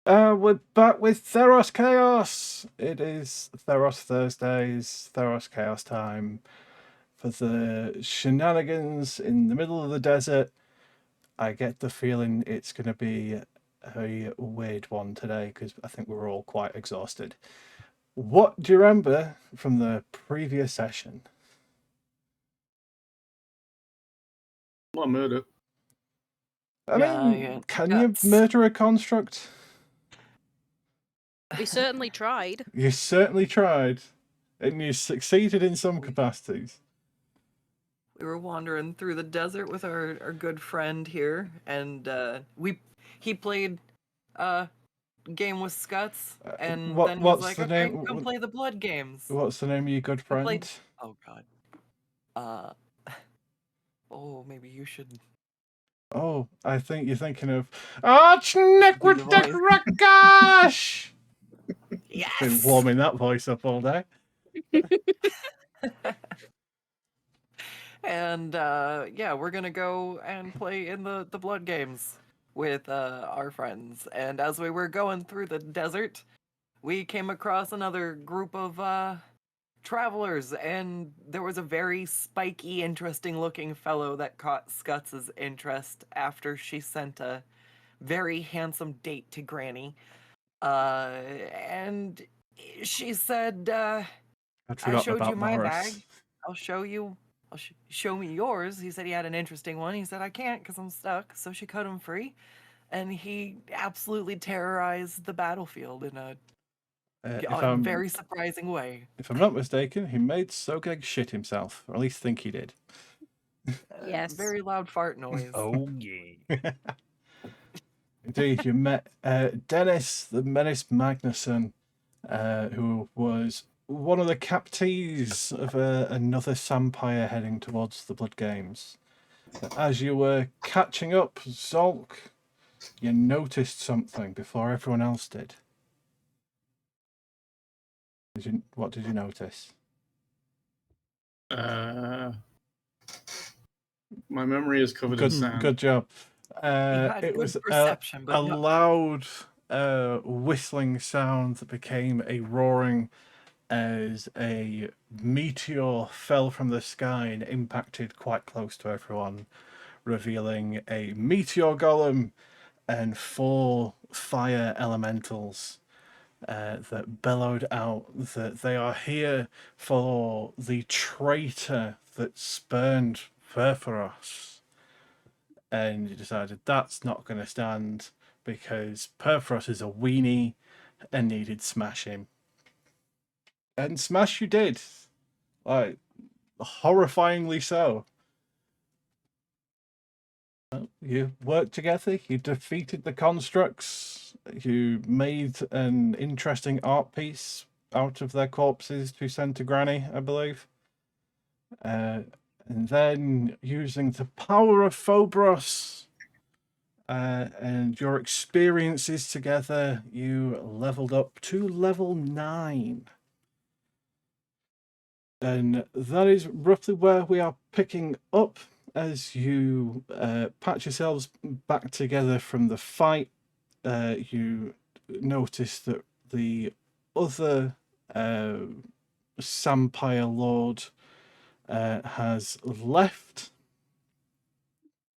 We're back with Theros Chaos. It is Theros Thursdays, Theros Chaos time for the shenanigans in the middle of the desert. I get the feeling it's going to be a weird one today because I think we're all quite exhausted. What do you remember from the previous session? Well, murder. I mean, Yeah, can you guts. murder a construct? We certainly tried. You certainly tried, and you succeeded in some capacities. We were wandering through the desert with our good friend here, and he played game with Scuts, and then he's What's like, the okay, name? come play the blood games. What's the name of your good We friend? played. Oh God. Oh, maybe you should. Oh, I think you're thinking of Archnick Do with the Dick voice. Rahkash. Been Yes. warming that voice up all day. And yeah, we're gonna go and play in the blood games with our friends. And as we were going through the desert, we came across another group of travelers, and there was a very spiky, interesting looking fellow that caught Scuts' interest after she sent a very handsome date to Granny. And she said, I'd I forgotten showed you about my Morris. bag. I'll show you. Show me yours. He said he had an interesting one. He said, I can't because I'm stuck. So she cut him free. And he absolutely terrorized the battlefield in a very surprising way. If I'm not mistaken, he made Sogeg shit himself, or at least think he did. Yes. Very loud fart noise. Oh, yeah. Indeed, you met Dennis the Menace Magnuson, who was one of the captees of another Sampire heading towards the Blood Games. As you were catching up, Zolk, you noticed something before everyone else did. What did you notice? My memory is covered in sand. Good job. had It good was perception, but a no- loud whistling sound that became a roaring as a meteor fell from the sky and impacted quite close to everyone, revealing a meteor golem and 4 fire elementals that bellowed out that they are here for the traitor that spurned Perforos. And you decided that's not going to stand because Perforos is a weenie and needed smash him. And smash you did. Like, horrifyingly so. You worked together, you defeated the constructs, you made an interesting art piece out of their corpses to send to Granny, I believe. And then, using the power of Phobos and your experiences together, you leveled up to level 9. And that is roughly where we are picking up as you patch yourselves back together from the fight. You notice that the other Sampire Lord has left,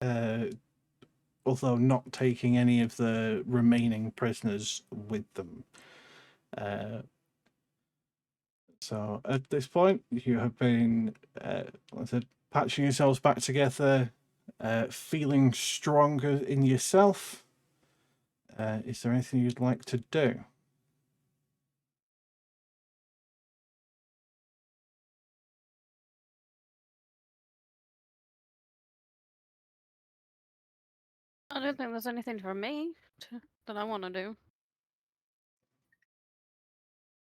although not taking any of the remaining prisoners with them. So at this point, you have been, like I said, patching yourselves back together, feeling stronger in yourself. Is there anything you'd like to do? I don't think there's anything for me that I want to do.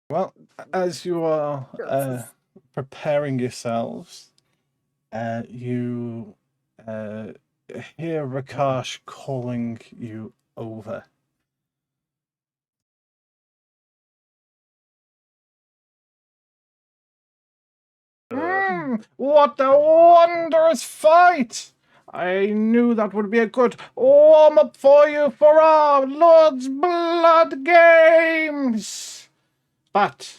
Well, as you are preparing yourselves, you hear Rahkash calling you over. What a wondrous fight! I knew that would be a good warm-up for you for our Lord's Blood Games. But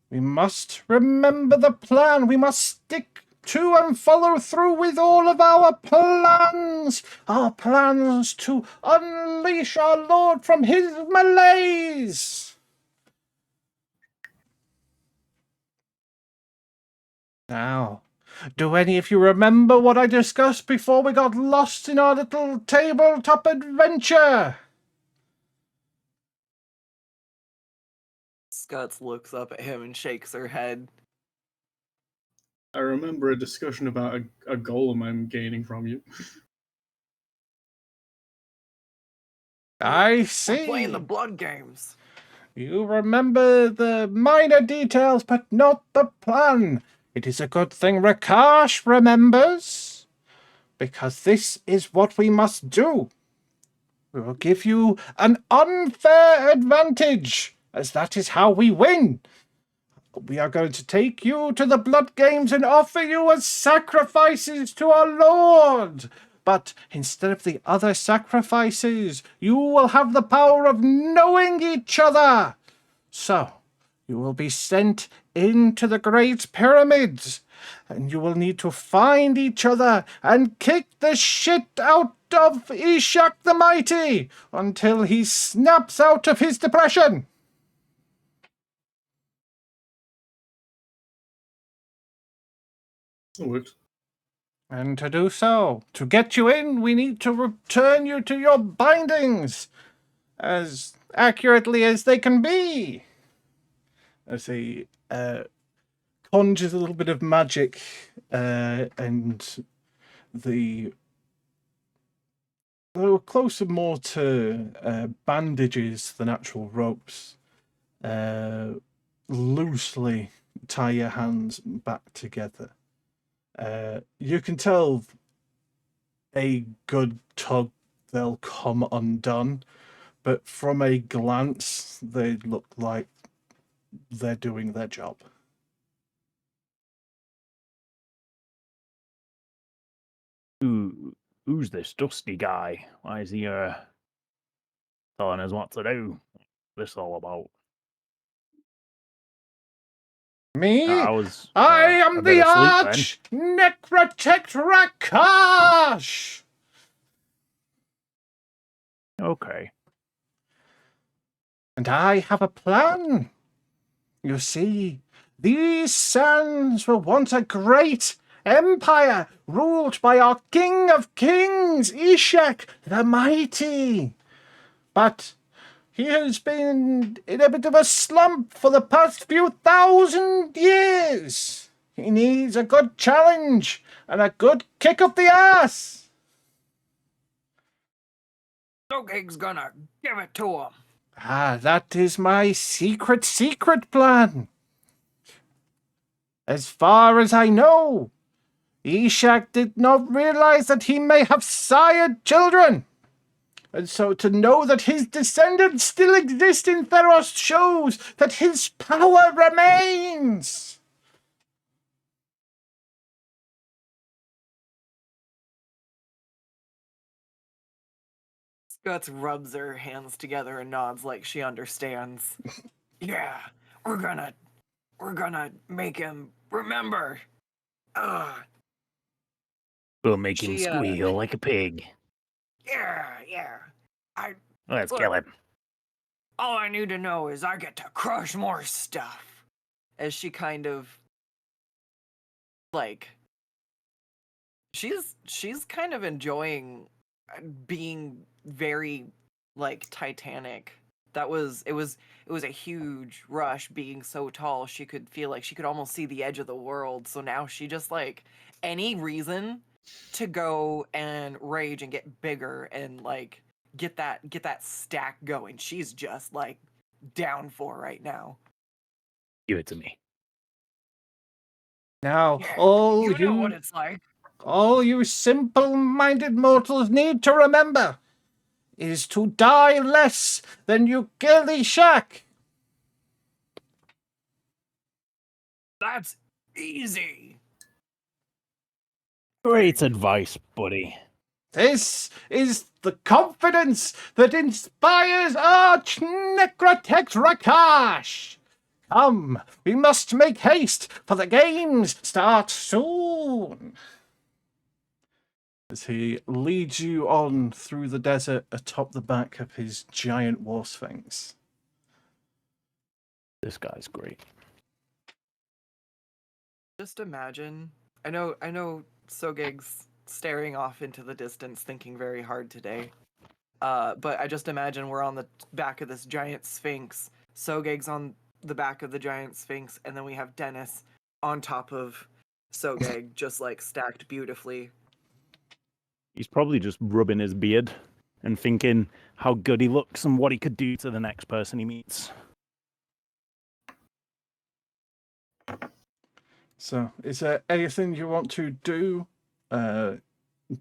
we must remember the plan. We must stick to and follow through with all of our plans. Our plans to unleash our Lord from his malaise. Now, do any of you remember what I discussed before we got lost in our little tabletop adventure? Scuts looks up at him and shakes her head. I remember a discussion about a golem I'm gaining from you. I We're see. playing the blood games. You remember the minor details, but not the plan. It is a good thing Rahkash remembers, because this is what we must do. We will give you an unfair advantage, as that is how we win. We are going to take you to the blood games and offer you as sacrifices to our Lord. But instead of the other sacrifices, you will have the power of knowing each other. So, you will be sent into the Great Pyramids, and you will need to find each other and kick the shit out of Ishak the Mighty until he snaps out of his depression. That works. And to do so, to get you in, we need to return you to your bindings as accurately as they can be. As he conjures a little bit of magic, and they were closer more to bandages than actual ropes. Loosely tie your hands back together. You can tell a good tug they'll come undone, but from a glance they look like they're doing their job. Who's this dusty guy? Why is he telling us what to do? What's this all about? Me? I was I a am bit the asleep then. Arch Necrotect Rahkash! Okay. And I have a plan. You see, these sands were once a great empire ruled by our King of Kings, Ishak the Mighty. But he has been in a bit of a slump for the past few thousand years. He needs a good challenge and a good kick up the ass. Sogeg's gonna give it to him. That is my secret plan. As far as I know, Ishak did not realize that he may have sired children. And so to know that his descendants still exist in Theros shows that his power remains. Scuts rubs her hands together and nods like she understands. Yeah, we're gonna make him remember. We'll make him She, squeal like a pig. Yeah. Let's Look. kill him. All I need to know is I get to crush more stuff. As she kind of like she's kind of enjoying being very like Titanic. It was a huge rush being so tall. She could feel like she could almost see the edge of the world. So now she just like any reason to go and rage and get bigger and like get that stack going. She's just like down for right now. Give it to me. Now, Yeah, all you know what it's like. all you simple-minded mortals need to remember is to die less than you kill Ishak. That's easy. Great advice, buddy. This is the confidence that inspires Arch Necrotex Rahkash. Come, we must make haste, for the games start soon. As he leads you on through the desert atop the back of his giant war sphinx. This guy's great. Just imagine. I know Sogeg's staring off into the distance, thinking very hard today. But I just imagine we're on the back of this giant sphinx. Sogeg's on the back of the giant sphinx, and then we have Dennis on top of Sogeg, just like stacked beautifully. He's probably just rubbing his beard and thinking how good he looks and what he could do to the next person he meets. So, is there anything you want to do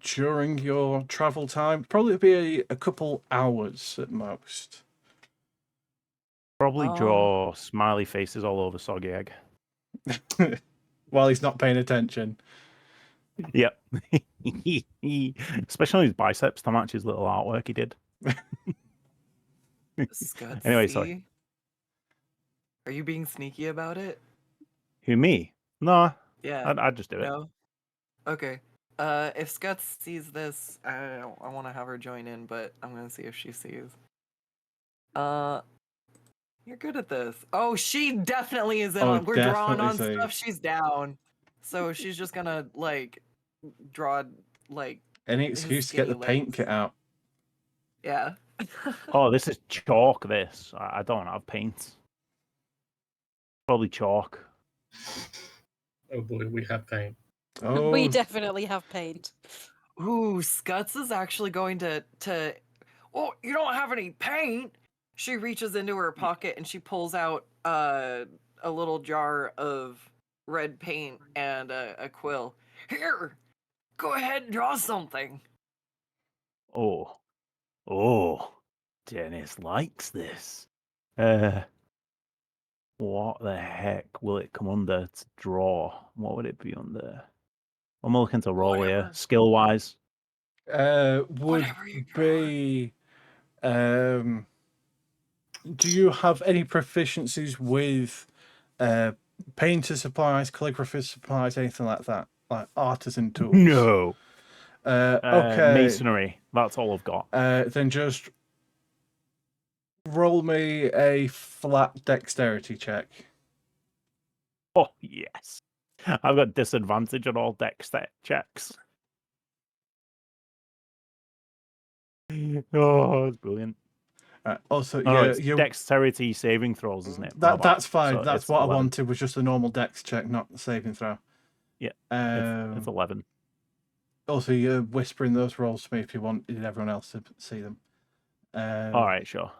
during your travel time? Probably be a couple hours at most. Probably draw smiley faces all over Soggy Egg. While he's not paying attention. Yep. Especially on his biceps to match his little artwork he did. Scuds, Anyway, sorry. Are you being sneaky about it? Who, me? No, Yeah. I'd just do it. No? Okay. If Scuts sees this, I want to have her join in, but I'm gonna see if she sees. You're good at this. Oh, she definitely is in on. We're drawing on definitely stuff. She's down. So she's just gonna like draw like any excuse to get the skinny paint legs. kit out. Yeah. Oh, this is chalk, this. I don't have paint. Probably chalk. Oh boy, we have paint. Oh, We definitely have paint. Ooh, Scuts is actually going to. Oh, you don't have any paint. She reaches into her pocket and she pulls out a little jar of red paint and a quill. Here, go ahead and draw something. Oh, Dennis likes this. What the heck will it come under to draw? What would it be under? I'm looking to roll here, Whatever. skill wise. would Whatever you draw. be. Do you have any proficiencies with painter supplies, calligraphy supplies, anything like that? Like artisan tools? No. Okay. Masonry. That's all I've got. Then just roll me a flat dexterity check. Oh, yes. I've got disadvantage on all dex checks. Oh, it's brilliant. Also, Oh, yeah, it's dexterity saving throws, isn't it? that's fine. So That's it's what 11. I wanted, was just a normal dex check, not the saving throw. Yeah, it's 11. Also, you're whispering those rolls to me if you wanted everyone else to see them. All right, sure.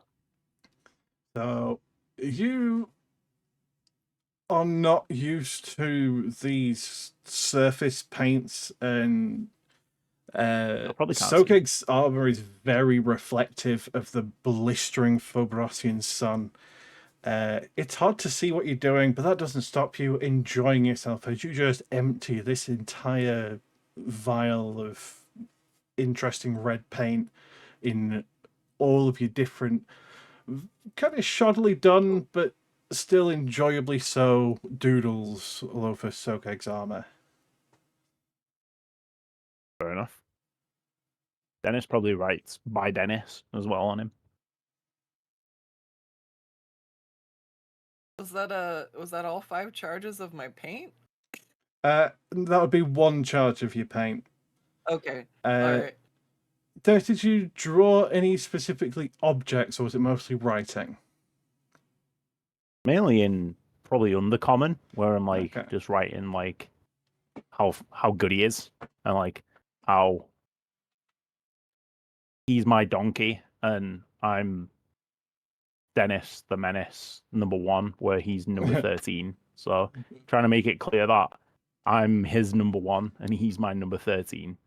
So, you are not used to these surface paints, and probably can't see. Sogeg's armor is very reflective of the blistering Phobrosian sun. It's hard to see what you're doing, but that doesn't stop you enjoying yourself as you just empty this entire vial of interesting red paint in all of your different, kind of shoddily done, but still enjoyably so, doodles all over Sogeg's armor. Fair enough. Dennis probably writes by Dennis as well on him. Was that all 5 charges of my paint? That would be one charge of your paint. Okay. Alright. Did you draw any specifically objects, or was it mostly writing? Mainly in probably Undercommon, where I'm like Okay. just writing like how good he is and like how he's my donkey and I'm Dennis the Menace #1, where he's number 13. So trying to make it clear that I'm his #1 and he's my number 13.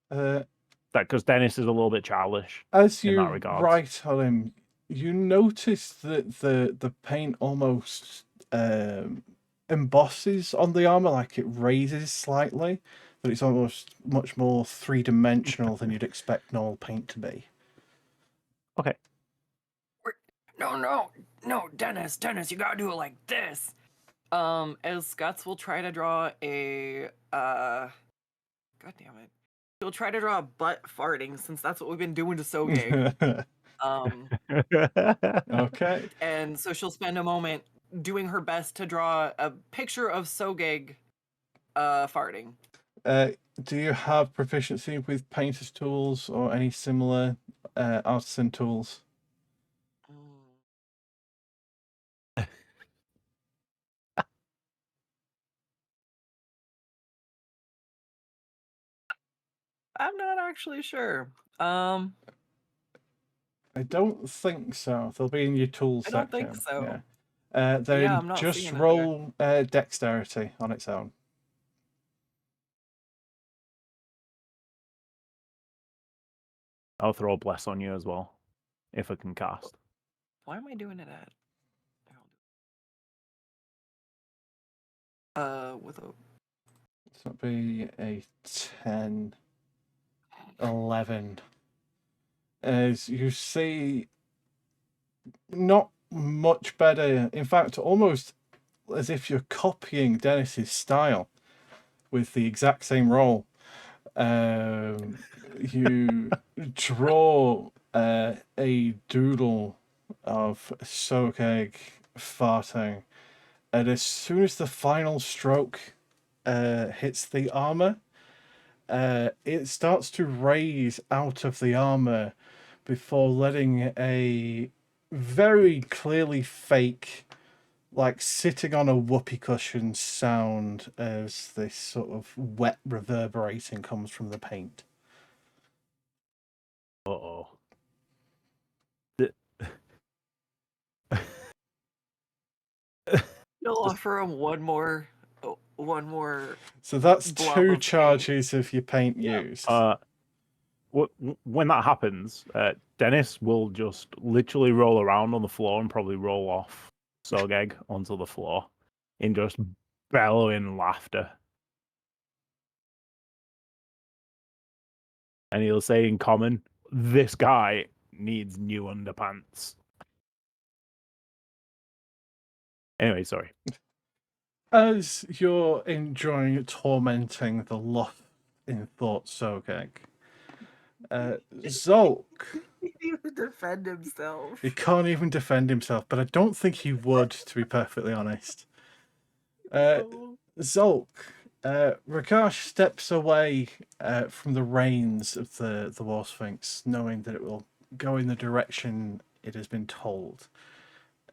That because Dennis is a little bit childish As in you that regard. write on him, you notice that the paint almost embosses on the armor, like it raises slightly. but it's almost much more three-dimensional than you'd expect normal paint to be. Okay. No, Dennis, you gotta do it like this. As Guts will try to draw a God damn it. He'll try to draw a butt farting since that's what we've been doing to Soge. Okay. And so she'll spend a moment doing her best to draw a picture of Sogeg farting. Do you have proficiency with painter's tools or any similar artisan tools? I'm not actually sure. I don't think so. They'll be in your tools I section. don't think so. Yeah. Then Yeah, I'm not just seeing it roll dexterity on its own. I'll throw a bless on you as well, if I can cast. Why am I doing it at? With a So it'd be a 10, 11. As you see, not much better. In fact, almost as if you're copying Dennis's style with the exact same roll. You draw a doodle of soak egg farting, and as soon as the final stroke hits the armor, it starts to raise out of the armor before letting a very clearly fake, like sitting on a whoopee cushion sound as this sort of wet reverberating comes from the paint. Uh-oh. You'll offer him one more. So that's blob 2 of paint. charges of your paint used. When that happens, Dennis will just literally roll around on the floor and probably roll off Sogeg onto the floor in just bellowing laughter. And he'll say in common, "This guy needs new underpants." Anyway, sorry. As you're enjoying tormenting the lost in thought Sogeg, Zolk, He can't even defend himself. he can't even defend himself, but I don't think he would, to be perfectly honest. Zolk, Rahkash steps away from the reins of the War Sphinx, knowing that it will go in the direction it has been told,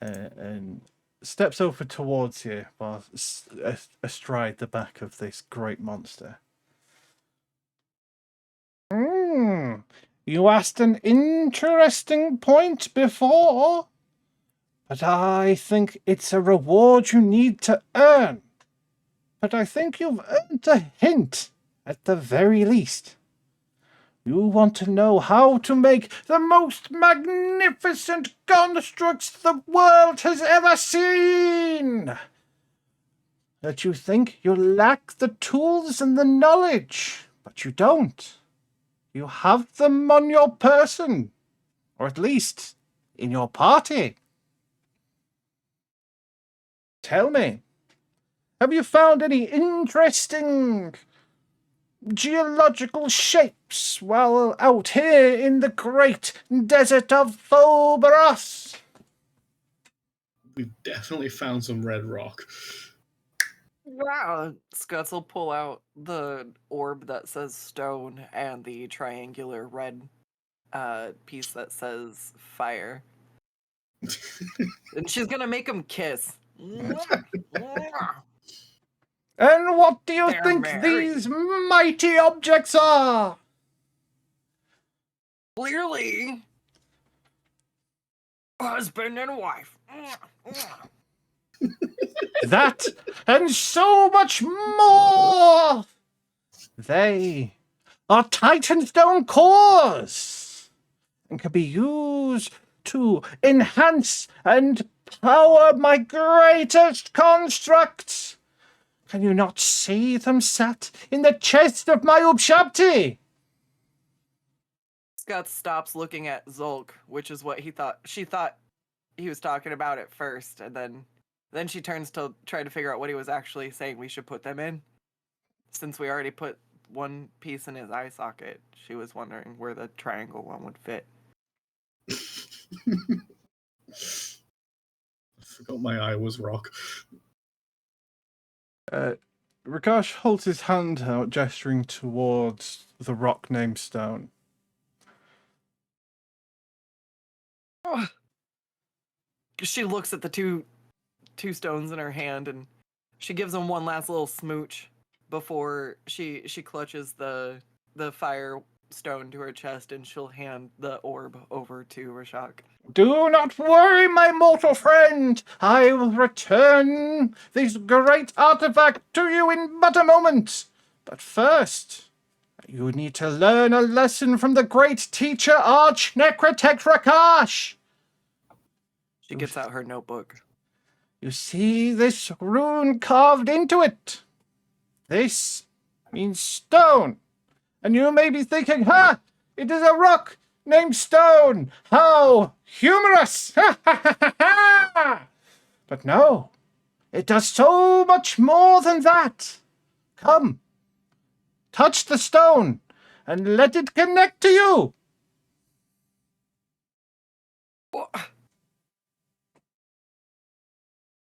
and steps over towards you while astride the back of this great monster. You asked an interesting point before, but I think it's a reward you need to earn. But I think you've earned a hint, at the very least. You want to know how to make the most magnificent constructs the world has ever seen. That you think you lack the tools and the knowledge, but you don't. You have them on your person, or at least in your party. Tell me, have you found any interesting geological shapes while out here in the great desert of Phobos? We've definitely found some red rock. Wow. Scuts will pull out the orb that says stone and the triangular red piece that says fire. And she's gonna make him kiss. And what do you They're think married. these mighty objects are? Clearly, husband and wife. That and so much more! They are Titanstone cores and can be used to enhance and power my greatest constructs. Can you not see them sat in the chest of my Ubshabti? Scott stops looking at Zulk, which is what she thought he was talking about at first, and then she turns to try to figure out what he was actually saying we should put them in. Since we already put one piece in his eye socket, she was wondering where the triangle one would fit. I forgot my eye was rock. Rahkash holds his hand out, gesturing towards the rock named Stone. She looks at the two stones in her hand, and she gives him one last little smooch before she clutches the fire stone to her chest, and she'll hand the orb over to Rashak. Do not worry, my mortal friend. I will return this great artifact to you in but a moment. But first, you need to learn a lesson from the great teacher Arch-Necrotect Rahkash. She gets out her notebook. You see this rune carved into it? This means stone. And you may be thinking, ha! It is a rock named Stone. How humorous! Ha ha ha ha! But no, it does so much more than that. Come, touch the stone and let it connect to you.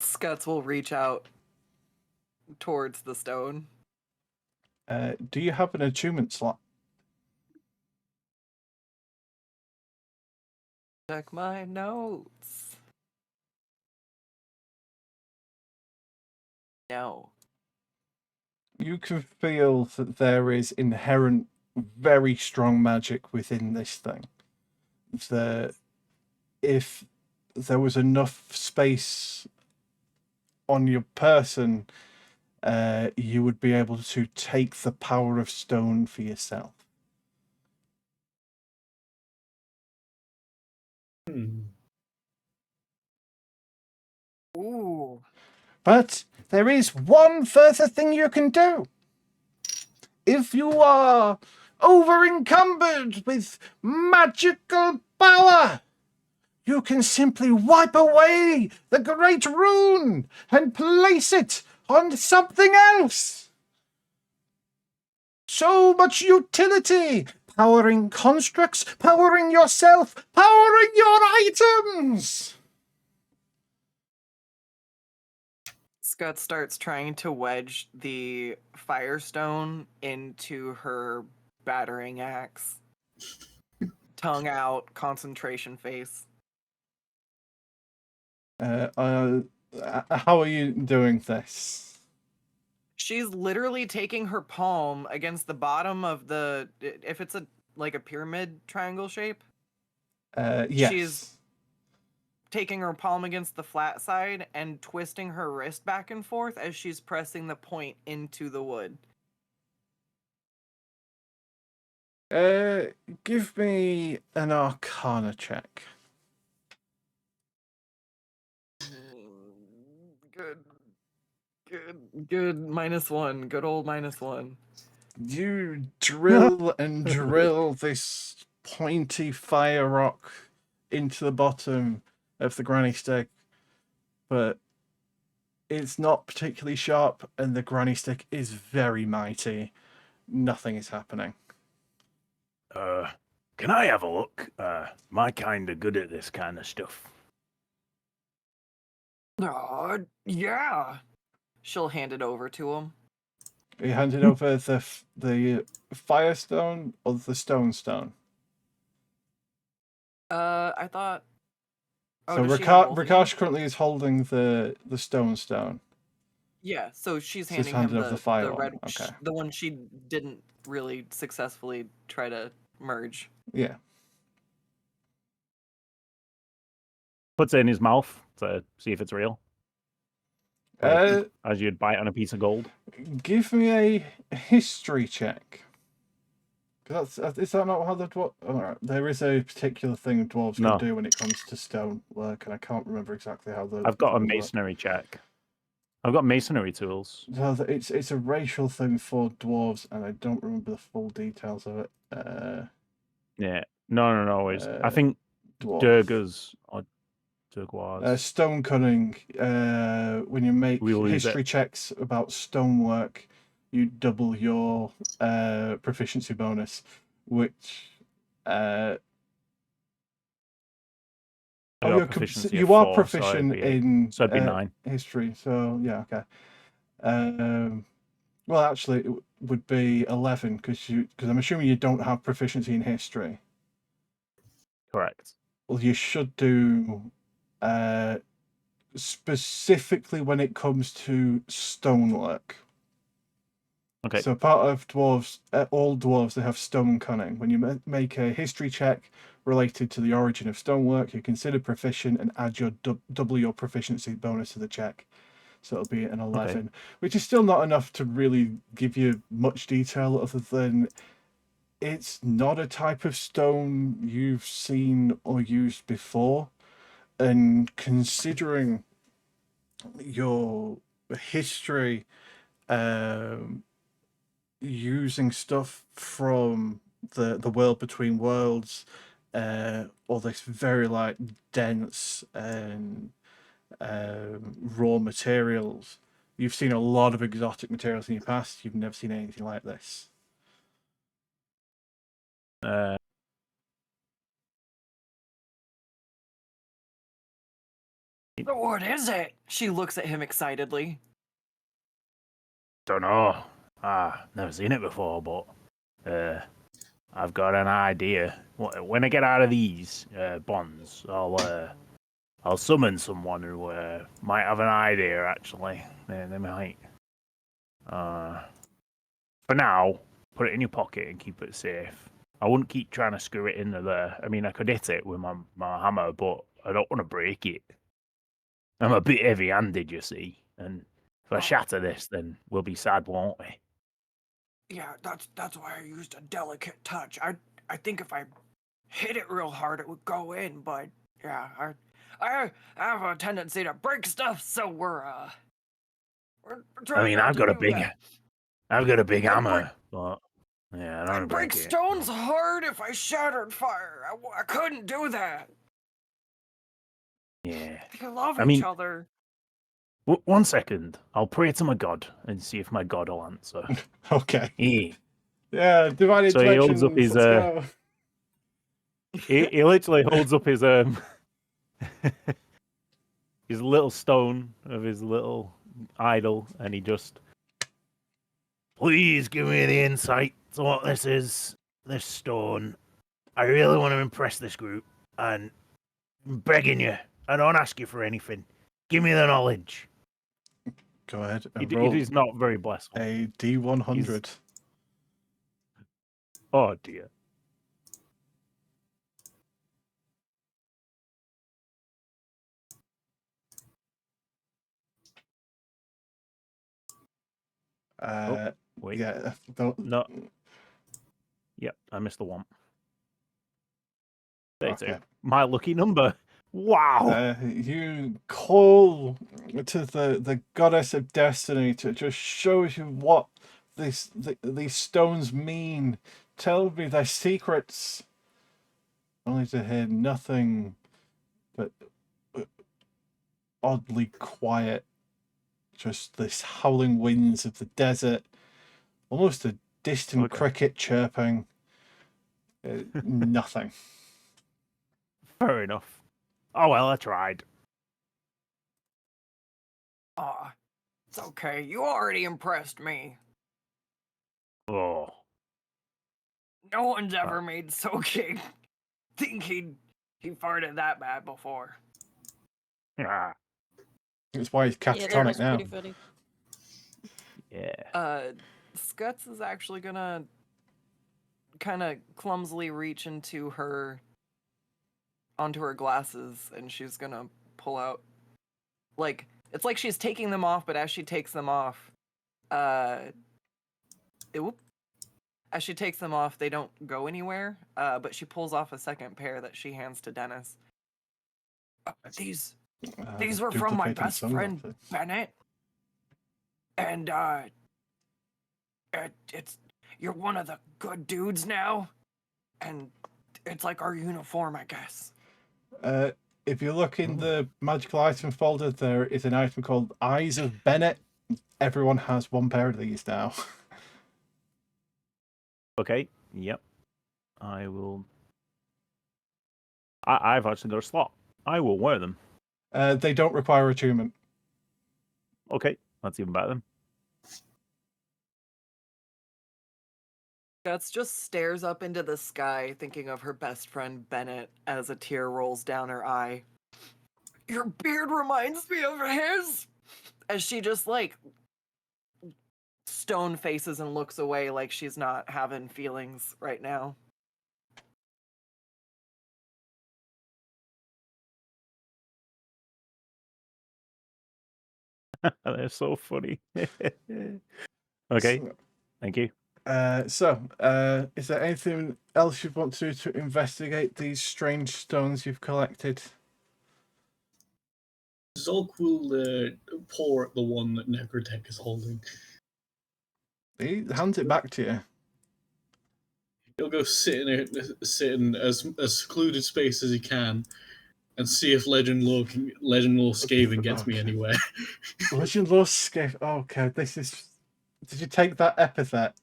Scuts will reach out towards the stone. Do you have an attunement slot? Check my notes. No. You can feel that there is inherent, very strong magic within this thing. If there was enough space on your person, you would be able to take the power of stone for yourself. Ooh. But there is one further thing you can do. If you are over-encumbered with magical power, you can simply wipe away the great rune and place it on something else. So much utility! Powering constructs, powering yourself, powering your items! Scott starts trying to wedge the firestone into her battering axe. Tongue out, concentration face. How are you doing this? She's literally taking her palm against the bottom of if it's a pyramid triangle shape. Yes. She's taking her palm against the flat side and twisting her wrist back and forth as she's pressing the point into the wood. Give me an Arcana check. Good. -1. Good old -1. You drill and drill this pointy fire rock into the bottom of the granny stick, but it's not particularly sharp, and the granny stick is very mighty. Nothing is happening. Can I have a look? My kind of good at this kind of stuff. Yeah. She'll hand it over to him. You handed over the firestone or the stone? I thought. So does she have both of them? Rahkash currently is holding the stone. Yeah, so she's Just handing him handed over the fire one, red, okay. the one she didn't really successfully try to merge. Yeah. Puts it in his mouth to see if it's real. As you'd bite on a piece of gold. Give me a history check. Is that not how the dwarf? Alright, there is a particular thing dwarves can do when it comes to stone work, and I can't remember exactly how the. I've got a masonry check. I've got masonry tools. So it's a racial thing for dwarves, and I don't remember the full details of it. Yeah. No. I Uh, think dwarf. Durgas or Durgoise. Stone cunning. When you make We'll use history it. checks about stonework, you double your proficiency bonus, which. I got proficiency of you are 4, proficient so it'd be 8. in So it'd be 9. history. So yeah, okay. Well, actually, it would be 11 because I'm assuming you don't have proficiency in history. Correct. Well, you should do specifically when it comes to stonework. Okay. So part of dwarves, all dwarves, they have stone cunning. When you make a history check related to the origin of stonework, you're considered proficient and add your double your proficiency bonus to the check. So it'll be an 11, which is still not enough to really give you much detail other than it's not a type of stone you've seen or used before. And considering your history, using stuff from the world between worlds, all this very like dense and raw materials. You've seen a lot of exotic materials in your past. You've never seen anything like this. So what is it? She looks at him excitedly. Don't know. Never seen it before, but I've got an idea. When I get out of these bonds, I'll summon someone who might have an idea. Actually, they might. For now, put it in your pocket and keep it safe. I wouldn't keep trying to screw it into there. I mean, I could hit it with my hammer, but I don't want to break it. I'm a bit heavy-handed, you see, and if I shatter this, then we'll be sad, won't we? Yeah, that's why I used a delicate touch. I think if I hit it real hard, it would go in. But yeah, I have a tendency to break stuff, so we're trying. I mean, not I've to got a do big, that. I've got a big I'd hammer, but yeah, I don't want I'd to break break it. stones hard if I shattered fire. I couldn't do that. Yeah. They love I each mean, other. 1 second. I'll pray to my god and see if my god will answer. Okay. Yeah. Yeah, divine So he holds up interventions. his Let's go. he literally holds up his his little stone of his little idol, and he just, please give me the insight to what this is, this stone. I really want to impress this group, and I'm begging you, I don't ask you for anything. Give me the knowledge. Go ahead It and roll is not very blessful. a D100. Oh dear. Wait. Yeah, No. Yep, I missed the one. 32. Okay. My lucky number. Wow. You call to the goddess of destiny to just show you what these stones mean. Tell me their secrets. Only to hear nothing but oddly quiet. Just this howling winds of the desert. Almost a distant cricket chirping. Nothing. Fair enough. Oh well, I tried. It's okay. You already impressed me. Oh. No one's ever made Soking think he farted that bad before. Yeah. That's why he's Yeah, that catatonic was now. pretty funny. Yeah. Skuts is actually gonna kind of clumsily reach onto her glasses, and she's gonna pull out, like, it's like she's taking them off, but as she takes them off, as she takes them off, they don't go anywhere, but she pulls off a second pair that she hands to Dennis. These were from my Duplicating best friend, sunglasses. Bennett. And it's you're one of the good dudes now, and it's like our uniform, I guess. If you look in the magical item folder, there is an item called Eyes of Bennett. Everyone has one pair of these now. Okay. Yep. I will. I've actually got a slot. I will wear them. They don't require attunement. Okay, that's even better then. Guts just stares up into the sky, thinking of her best friend Bennett as a tear rolls down her eye. Your beard reminds me of his! As she just, like, stone faces and looks away like she's not having feelings right now. They're so funny. Okay, So, thank you. Is there anything else you want to do to investigate these strange stones you've collected? Zolk will pour at the one that Necrotech is holding. He hands it back to you. He'll go sit in as secluded space as he can, and see if Legend Law Skaven gets me Okay. anywhere. Legend Law Scale. Okay, this is. Did you take that epithet?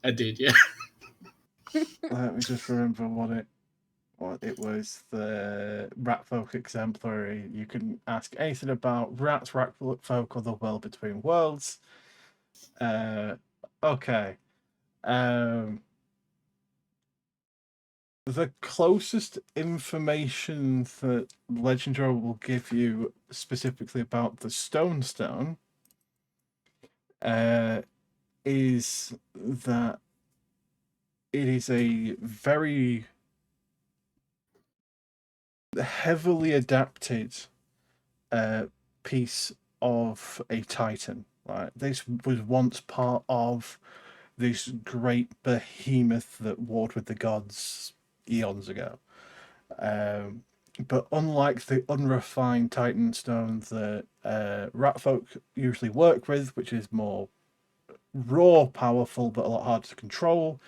I did, yeah. Let me just remember what it was. The rat folk exemplary. You can ask anything about rats, rat folk, or the world between worlds. Okay. The closest information that Legendary will give you specifically about the Stone is that it is a very heavily adapted piece of a Titan. Right? This was once part of this great behemoth that warred with the gods eons ago. But unlike the unrefined Titan stone that rat folk usually work with, which is more raw, powerful, but a lot harder to control,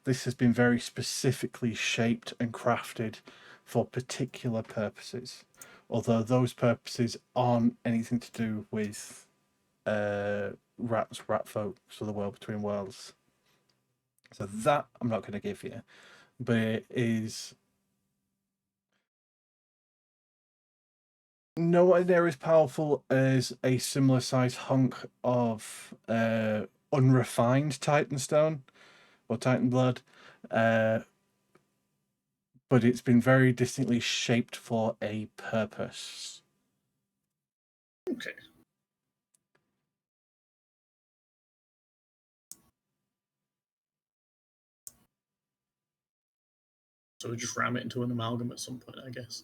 this has been very specifically shaped and crafted for particular purposes. Although those purposes aren't anything to do with rats, rat folk, so the world between worlds. So that I'm not going to give you, but it is nowhere near as powerful as a similar sized hunk of unrefined Titanstone or Titan blood, but it's been very distinctly shaped for a purpose. Okay. So we just ram it into an amalgam at some point, I guess.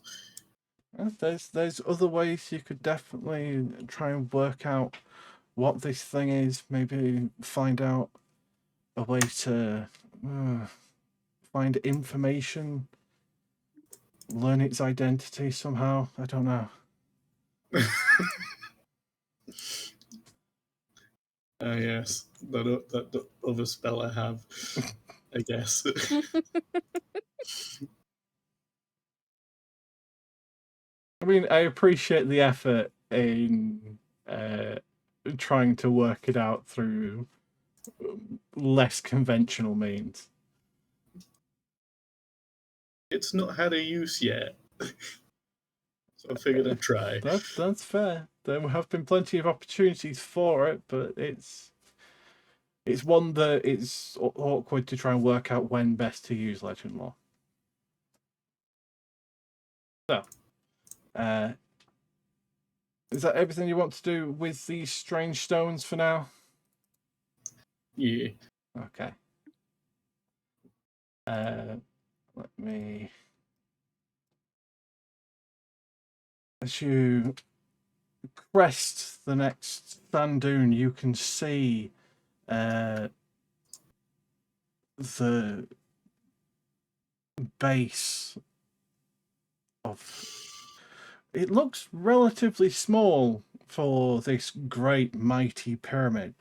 There's other ways you could definitely try and work out what this thing is. Maybe find out a way to find information, learn its identity somehow. I don't know. Yes, that other spell I have, I guess. I mean, I appreciate the effort in trying to work it out through less conventional means. It's not had a use yet, so I figured I'd try. That's fair. There have been plenty of opportunities for it, but it's one that it's awkward to try and work out when best to use Legend Law. So, is that everything you want to do with these strange stones for now? Yeah. Okay. Let me. As you crest the next sand dune, you can see the base of. It looks relatively small for this great mighty pyramid.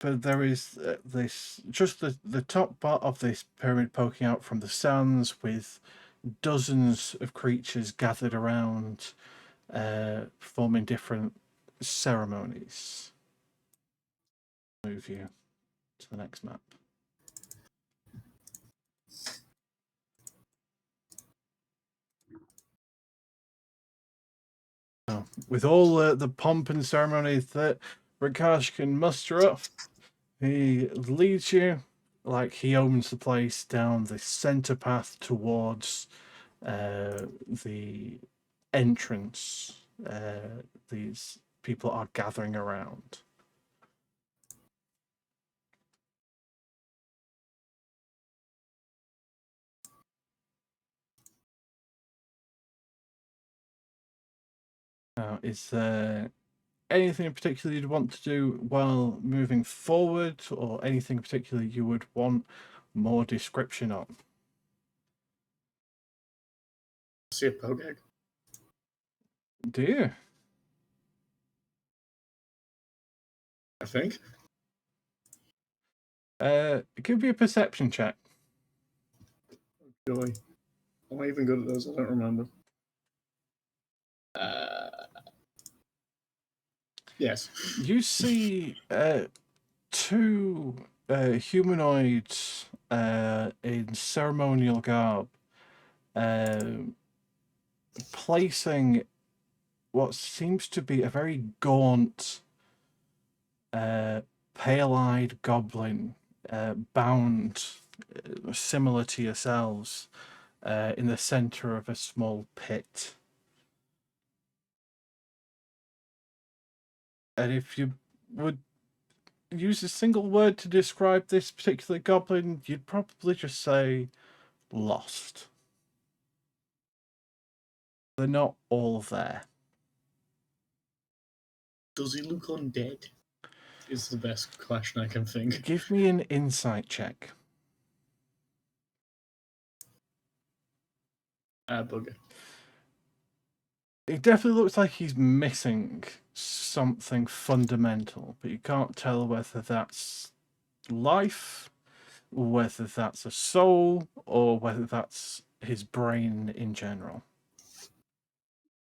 But there is just the top part of this pyramid poking out from the sands with dozens of creatures gathered around, performing different ceremonies. Move you to the next map. So, with all the pomp and ceremony that Rahkash can muster up, he leads you like he owns the place down the center path towards the entrance these people are gathering around. Now, is there anything in particular you'd want to do while moving forward, or anything in particular you would want more description on? See a pogeg. Do you? I think. Give me a perception check. Joy. Am I even good at those? I don't remember. Yes. You see two humanoids in ceremonial garb placing what seems to be a very gaunt, pale-eyed goblin bound, similar to yourselves, in the center of a small pit. And if you would use a single word to describe this particular goblin, you'd probably just say lost. They're not all there. Does he look undead? Is the best question I can think. Give me an insight check. Bugger. It definitely looks like he's missing something fundamental, but you can't tell whether that's life, whether that's a soul, or whether that's his brain in general.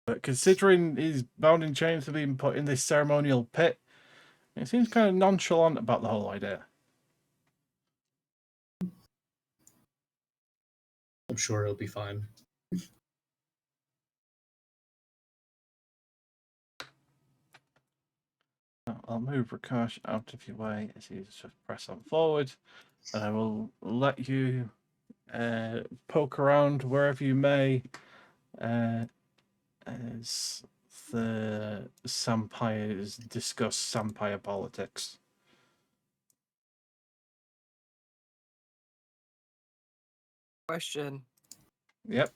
But considering he's bound in chains for being put in this ceremonial pit, it seems kind of nonchalant about the whole idea. I'm sure he'll be fine. I'll move Rahkash out of your way as you just press on forward, and I will let you poke around wherever you may as the Sampires discuss Sampire politics. Question. Yep.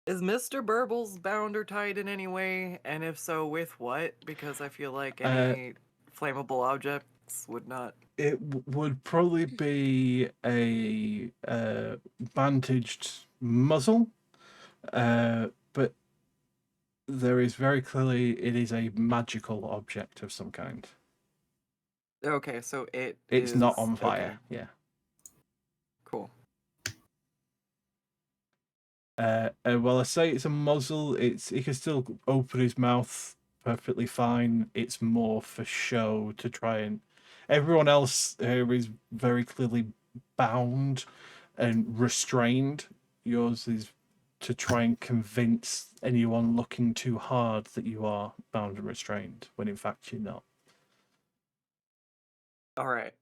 Is Mr. Burbles bound or tied in any way? And if so, with what? Because I feel like any flammable objects would not. It would probably be a bandaged muzzle, but there is very clearly it is a magical object of some kind. Okay, so it's It's not on fire. Okay, Yeah. cool. Well, I say it's a muzzle. He can still open his mouth perfectly fine. It's more for show to try and. Everyone else here is very clearly bound and restrained. Yours is to try and convince anyone looking too hard that you are bound and restrained, when in fact you're not. All right.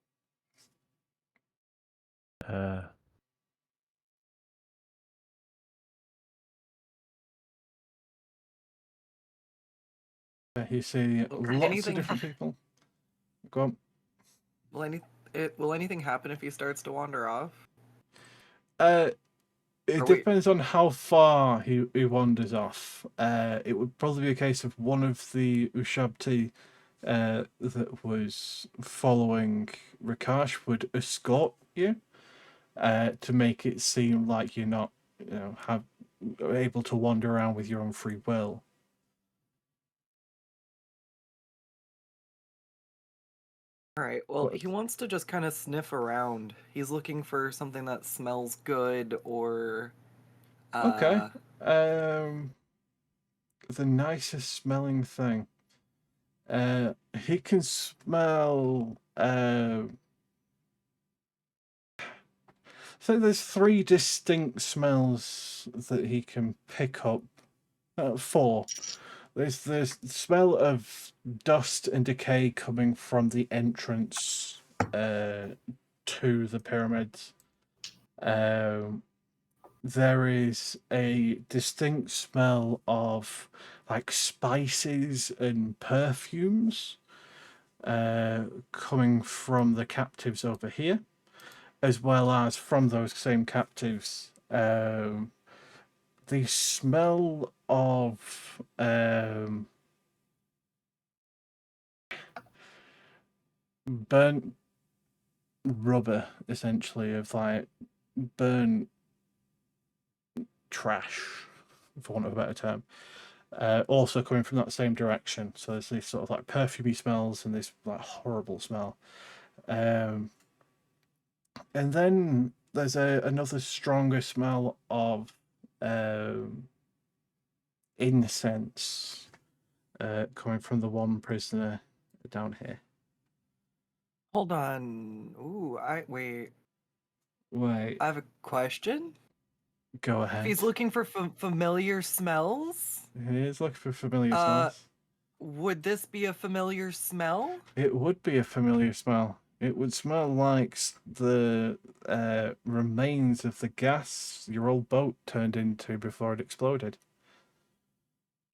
You see lots anything- of different people. Go on. Will anything happen if he starts to wander off? It Or wait. depends on how far he wanders off. It would probably be a case of one of the Ushabti that was following Rahkash would escort you to make it seem like you're not, able to wander around with your own free will. All right. Well, What- he wants to just kind of sniff around. He's looking for something that smells good or. Okay. The nicest smelling thing. He can smell. So there's 3 distinct smells that he can pick up. 4. There's the smell of dust and decay coming from the entrance to the pyramids. There is a distinct smell of like spices and perfumes coming from the captives over here, as well as from those same captives. The smell of burnt rubber, essentially, of like burnt trash, for want of a better term, also coming from that same direction. So there's these sort of like perfumey smells and this like horrible smell. And then there's another stronger smell of incense coming from the one prisoner down here. Hold on. Ooh, wait. Wait, I have a question. go If ahead. he's looking for familiar smells, He is looking for familiar Uh, smells. would this be a familiar smell? It would be a familiar smell. It would smell like the remains of the gas your old boat turned into before it exploded.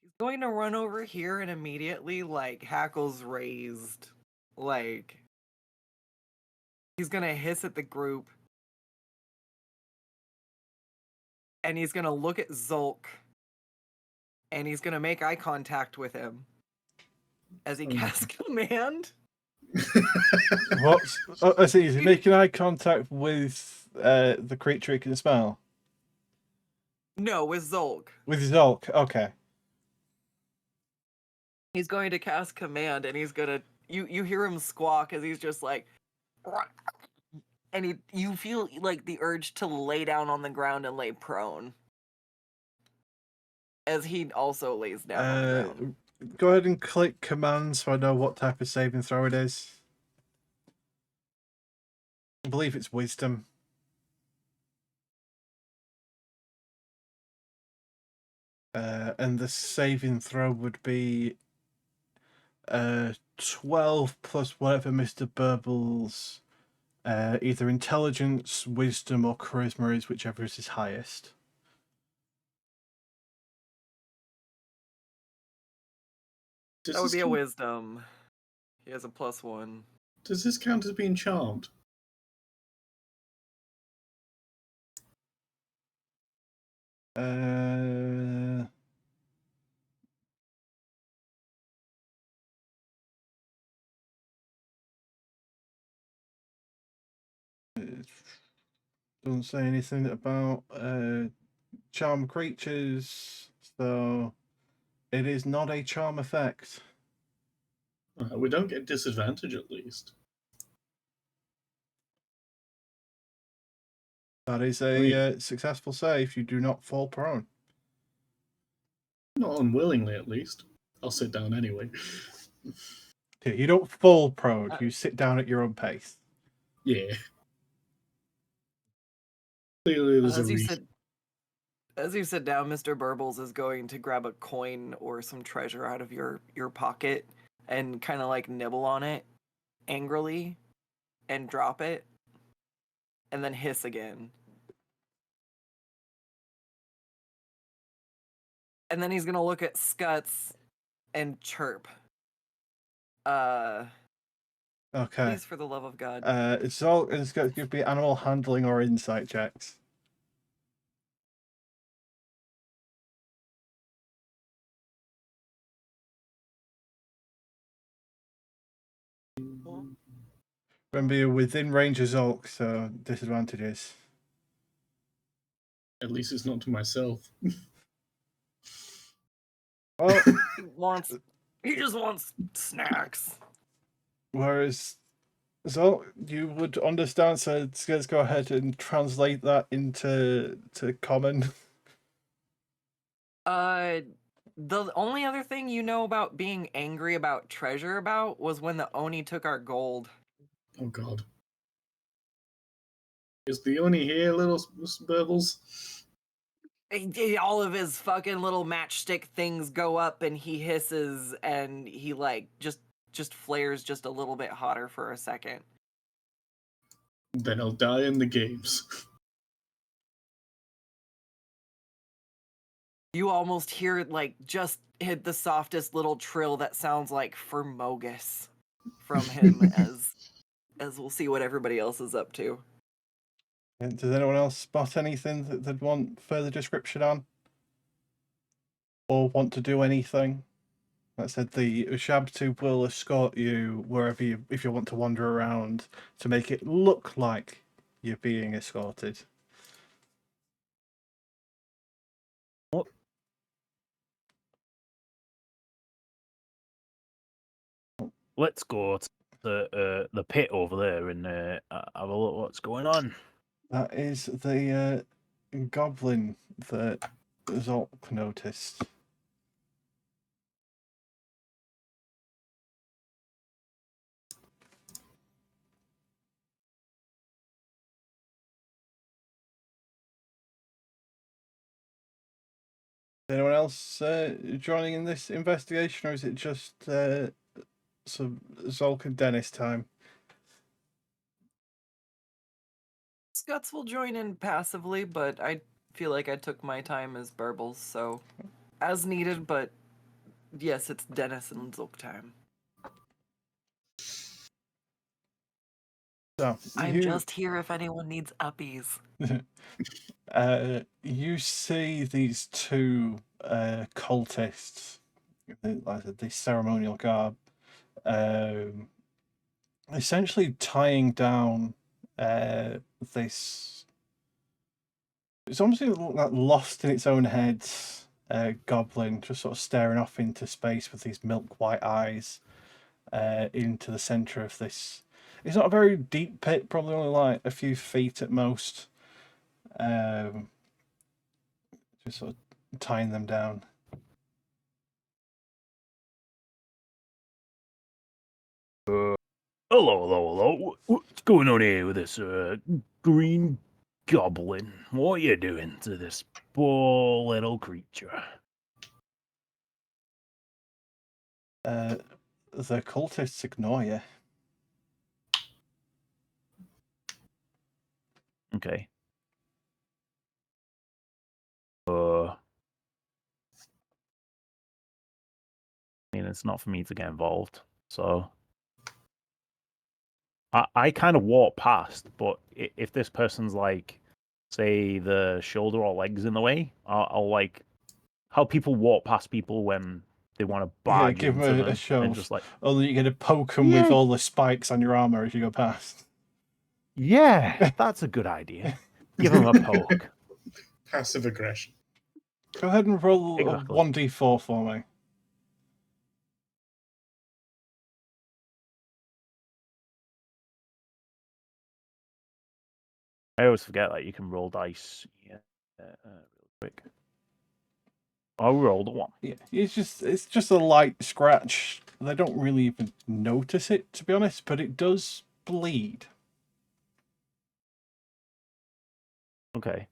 He's going to run over here and immediately, like, hackles raised. Like, he's going to hiss at the group. And he's going to look at Zulk. And he's going to make eye contact with him. As he casts command. What? Oh, I see. Is he making eye contact with the creature he can smell? No, with Zulk. With Zulk. Okay. He's going to cast command and he's going to... You hear him squawk as he's just like... And you feel like the urge to lay down on the ground and lay prone. As he also lays down on the ground. Go ahead and click command so I know what type of saving throw it is. I believe it's wisdom. And the saving throw would be 12 plus whatever Mr. Burbles either intelligence, wisdom, or charisma is, whichever is his highest. That would be a wisdom. He has a +1. Does this count as being charmed? It doesn't say anything about charm creatures, so it is not a charm effect. We don't get disadvantage at least. That is a successful save. You do not fall prone. Not unwillingly, at least. I'll sit down anyway. You don't fall prone. You sit down at your own pace. Yeah. Clearly, there's a reason. As you sit down, Mr. Burbles is going to grab a coin or some treasure out of your pocket and kind of like nibble on it angrily and drop it and then hiss again. And then he's going to look at Skuts and chirp. Okay. Please, for the love of God. It's going to be animal handling or insight checks. Remember, you're within range of Zulk, so disadvantages. At least it's not to myself. Well, He just wants snacks. whereas, so you would understand. So let's go ahead and translate that into common. The only other thing you know about being angry about treasure about was when the Oni took our gold. Oh god. Is the Oni here, little Burbles? All of his fucking little matchstick things go up and he hisses and he like just flares just a little bit hotter for a second. Then I'll die in the games. You almost hear like just hit the softest little trill that sounds like Fermogus from him as we'll see what everybody else is up to. And does anyone else spot anything that they'd want further description on, or want to do anything? Like I said, the Shabtooth will escort you wherever if you want to wander around to make it look like you're being escorted. Let's go to the pit over there and have a look what's going on. That is the goblin that Zolk noticed. Anyone else joining in this investigation, or is it just Zolk and Dennis time? Scuts will join in passively, but I feel like I took my time as Burbles, so as needed, but yes, it's Dennis and Zulk time. So I'm just here if anyone needs uppies. You see these two cultists, like I said, this ceremonial garb, essentially tying down this. It's almost like lost in its own head goblin, just sort of staring off into space with these milk white eyes into the center of this. It's not a very deep pit, probably only like a few feet at most. Just sort of tying them down. Hello. What's going on here with this green goblin? What are you doing to this poor little creature? The cultists ignore you. Okay. I mean, it's not for me to get involved, so I kind of walk past. But if this person's like, say, the shoulder or legs in the way, I'll like how people walk past people when they want to barge give into them them a shove. and just like, Only you're going to poke them with all the spikes on your armor as you go past. yeah, that's a good idea. Give them a poke. Passive aggression. Go ahead and roll Exactly. a 1d4 for me. I always forget that you can roll dice. Yeah, real quick. I rolled a 1. Yeah, it's just a light scratch. They don't really even notice it, to be honest, but it does bleed. Okay.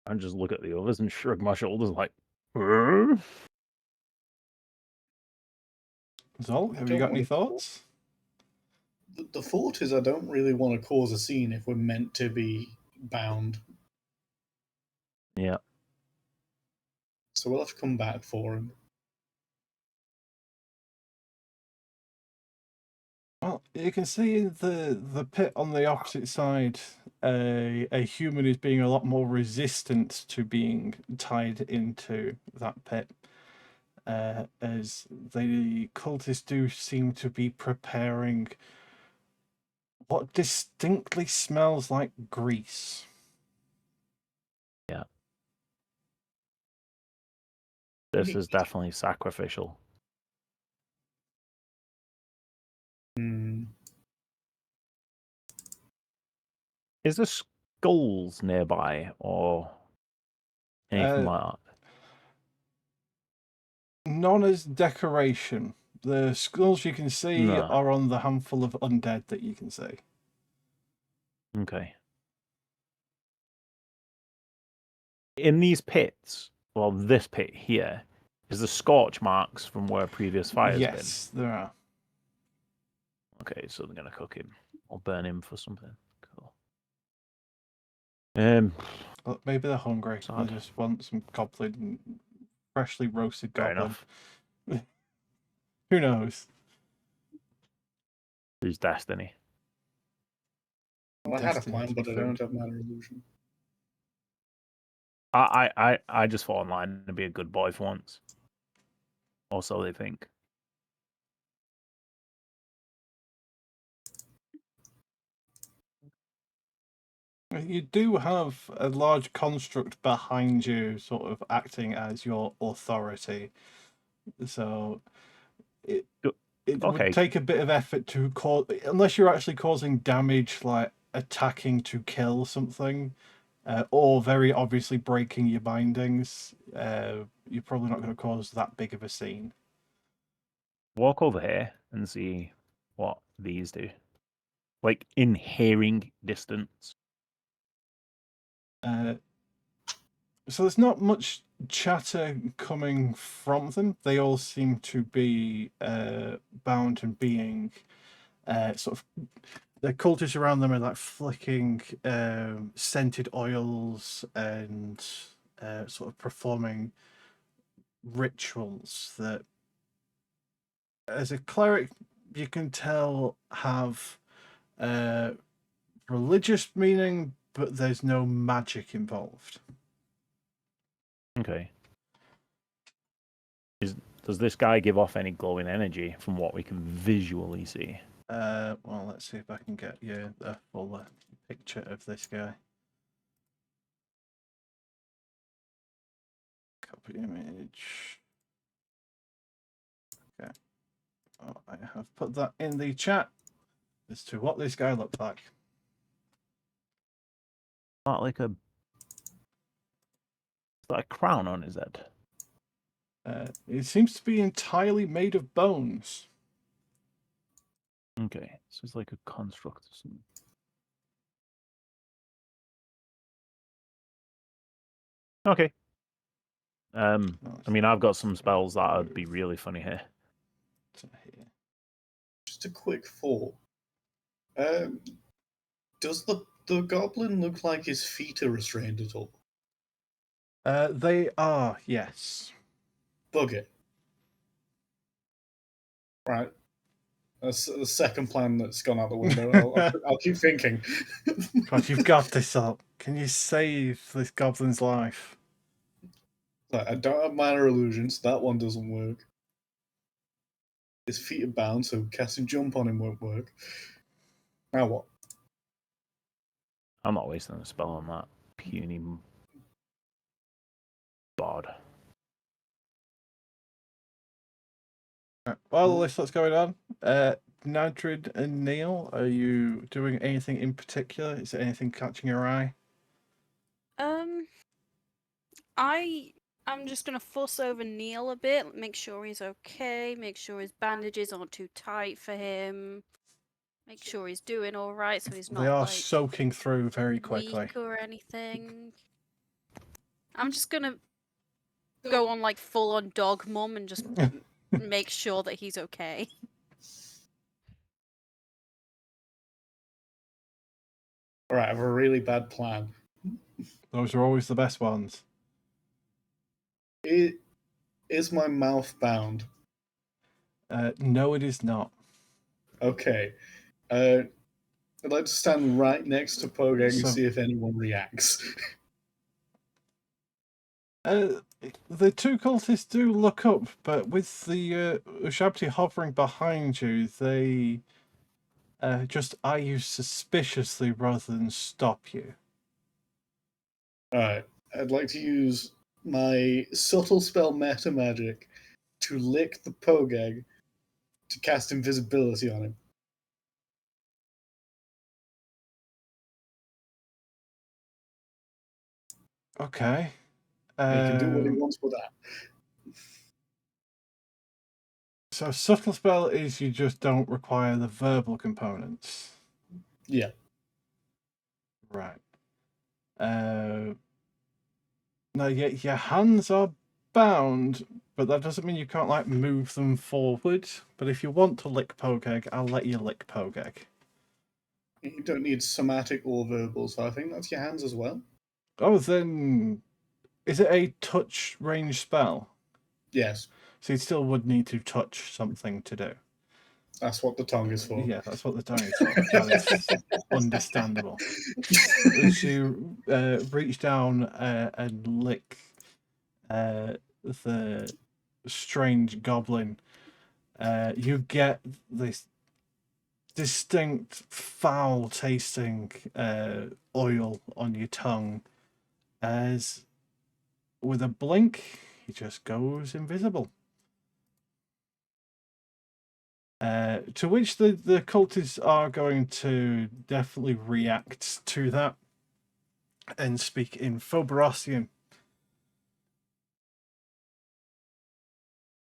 I just look at the others and shrug my shoulders like, Zol, I have you don't got any wanna- thoughts? The thought is I don't really want to cause a scene if we're meant to be bound. yeah. So we'll have to come back for him. Well, you can see in the pit on the opposite side, a human is being a lot more resistant to being tied into that pit, as the cultists do seem to be preparing what distinctly smells like grease. This is definitely sacrificial. Hmm. Is there skulls nearby or anything like that? None as decoration. The skulls you can see No. are on the handful of undead that you can see. Okay. In these pits, well, this pit here, is the scorch marks from where previous fire's been? Yes, there are. Okay, so they're gonna cook him or burn him for something. Cool. Well, maybe they're hungry. Sad. They just want some goblin, freshly roasted Fair goblin. enough. Who knows? Who's Destiny? Well, I had a Destiny plan, to but I food. don't have Minor Illusion. I just thought online to be a good boy for once. Or so they think. You do have a large construct behind you, sort of acting as your authority. So it Go- it okay. would take a bit of effort to cause, unless you're actually causing damage, like attacking to kill something, or very obviously breaking your bindings. You're probably not going to cause that big of a scene. Walk over here and see what these do. Like in hearing distance. So there's not much chatter coming from them. They all seem to be bound and being sort of, the cultists around them are like flicking scented oils and sort of performing rituals that, as a cleric, you can tell have religious meaning, but there's no magic involved. Okay. Does this guy give off any glowing energy from what we can visually see? Well, let's see if I can get you a full picture of this guy. Copy image. Okay. Oh, I have put that in the chat as to what this guy looked like. Not like a. Is that a crown on his head? It seems to be entirely made of bones. Okay, so it's like a construct or something. Okay. I mean, I've got some spells that would be really funny here. Just a quick thought. Does the goblin look like his feet are restrained at all? They are, yes. Bugger. Right. That's the second plan that's gone out the window. I'll keep thinking. God, you've got this up. Can you save this goblin's life? Like, I don't have minor illusions. That one doesn't work. His feet are bound, so casting jump on him won't work. Now what? I'm not wasting a spell on that puny bard. While the list that's going on, Nadrid and Neil, are you doing anything in particular? Is there anything catching your eye? I'm just gonna fuss over Neil a bit, make sure he's okay, make sure his bandages aren't too tight for him, make sure he's doing all right, so he's not They are like soaking through very quickly. weak or anything. I'm just gonna go on like full on dog mum and just make sure that he's okay. Alright, I have a really bad plan. Those are always the best ones. Is my mouth bound? No, it is not. Okay. I'd like to stand right next to Pogeg and see if anyone reacts. The two cultists do look up, but with the Ushabti hovering behind you, they Just I use suspiciously rather than stop you. Alright. I'd like to use my subtle spell Meta Magic to lick the Pogeg to cast invisibility on him. Okay. And he can do what he wants with that. So subtle spell is you just don't require the verbal components. Yeah. Right. No, your hands are bound, but that doesn't mean you can't like move them forward. But if you want to lick Pogeg, I'll let you lick Pogeg. You don't need somatic or verbal, so I think that's your hands as well. Oh, then is it a touch range spell? Yes. So you still would need to touch something to do. That's what the tongue is for. Yeah, that's what the tongue is for. That is understandable. As you reach down and lick the strange goblin, you get this distinct foul tasting oil on your tongue as with a blink he just goes invisible. To which the cultists are going to definitely react to that and speak in Phoberosian.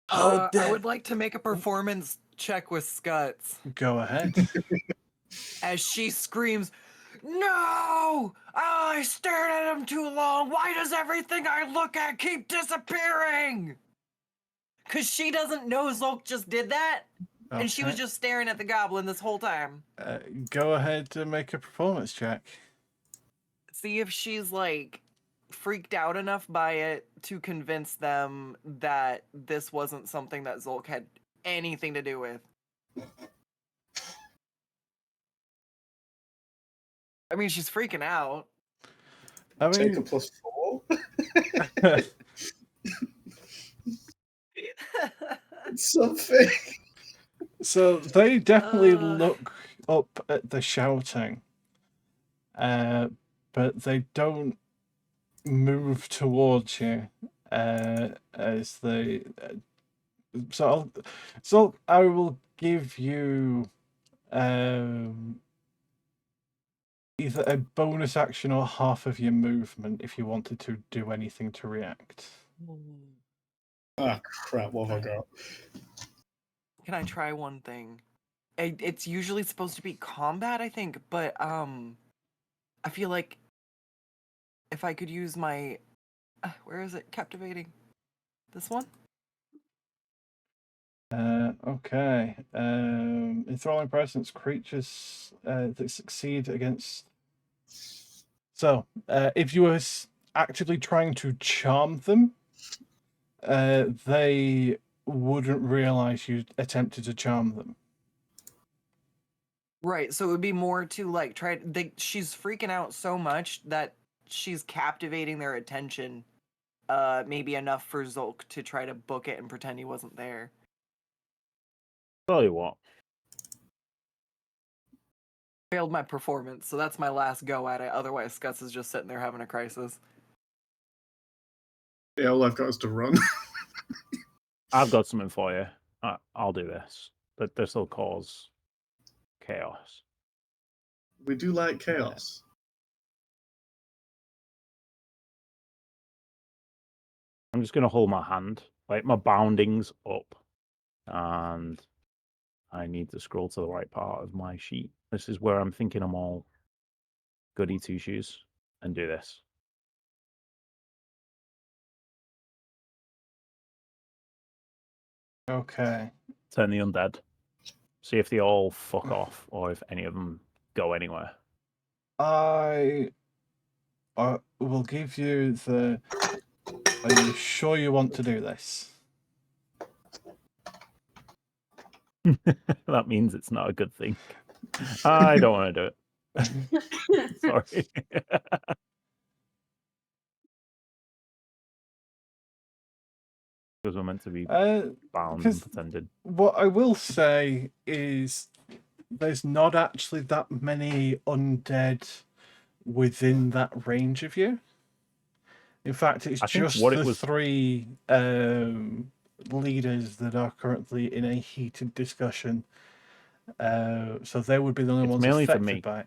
I would like to make a performance check with Skuts Go ahead. as she screams, "No! Oh, I stared at him too long! Why does everything I look at keep disappearing?" Because she doesn't know Zulk just did that, and she was Okay. just staring at the goblin this whole time. Go ahead and make a performance check. See if she's like freaked out enough by it to convince them that this wasn't something that Zulk had anything to do with. I mean, she's freaking out. I Take a mean, +4. Something. so they definitely Uh. look up at the shouting, but they don't move towards you as they. So I will give you either a bonus action or half of your movement if you wanted to do anything to react. Ah, crap, what have I got? Can I try one thing? It's usually supposed to be combat, I think, but I feel like if I could use my where is it? Captivating. This one? Okay. Enthralling presence, creatures that succeed against. So, if you were actively trying to charm them, they wouldn't realize you attempted to charm them. Right, so it would be more to like she's freaking out so much that she's captivating their attention. Maybe enough for Zulk to try to book it and pretend he wasn't there. Tell you what, Failed my performance, so that's my last go at it. Otherwise, Scuts is just sitting there having a crisis. Yeah, all I've got is to run. I've got something for you. I'll do this, but this will cause chaos. We do like chaos. I'm just going to hold my hand, like my boundings up, and I need to scroll to the right part of my sheet. This is where I'm thinking I'm all goody two shoes, and do this. Okay. Turn the undead. See if they all fuck off, or if any of them go anywhere. I will give you the. Are you sure you want to do this? That means it's not a good thing. I don't want to do it. Sorry. Because we're meant to be bound and pretended. What I will say is there's not actually that many undead within that range of you. In fact, it's I think just what it the was- three leaders that are currently in a heated discussion. So they would be the only It's ones mainly for affected me. by it.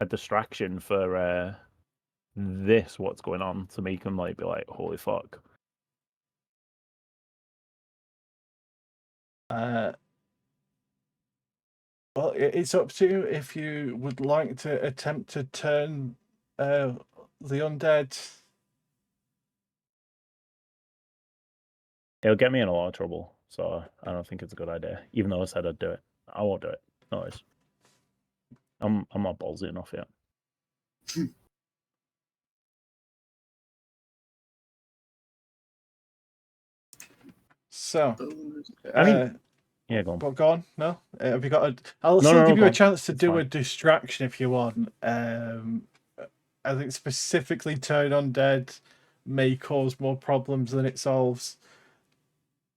A distraction for what's going on, to make them like be like, holy fuck. Well, it's up to you if you would like to attempt to turn the undead. It'll get me in a lot of trouble, so I don't think it's a good idea. Even though I said I'd do it, I won't do it. No worries. I'm not ballsy enough yet. So, I mean, yeah, go on. but go on. No, have you got a? I'll No, still no, give go you a on. chance to It's do a fine. distraction if you want. I think specifically turn undead may cause more problems than it solves.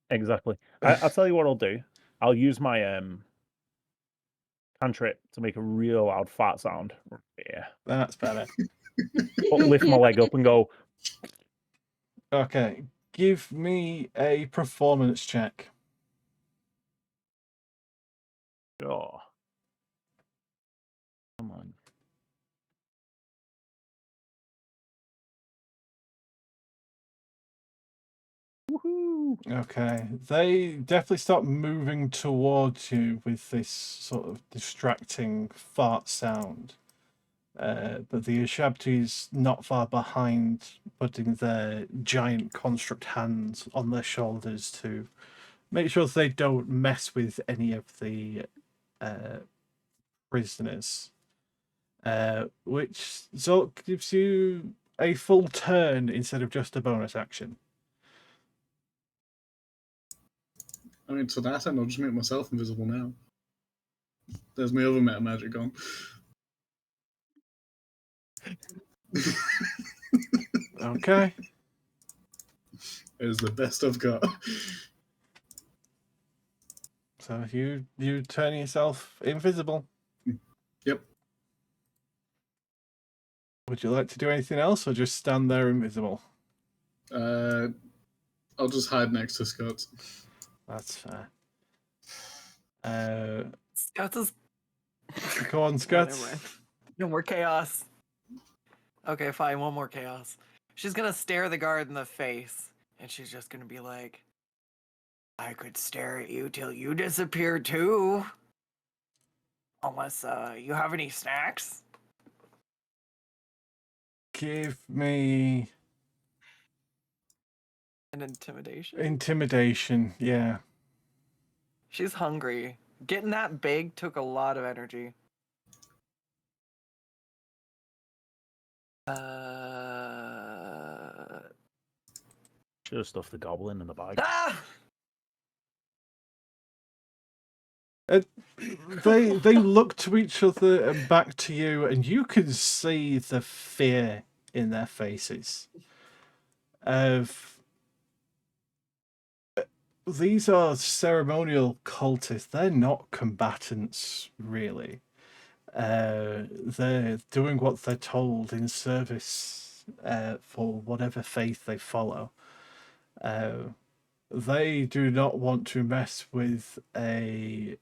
Exactly. I'll tell you what I'll do. I'll use my cantrip to make a real loud fart sound. Yeah. That's better. Lift my leg up and go. Okay, give me a performance check. Oh. Come on. Woohoo! Okay, they definitely start moving towards you with this sort of distracting fart sound. But the Ushabti's not far behind, putting their giant construct hands on their shoulders to make sure they don't mess with any of the prisoners. Which sort of gives you a full turn instead of just a bonus action. I mean, to that end, I'll just make myself invisible now. There's my other meta magic on. Okay. It is the best I've got. So you turn yourself invisible. Yep. Would you like to do anything else, or just stand there invisible? I'll just hide next to Scott. That's fair. Scouts is Go on, Oh, Scott. never mind. No more chaos. Okay, fine. One more chaos. She's gonna stare the guard in the face, and she's just gonna be like, "I could stare at you till you disappear too, unless you have any snacks." Give me An intimidation. intimidation. Yeah. She's hungry. Getting that big took a lot of energy. Should have stuffed the goblin in the bag. Ah! They look to each other and back to you, and you can see the fear in their faces. These are ceremonial cultists. They're not combatants, really. They're doing what they're told in service for whatever faith they follow. They do not want to mess with a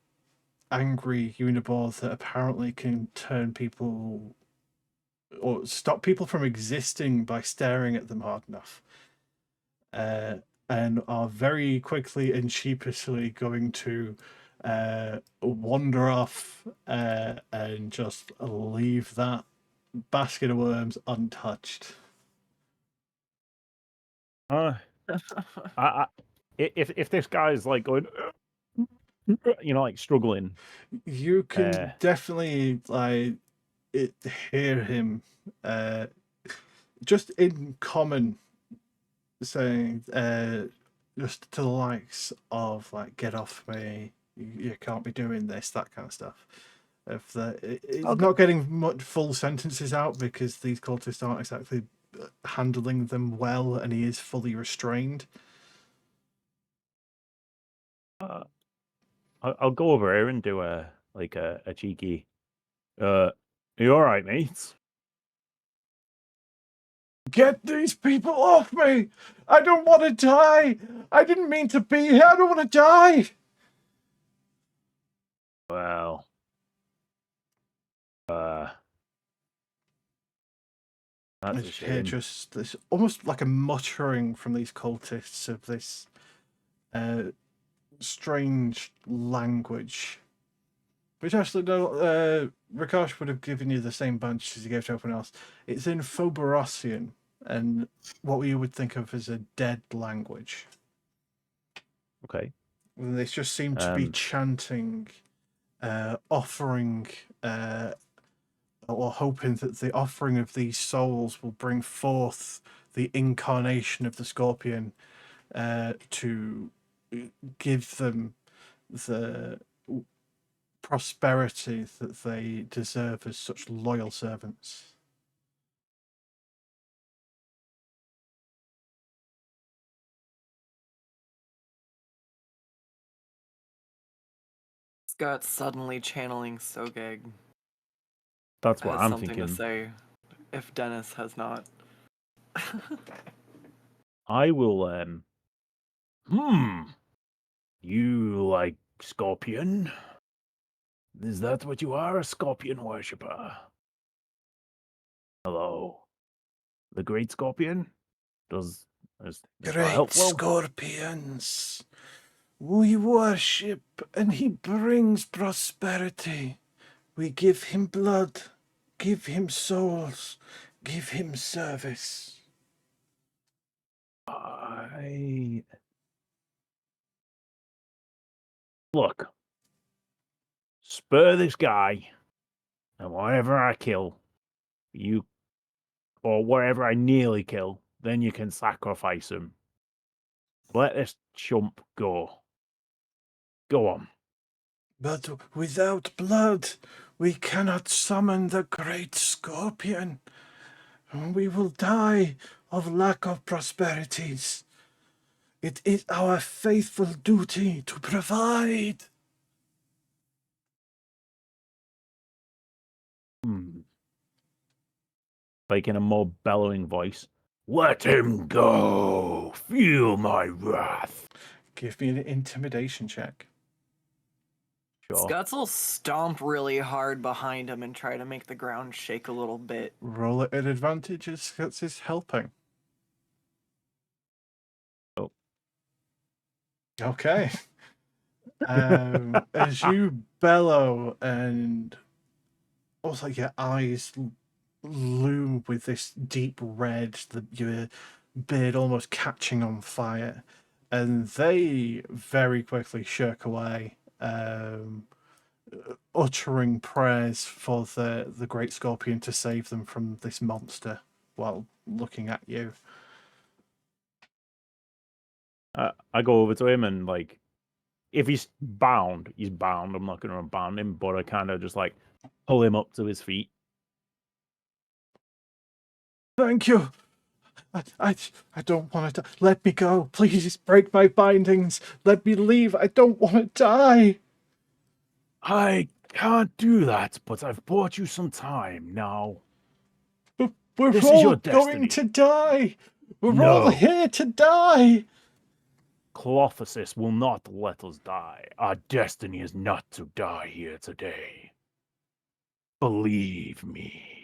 angry Unibor that apparently can turn people or stop people from existing by staring at them hard enough. And are very quickly and sheepishly going to wander off and just leave that basket of worms untouched. If this guy's like going, like struggling, You can definitely hear him just in common saying just to the likes of like, "Get off me, you can't be doing this," that kind of stuff. It's not getting much full sentences out because these cultists aren't exactly handling them well, and he is fully restrained. I'll go over here and do a cheeky. You all right, mates? Get these people off me! I don't want to die! I didn't mean to be here! I don't want to die! Well, that's a I hear shame. just this, almost like a muttering from these cultists of this strange language. Which actually, no, Rahkash would have given you the same bunch as he gave to everyone else. It's in Phoberosian, and what you would think of as a dead language. Okay. And they just seem to be chanting, offering, or hoping that the offering of these souls will bring forth the incarnation of the scorpion, to give them the prosperity that they deserve as such loyal servants. Scott's suddenly channeling Sogeg. That's what Has I'm something thinking. to say, if Dennis has not. I will. You like scorpion? Is that what you are, a scorpion worshipper? Hello, the great scorpion. Is that Great helpful? scorpions, we worship, and he brings prosperity. We give him blood, give him souls, give him service. Look, spur this guy, and whatever I kill, you, or whatever I nearly kill, then you can sacrifice him. Let this chump go. Go on. But without blood, we cannot summon the great scorpion. We will die of lack of prosperities. It is our faithful duty to provide. Like in a more bellowing voice. Let him go. Feel my wrath. Give me an intimidation check. Sure. Scott's will stomp really hard behind him and try to make the ground shake a little bit. Roll it at advantage as Scots is helping. Oh. Okay. As you bellow and also your eyes loom with this deep red, your beard almost catching on fire, and they very quickly shirk away, uttering prayers for the great scorpion to save them from this monster while looking at you. I go over to him and, like, if he's bound, he's bound. I'm not going to unbound him, but I kind of just, like, pull him up to his feet. Thank you. I don't want to die. Let me go. Please break my bindings. Let me leave. I don't want to die. I can't do that, but I've bought you some time now. But we're This is all your going destiny. to die. We're No. all here to die. Colossus will not let us die. Our destiny is not to die here today. Believe me.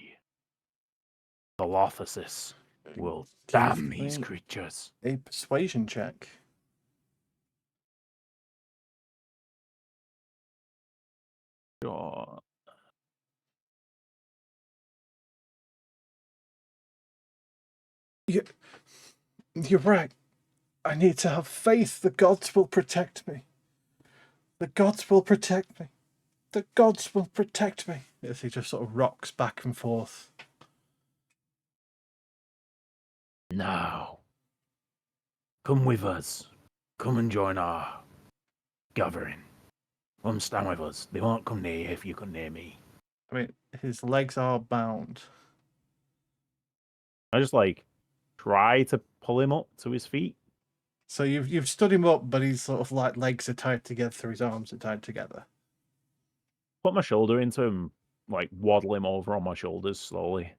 Colossus will damn these me creatures. a persuasion check. Sure. You're right. I need to have faith. The gods will protect me. The gods will protect me. The gods will protect me. As he just sort of rocks back and forth. Now, come with us. Come and join our gathering. Come stand with us. They won't come near you if you come near me. I mean, his legs are bound. I just, like, try to pull him up to his feet. So you've stood him up, but he's sort of like legs are tied together, through his arms are tied together. Put my shoulder into him, like waddle him over on my shoulders slowly.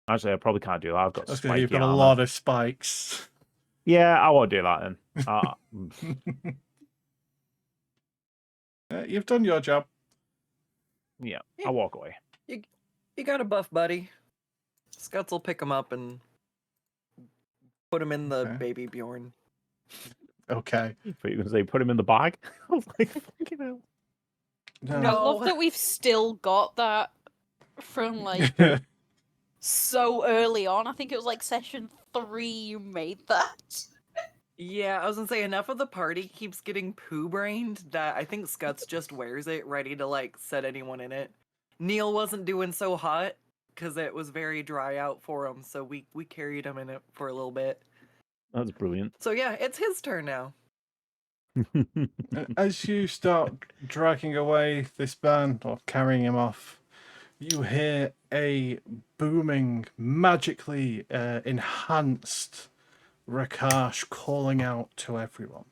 Actually, I probably can't do that. I've got That's because you've spiky got a armor. lot of spikes. Yeah, I won't do that then. You've done your job. Yeah, I'll walk away. You got a buff, buddy. Scuts will pick him up and put him in the Okay. baby Bjorn. Okay. But you can say put him in the bag. I was like, fucking hell. No. I love that we've still got that from like so early on. I think it was like session 3 you made that. Yeah, I was gonna say enough of the party keeps getting poo-brained that I think Scuts just wears it ready to like set anyone in it. Neil wasn't doing so hot because it was very dry out for him, so we carried him in it for a little bit. That's brilliant. So yeah, it's his turn now. As you start dragging away this man or carrying him off, you hear a booming, magically enhanced Rahkash calling out to everyone.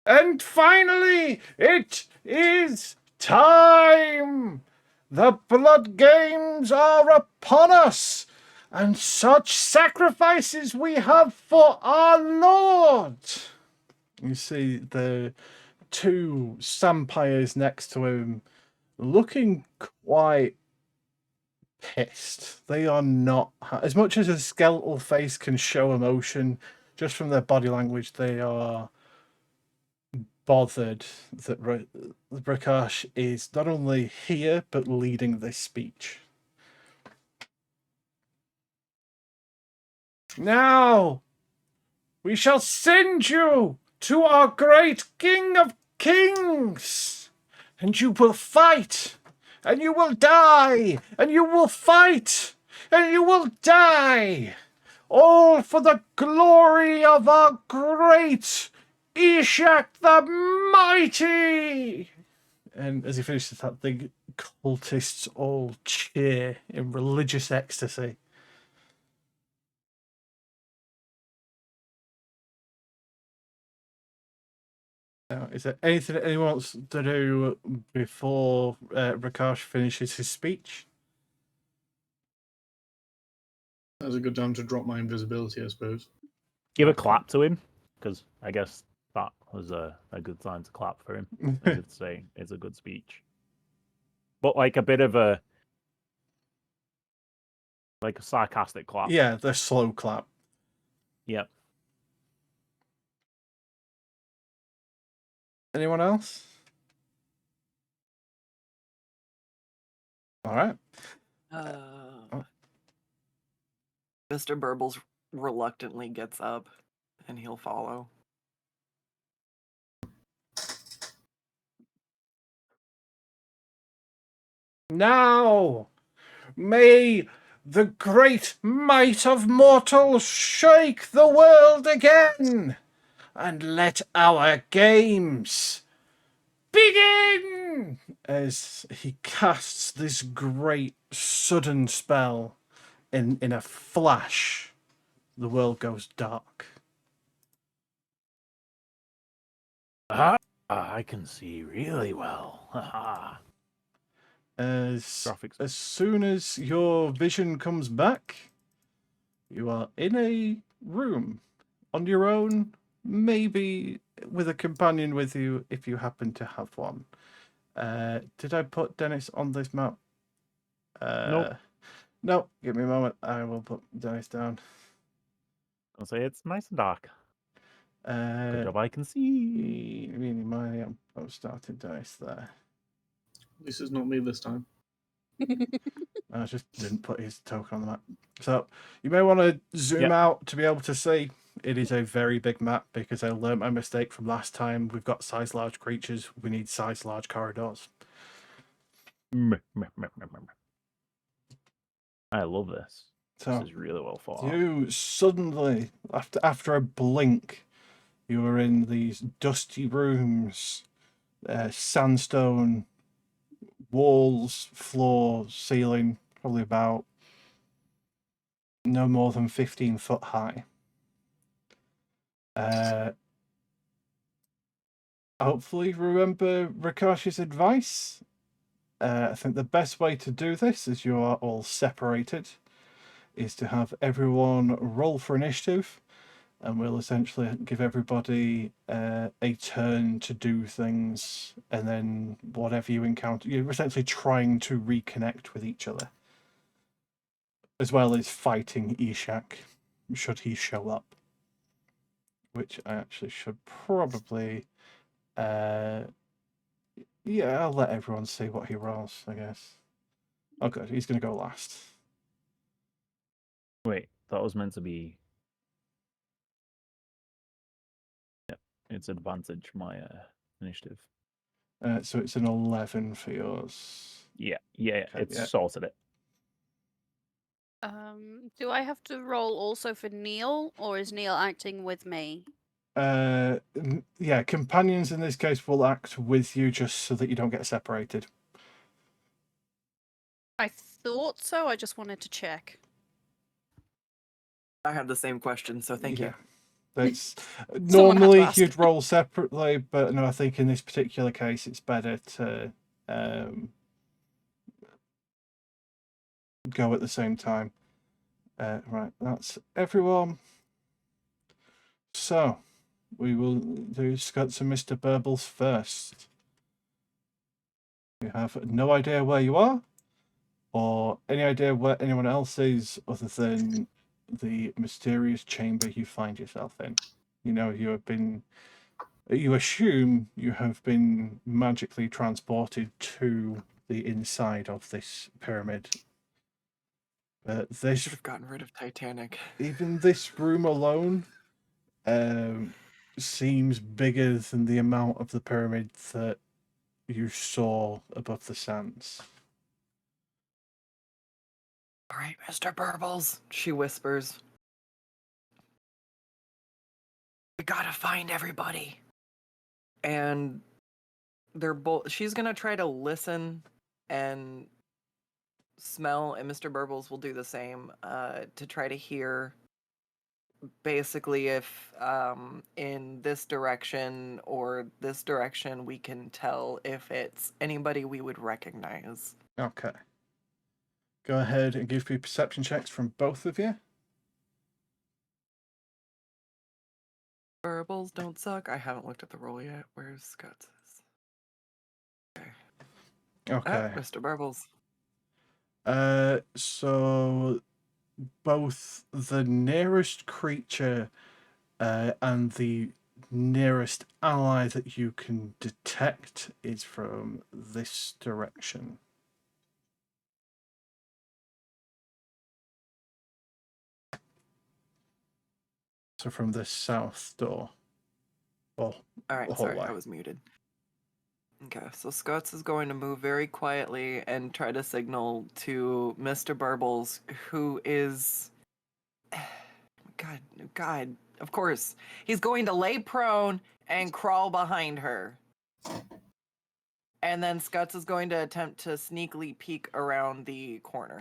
And finally, it is time! The blood games are upon us, and such sacrifices we have for our Lord! You see the two vampires next to him looking quite pissed. They are not, as much as a skeletal face can show emotion, just from their body language, they are bothered that Rahkash is not only here, but leading this speech. Now, we shall send you to our great King of Kings, and you will fight, and you will die, and you will fight, and you will die, all for the glory of our great Ishak the Mighty! And as he finishes that, the cultists all cheer in religious ecstasy. Now, is there anything that anyone wants to do before Rahkash finishes his speech? That's a good time to drop my invisibility, I suppose. Give a clap to him, because I guess that was a good time to clap for him. As if to say it's a good speech. But like a bit of a sarcastic clap. Yeah, the slow clap. Yep. Anyone else? All right. Mr. Burbles reluctantly gets up and he'll follow. Now, may the great might of mortals shake the world again, and let our games begin! As he casts this great sudden spell, in a flash, the world goes dark. I can see really well. As Graphics. soon as your vision comes back, you are in a room on your own, maybe with a companion with you if you happen to have one. Did I put Dennis on this map? Nope. No, give me a moment. I will put Dennis down. I'll say it's nice and dark. Good job, I can see. Really, my I've started Dennis there. At least it's not me this time. I just didn't put his token on the map. So you may want to zoom out to be able to see. It is a very big map because I learned my mistake from last time. We've got size large creatures. We need size large corridors. I love this. So This is really well thought out. you suddenly, after a blink, you are in these dusty rooms, sandstone walls, floor, ceiling, probably about no more than 15 foot high. Hopefully remember Rahkash's advice. I think the best way to do this, as you are all separated, is to have everyone roll for initiative, and we'll essentially give everybody a turn to do things, and then whatever you encounter, you're essentially trying to reconnect with each other, as well as fighting Ishak, should he show up. Which I actually should probably... yeah, I'll let everyone see what he rolls, I guess. Oh, good. He's going to go last. Wait, that was meant to be. Yep, it's advantage my initiative. So it's an 11 for yours. Yeah, Okay, it's yeah. sorted it. Do I have to roll also for Neil, or is Neil acting with me? Yeah, companions in this case will act with you just so that you don't get separated. I thought so. I just wanted to check. I had the same question, so thank you. That's Someone had to normally ask. you'd roll separately, but no, I think in this particular case it's better to go at the same time. Right, that's everyone. So we will do Scuts and Mr. Burbles first. You have no idea where you are, or any idea where anyone else is, other than the mysterious chamber you find yourself in. You know, you assume you have been magically transported to the inside of this pyramid. But I should have gotten rid of Titanic. even this room alone seems bigger than the amount of the pyramid that you saw above the sands. All right, Mr. Burbles, she whispers. We gotta find everybody. And they're both. She's gonna try to listen and smell, and Mr. Burbles will do the same to try to hear. Basically, if in this direction or this direction, we can tell if it's anybody we would recognize. Okay. Go ahead and give me perception checks from both of you. Burbles don't suck. I haven't looked at the roll yet. Where's Scott's? Okay. Mr. Burbles. So both the nearest creature and the nearest ally that you can detect is from this direction. So from the south door. Oh, All right, the sorry, hallway. I was muted. Okay, so Scots is going to move very quietly and try to signal to Mr. Burbles, who is... God, of course. He's going to lay prone and crawl behind her. And then Scots is going to attempt to sneakily peek around the corner.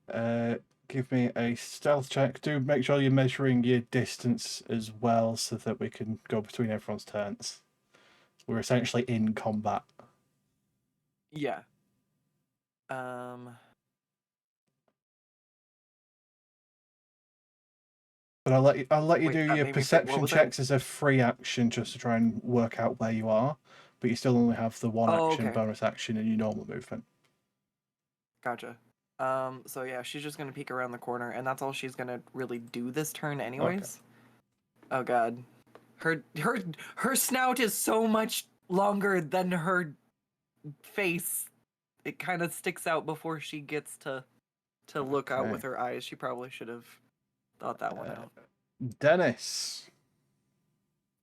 Okay. Give me a stealth check. Do make sure you're measuring your distance as well so that we can go between everyone's turns. We're essentially in combat. Yeah. But I'll let you Wait, do that your made me think, what perception was that? checks as a free action just to try and work out where you are. But you still only have the one Oh, action, okay. bonus action, and your normal movement. Gotcha. So yeah, she's just gonna peek around the corner, and that's all she's gonna really do this turn anyways. Okay. Oh god. Her snout is so much longer than her face. It kind of sticks out before she gets to look out with her eyes. She probably should have thought that one out. Dennis.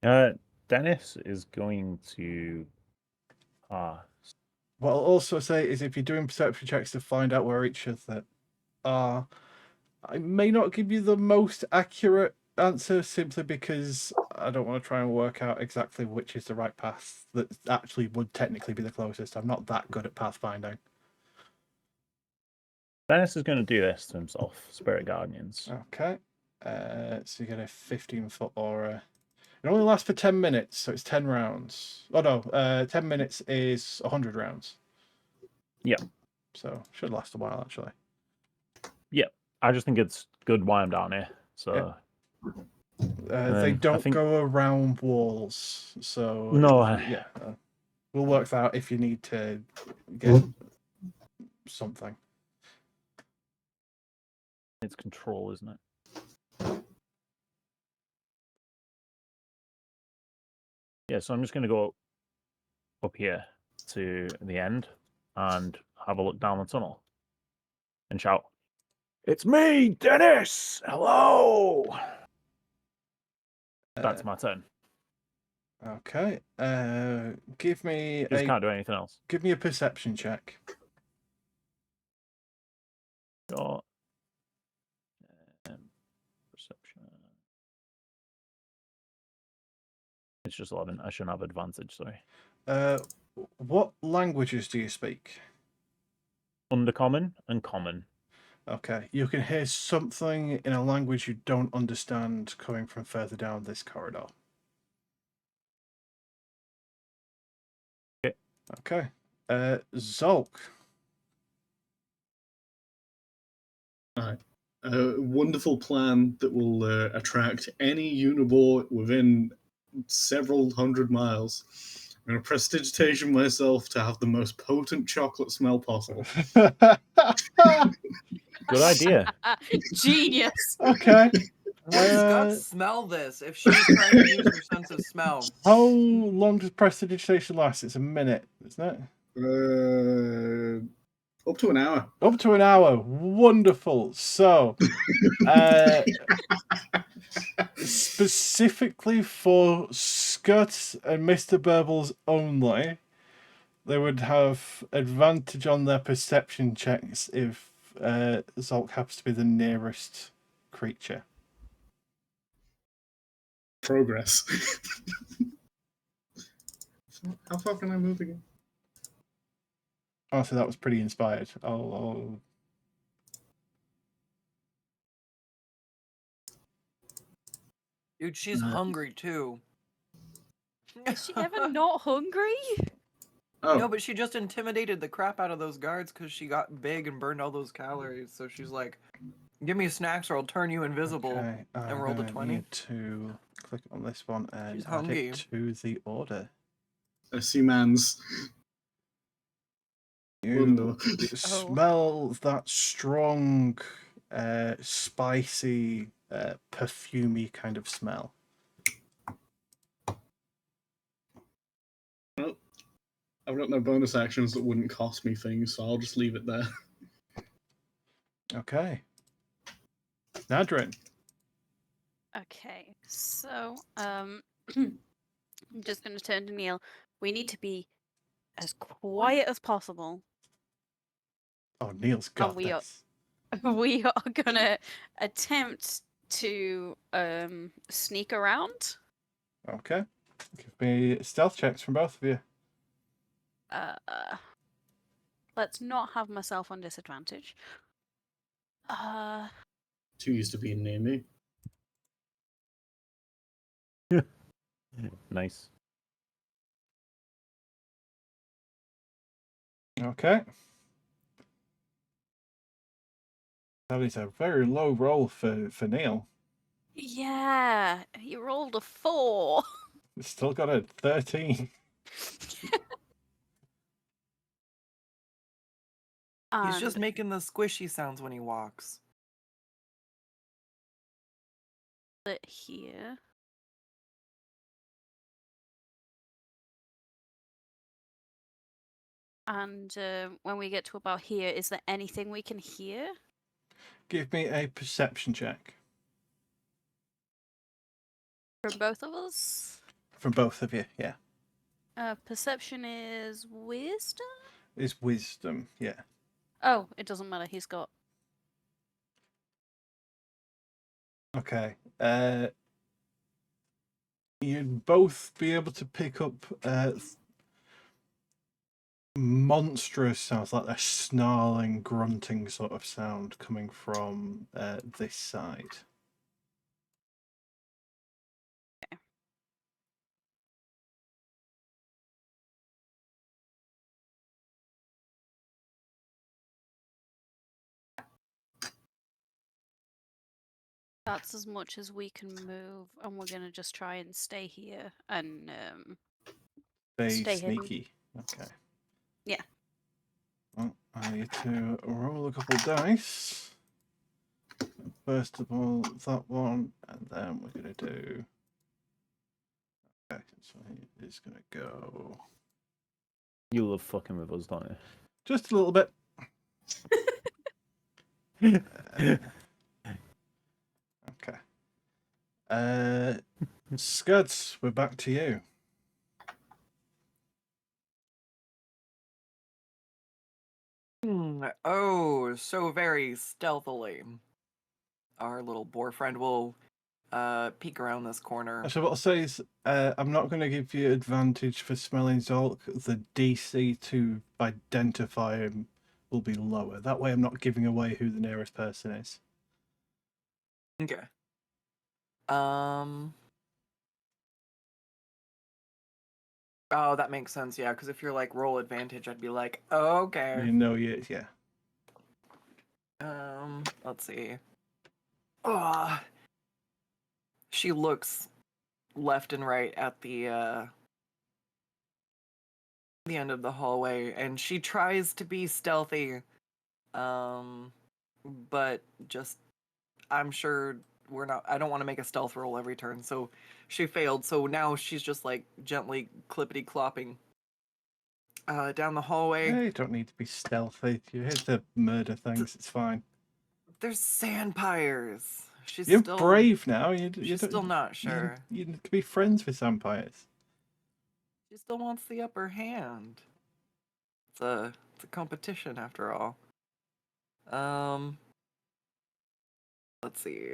Dennis is going to. What I'll also say is if you're doing perception checks to find out where each of them are, I may not give you the most accurate answer simply because I don't want to try and work out exactly which is the right path that actually would technically be the closest. I'm not that good at pathfinding. Dennis is going to do this to himself. Spirit Guardians. Okay. So you get a 15-foot aura. It only lasts for 10 minutes, so it's 10 rounds. Oh no, 10 minutes is 100 rounds. Yeah. So should last a while actually. Yeah, I just think it's good while I'm down here. So They I don't think- go around walls, so No, yeah, we'll work that out if you need to get something. it's control, isn't it? Yeah, so I'm just going to go up here to the end and have a look down the tunnel and shout, "It's me, Dennis! Hello!" That's my turn. Okay. Give me Just a can't do anything else. give me a perception check. Sure. Perception. It's just 11. I shouldn't have advantage, sorry. What languages do you speak? Undercommon and common. Okay, you can hear something in a language you don't understand coming from further down this corridor. Okay. Okay. Zolk. A wonderful plan that will attract any Unibor within several hundred miles. I'm going to prestidigitation myself to have the most potent chocolate smell possible. Good idea. Genius. Okay. Scott, smell this. If she's trying to use her sense of smell, How long does prestidigitation last? It's a minute, isn't it? Up to an hour. Up to an hour. Wonderful. So, specifically for Scott and Mr. Burbles only, they would have advantage on their perception checks if Zolk happens to be the nearest creature. Progress. How far can I move again? Honestly, that was pretty inspired. I'll dude, she's hungry too. Is she ever not hungry? Oh, No, but she just intimidated the crap out of those guards because she got big and burned all those calories. So she's like, "Give me snacks or I'll turn you invisible." Okay, and rolled a 20. Need to click on this one and She's add hungry. it to the order. a Seaman's. You smell that strong, spicy, perfumey kind of smell. Well, I've got no bonus actions that wouldn't cost me things, so I'll just leave it there. Okay. Nadrin. Okay, so I'm just going to turn to Neil. We need to be as quiet as possible. Oh, Neil's got we are- this. We are going to attempt to sneak around. Okay. Give me stealth checks from both of you. Let's not have myself on disadvantage. Too used to being near me. Nice. Okay. That is a very low roll for Neil. Yeah, you rolled a 4. It's still got a 13. He's just And making the squishy sounds when he walks. it here. And when we get to about here, is there anything we can hear? Give me a perception check. From both of us? From both of you, yeah. Perception is wisdom? Is wisdom, yeah. Oh, it doesn't matter. He's got. Okay. You'd both be able to pick up monstrous sounds, like a snarling, grunting sort of sound coming from this side. That's as much as we can move, and we're gonna just try and stay here and Stay Stay hidden. sneaky. Okay. Yeah. Well, I need to roll a couple dice. First of all, that one, and then we're going to do... Okay, so it's going to go... You love fucking with us, don't Just a little bit. you? Okay. Scuds, we're back to you. Oh, so very stealthily. Our little boar friend will peek around this corner. So what I'll say is, I'm not going to give you advantage for smelling Zolk. The DC to identify him will be lower. That way I'm not giving away who the nearest person is. Okay. Oh, that makes sense, yeah, because if you're like roll advantage, I'd be like, okay. You know, yeah. Let's see. Ah, she looks left and right at the end of the hallway, and she tries to be stealthy, but just I'm sure we're not. I don't want to make a stealth roll every turn, so she failed. So now she's just like gently clippity clopping down the hallway. You don't need to be stealthy. You're here to murder things. It's fine. There's sandpires. She's You're still brave now. She's still not sure. You can be friends with vampires. She still wants the upper hand. It's a competition after all. Let's see.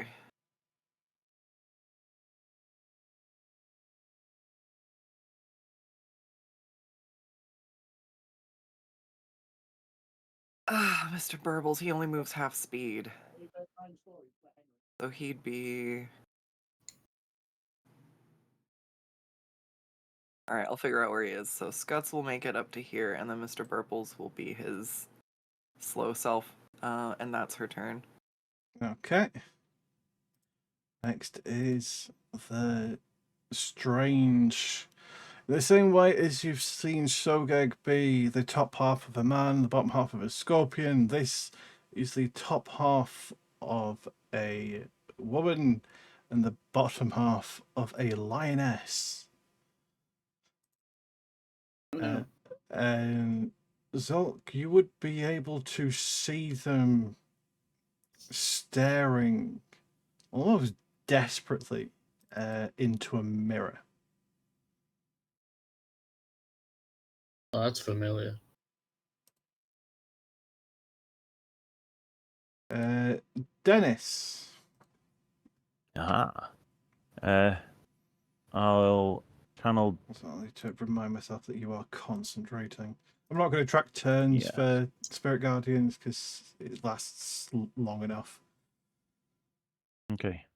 Mr. Burbles, he only moves half speed. So he'd be... Alright, I'll figure out where he is. So Scuts will make it up to here, and then Mr. Burbles will be his slow self. And that's her turn. Okay. Next is the strange... The same way as you've seen Sogeg be the top half of a man, the bottom half of a scorpion, this is the top half of a woman and the bottom half of a lioness. And Zolk, you would be able to see them staring almost desperately into a mirror. Oh, that's familiar. Dennis. Aha. I'll channel. So I need to remind myself that you are concentrating. I'm not going to track turns for Spirit Guardians because it lasts long enough. Okay.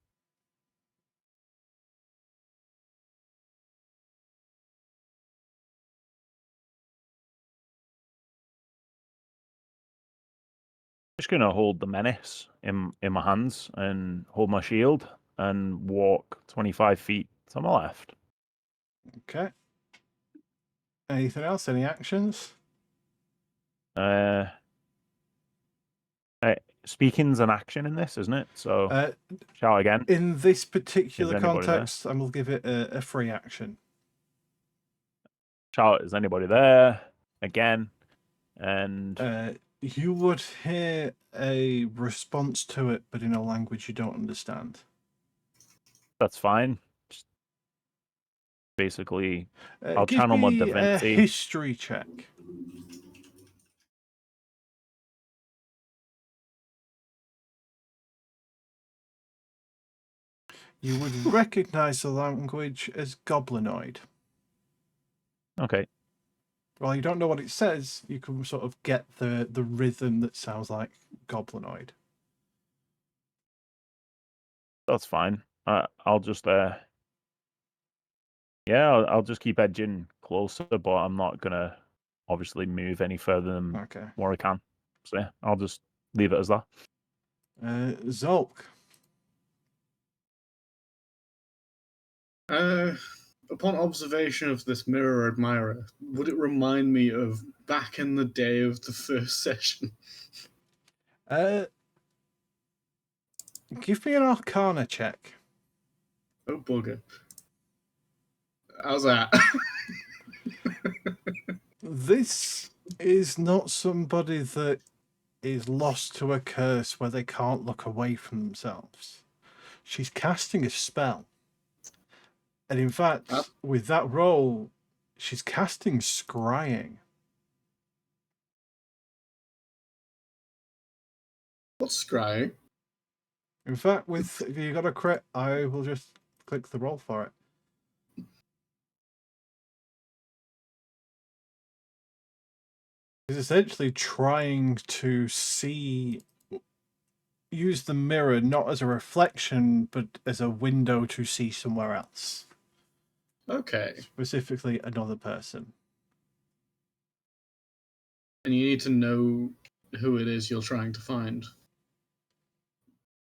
Just gonna hold the menace in my hands and hold my shield and walk 25 feet to my left. Okay. Anything else? Any actions? Speaking's an action in this, isn't it? So shout again. In this particular Is anybody context, I'm going to give it a free action. Shout, is anybody there? Again. And you would hear a response to it, but in a language you don't understand. that's fine. Just basically, I'll Give channel my me a divinity. history check. You would recognize the language as goblinoid. Okay. While you don't know what it says, you can sort of get the rhythm that sounds like goblinoid. That's fine. I'll just yeah, I'll just keep edging closer, but I'm not gonna obviously move any further than Okay. where I can. So yeah, I'll just leave it as that. Zolk. Upon observation of this mirror admirer, would it remind me of back in the day of the first session? Give me an Arcana check. Oh bugger! How's that? This is not somebody that is lost to a curse where they can't look away from themselves. She's casting a spell. And in fact, with that roll, she's casting scrying. What's scrying? In fact, if you got a crit, I will just click the roll for it. It's essentially trying to use the mirror not as a reflection, but as a window to see somewhere else. Okay. Specifically, another person. And you need to know who it is you're trying to find.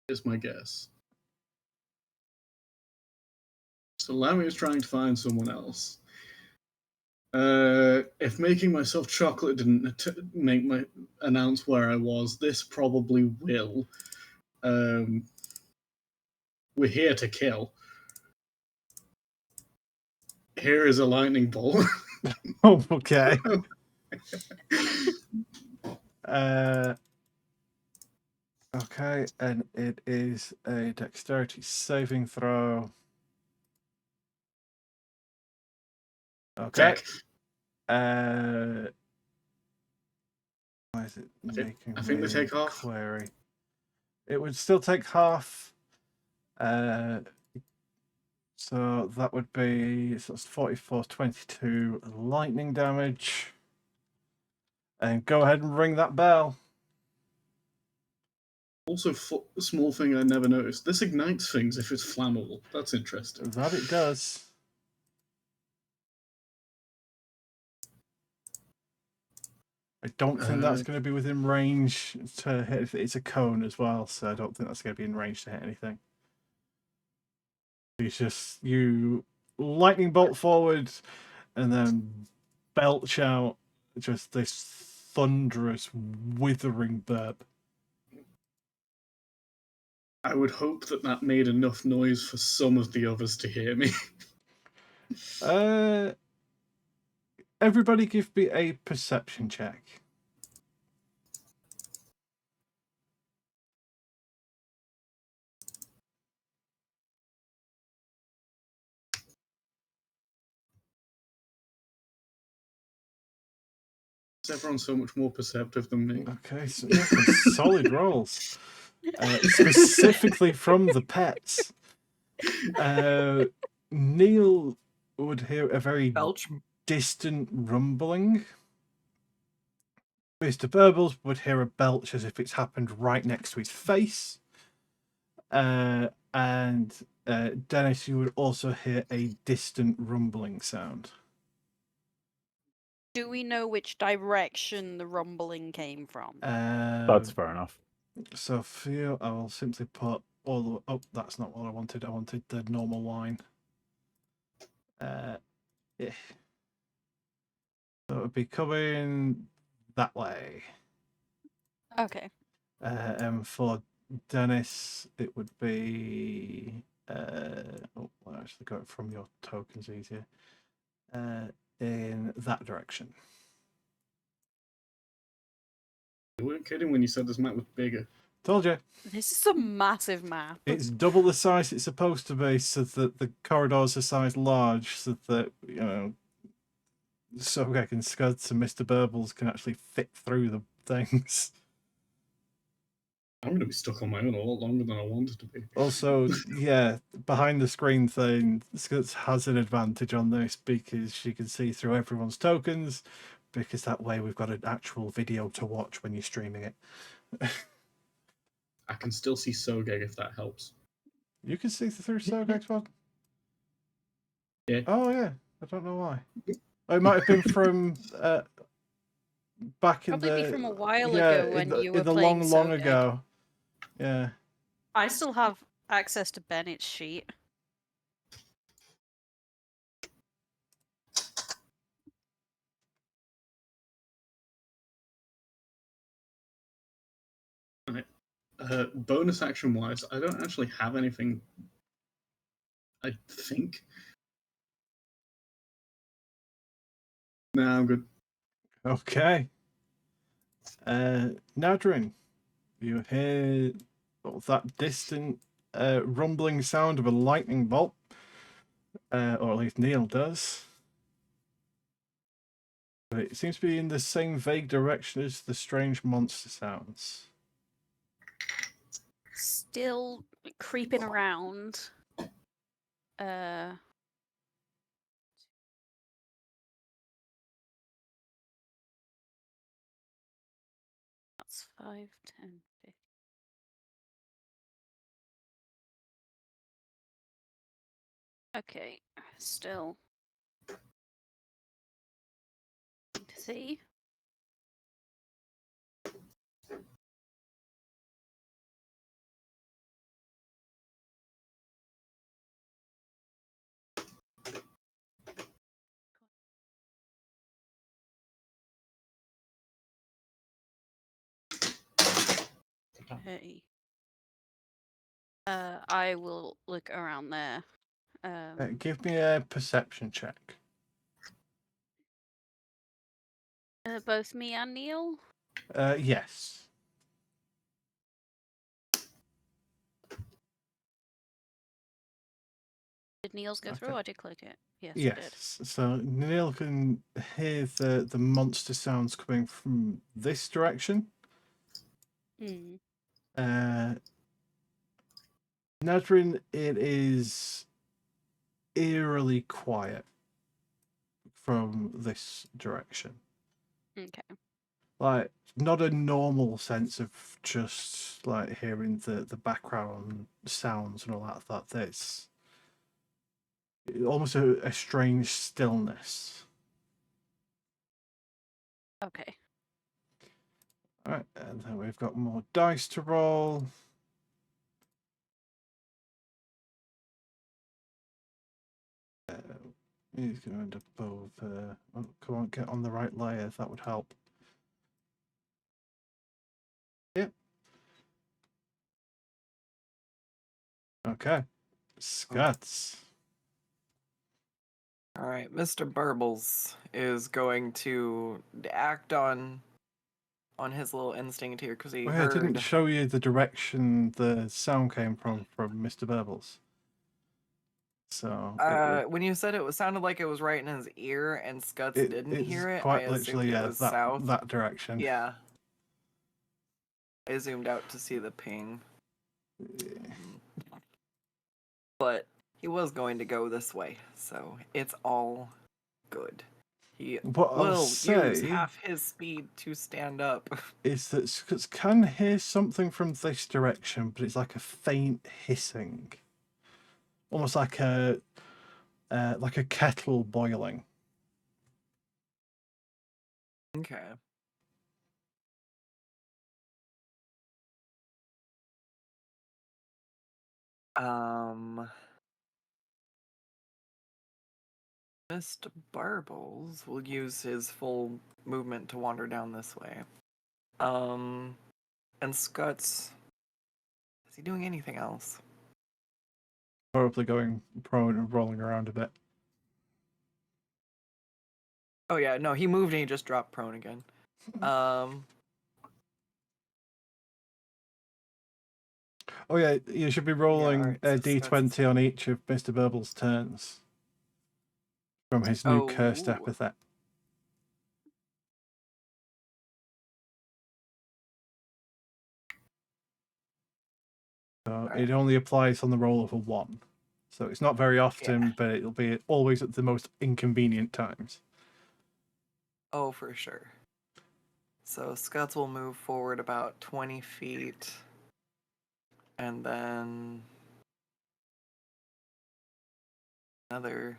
Is my guess. So Lammy is trying to find someone else. If making myself chocolate didn't make my announce where I was, this probably will. We're here to kill. Here is a lightning bolt. Oh, okay. Okay, and it is a dexterity saving throw. Okay. Check. Why is it making I think they me take half. query? It would still take half. So that would be, so it's 44, 22 lightning damage. And go ahead and ring that bell. Also, a small thing I never noticed. This ignites things if it's flammable. That's interesting. That it does. I don't think that's going to be within range to hit. It's a cone as well, so I don't think that's going to be in range to hit anything. It's just you lightning bolt forward and then belch out just this thunderous, withering burp. I would hope that made enough noise for some of the others to hear me. Everybody give me a perception check. Everyone's so much more perceptive than me. Okay, so yeah, some solid rolls. Specifically from the pets. Neil would hear a very Belch. distant rumbling. Mr. Burbles would hear a belch as if it's happened right next to his face. And Dennis, you would also hear a distant rumbling sound. Do we know which direction the rumbling came from? That's fair enough. So for you, I will simply put all the... Oh, that's not what I wanted. I wanted the normal line. Yeah. So it would be coming that way. Okay. And for Dennis, it would be... I'll actually go from your tokens easier. In that direction. You weren't kidding when you said this map was bigger. Told you. This is a massive map. It's double the size it's supposed to be, so that the corridors are sized large, so that, you know, Sogek and Scuds and Mr. Burbles can actually fit through the things. I'm going to be stuck on my own a lot longer than I wanted to be. Also, yeah, behind the screen thing, Scuds has an advantage on this because she can see through everyone's tokens, because that way we've got an actual video to watch when you're streaming it. I can still see Sogeg if that helps. You can see through Sogeg's one? Yeah. Oh, yeah. I don't know why. Oh, it might have been from back in Probably the... from a while yeah, ago when you were in the playing long Sogeg. ago. Yeah. I still have access to Bennett's sheet. Bonus action wise, I don't actually have anything. I think. Nah, I'm good. Okay. Nadrin, you hear that distant rumbling sound of a lightning bolt, or at least Neil does. But it seems to be in the same vague direction as the strange monster sounds. Still creeping around. That's 5, 10, 15. Okay, still. To see. Hey. I will look around there. Give me a perception check. Both me and Neil? Yes. Did Neil's go through? Okay. I did click it. Yes, it did. Yes. So Neil can hear the monster sounds coming from this direction. Hmm. Nadrin, it is eerily quiet from this direction. Okay. Like, not a normal sense of just like hearing the background sounds and all that. There's almost a strange stillness. Okay. All right, and then we've got more dice to roll. He's going to end up over. Oh, come on, get on the right layer. That would help. Yep. Okay. Scuts. All right, Mr. Burbles is going to act on his little instinct here because he Oh, yeah, I didn't heard. show you the direction the sound came from Mr. Burbles. So When you said it sounded like it was right in his ear, and Scuts didn't it's hear it, quite I literally assumed it was south. that direction. Yeah. I zoomed out to see the ping. But he was going to go this way, so it's all good. He What I'll will say use half his speed to stand up. is that Scuts can hear something from this direction, but it's like a faint hissing, almost like a kettle boiling. Okay. Mr. Barbles will use his full movement to wander down this way. And Scuts, is he doing anything else? Probably going prone and rolling around a bit. Oh yeah, no, he moved and he just dropped prone again. Oh yeah, you should be rolling alright, a so d20 on each of Mr. Burbles' turns from his new cursed Oh. epithet. So it only applies on the roll of a 1. So it's not very often, but it'll be always at the most inconvenient times. Oh, for sure. So Scuds will move forward about 20 feet. And then another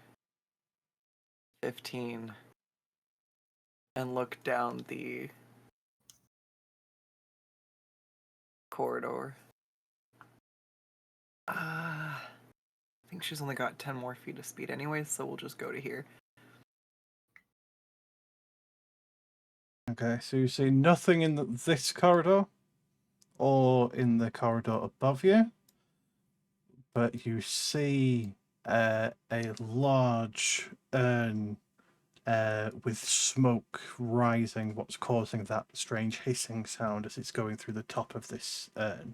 15. And look down the corridor. I think she's only got 10 more feet of speed anyway, so we'll just go to here. Okay, so you see nothing in this corridor or in the corridor above you, but you see a large urn with smoke rising, what's causing that strange hissing sound as it's going through the top of this urn.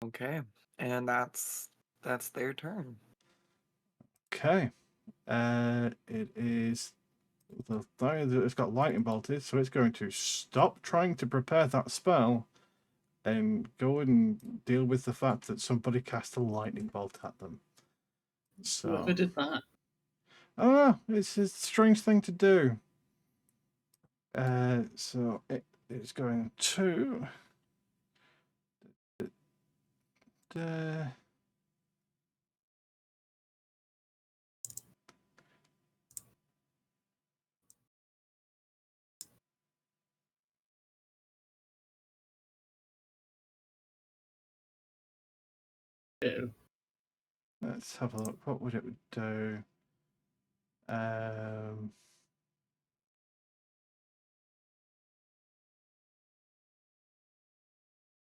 Okay, and that's their turn. Okay. It is it's got lightning bolted, so it's going to stop trying to prepare that spell and go and deal with the fact that somebody cast a lightning bolt at them. So Whoever did that? it's a strange thing to do. So it's going to Ew. let's have a look. What would it do?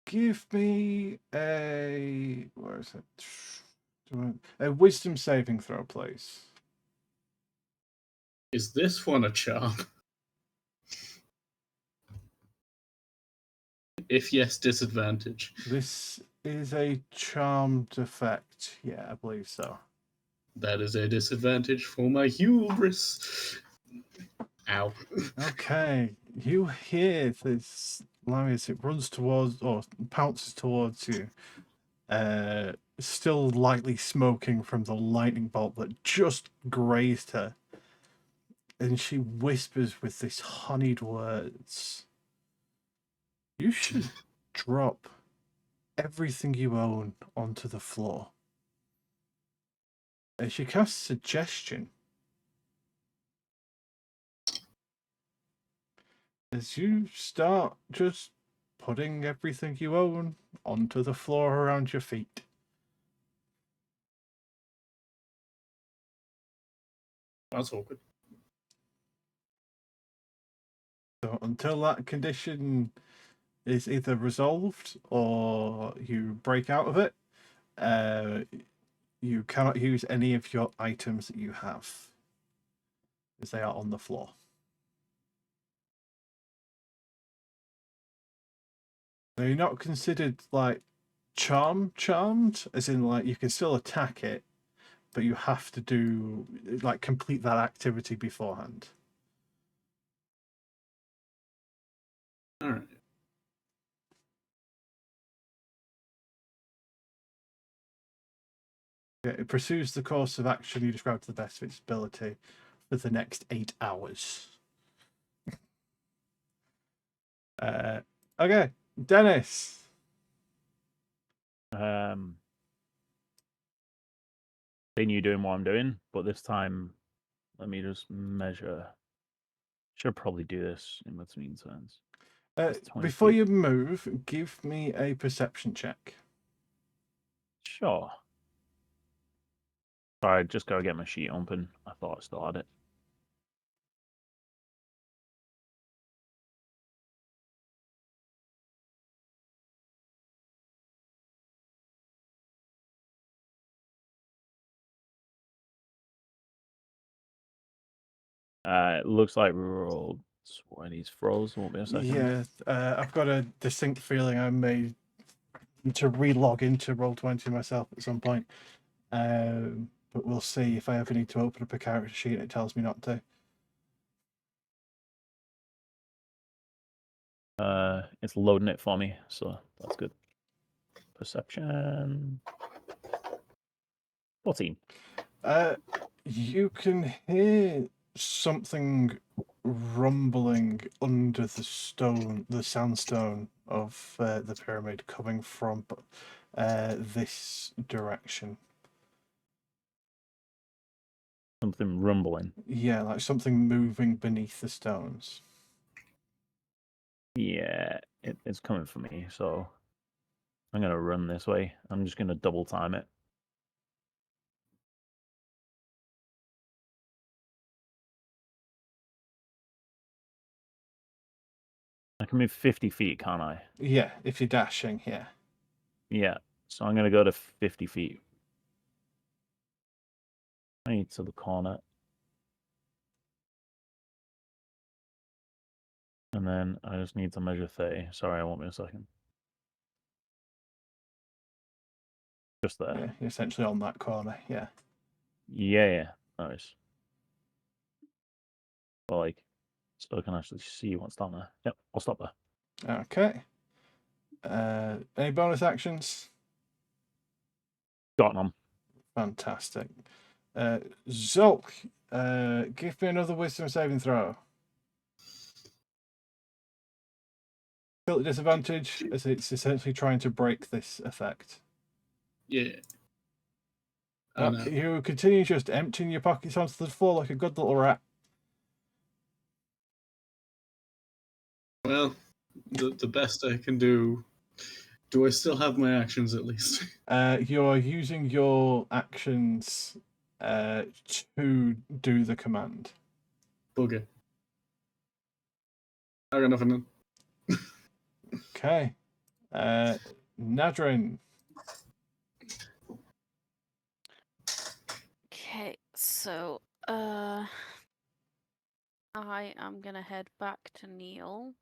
Give me where is it? A wisdom saving throw, please. Is this one a charm? If yes, disadvantage. This is a charmed effect. Yeah, I believe so. That is a disadvantage for my hubris. Ow. Okay, you hear this Larius. It runs towards or pounces towards you. Still lightly smoking from the lightning bolt that just grazed her. And she whispers with this honeyed words. You should drop everything you own onto the floor. And she casts suggestion. As you start just putting everything you own onto the floor around your feet. That's awkward. So until that condition is either resolved or you break out of it, you cannot use any of your items that you have, as they are on the floor. They're not considered like charmed, as in like you can still attack it, but you have to do like complete that activity beforehand. Alright. Yeah, it pursues the course of action you described to the best of its ability for the next 8 hours. Okay, Dennis. Continue doing what I'm doing, but this time, let me just measure. Should probably do this in between turns. It's 20 Before feet. you move, give me a perception check. Sure. Sorry, just go get my sheet open. I thought I still had it. It looks like we rolled 20s froze. Won't be a second. Yeah, I've got a distinct feeling I may need to re-log into Roll20 myself at some point. But we'll see if I ever need to open up a character sheet and it tells me not to. It's loading it for me, so that's good. Perception 14. You can hear something rumbling under the sandstone of the pyramid coming from this direction. Something rumbling. Yeah, like something moving beneath the stones. Yeah, it's coming for me, so I'm gonna run this way. I'm just gonna double time it. I can move 50 feet, can't I? Yeah, if you're dashing, yeah. Yeah, so I'm gonna go to 50 feet. I need to the corner. And then I just need to measure 30. Sorry, I won't be a second. Just there. Yeah, you're essentially on that corner, yeah. Yeah. Nice. But like, so I can actually see what's down there. Yep, I'll stop there. Okay. Any bonus actions? Got none. Fantastic. Zulk, give me another wisdom saving throw. Still at disadvantage, as it's essentially trying to break this effect. Yeah. I know. You continue just emptying your pockets onto the floor like a good little rat. Well, the best I can do. Do I still have my actions at least? You're using your actions to do the command. Bugger. I got nothing. Okay. Nadrin. Okay, so I am gonna head back to Neil.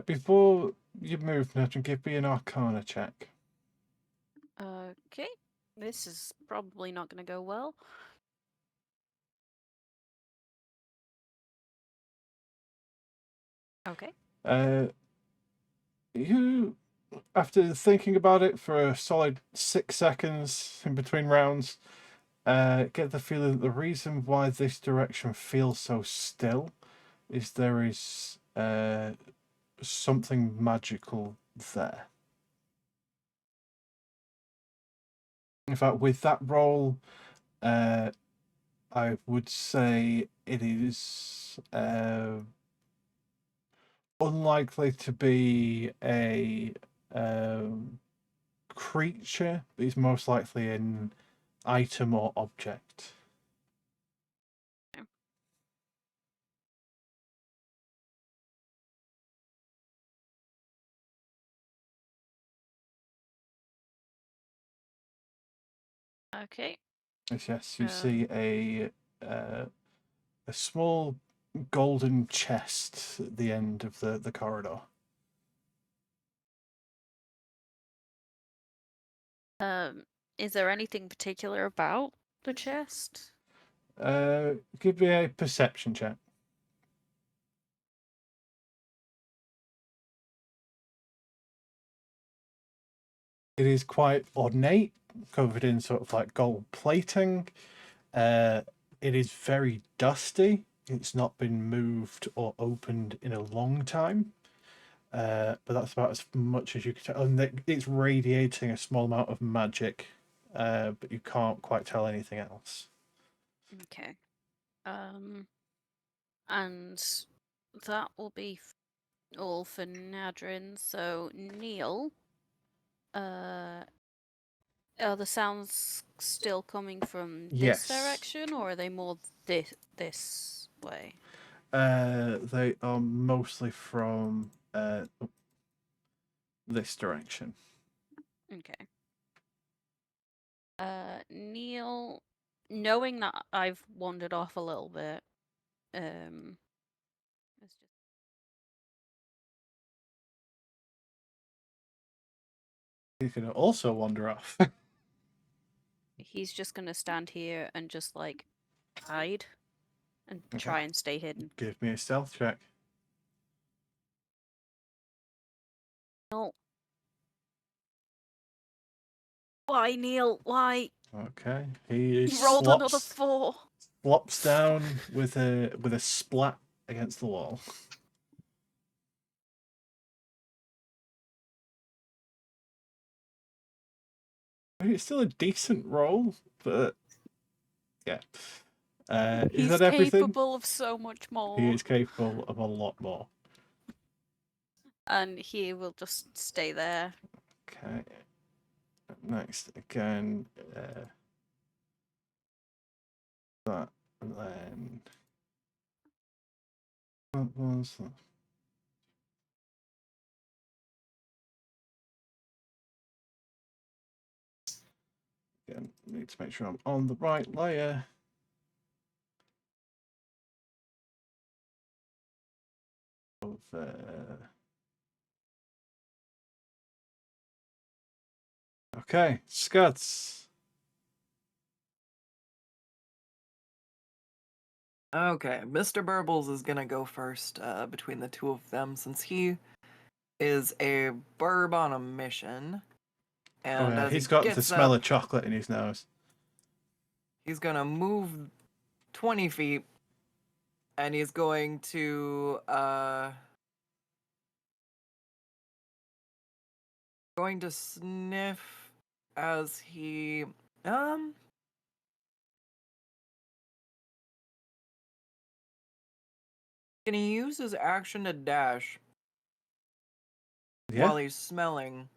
Before you move, Nadrin, give me an Arcana check. Okay, this is probably not gonna go well. Okay. You, after thinking about it for a solid 6 seconds in between rounds, get the feeling that the reason why this direction feels so still is there is something magical there. In fact, with that roll, I would say it is unlikely to be a creature, but it's most likely an item or object. Okay. Yes, you see a small golden chest at the end of the corridor. Is there anything particular about the chest? Give me a perception check. It is quite ornate, covered in sort of like gold plating. It is very dusty. It's not been moved or opened in a long time. But that's about as much as you can tell. And it's radiating a small amount of magic, but you can't quite tell anything else. Okay. And that will be all for Nadrin. So Neil, are the sounds still coming from Yes. this direction, or are they more this way? They are mostly from this direction. Okay. Neil, knowing that I've wandered off a little bit, let's just You can also wander off. he's just gonna stand here and just like hide and Okay. try and stay hidden. Give me a stealth check. No. Why, Neil? Why? Okay. He He rolled another slops, 4. flops down with a splat against the wall. I mean, it's still a decent roll, but yeah. Is He's that everything? capable of so much more. He is capable of a lot more. And he will just stay there. Okay. Next again. That and then. What was that? Again, need to make sure I'm on the right layer. Of okay, Scuds. Okay, Mr. Burbles is gonna go first between the two of them since he is a burb on a mission. Oh And yeah, as he's he got the gets smell up, of chocolate in his nose. he's gonna move 20 feet and he's going to sniff as he can he use his action to dash Yeah. while he's smelling?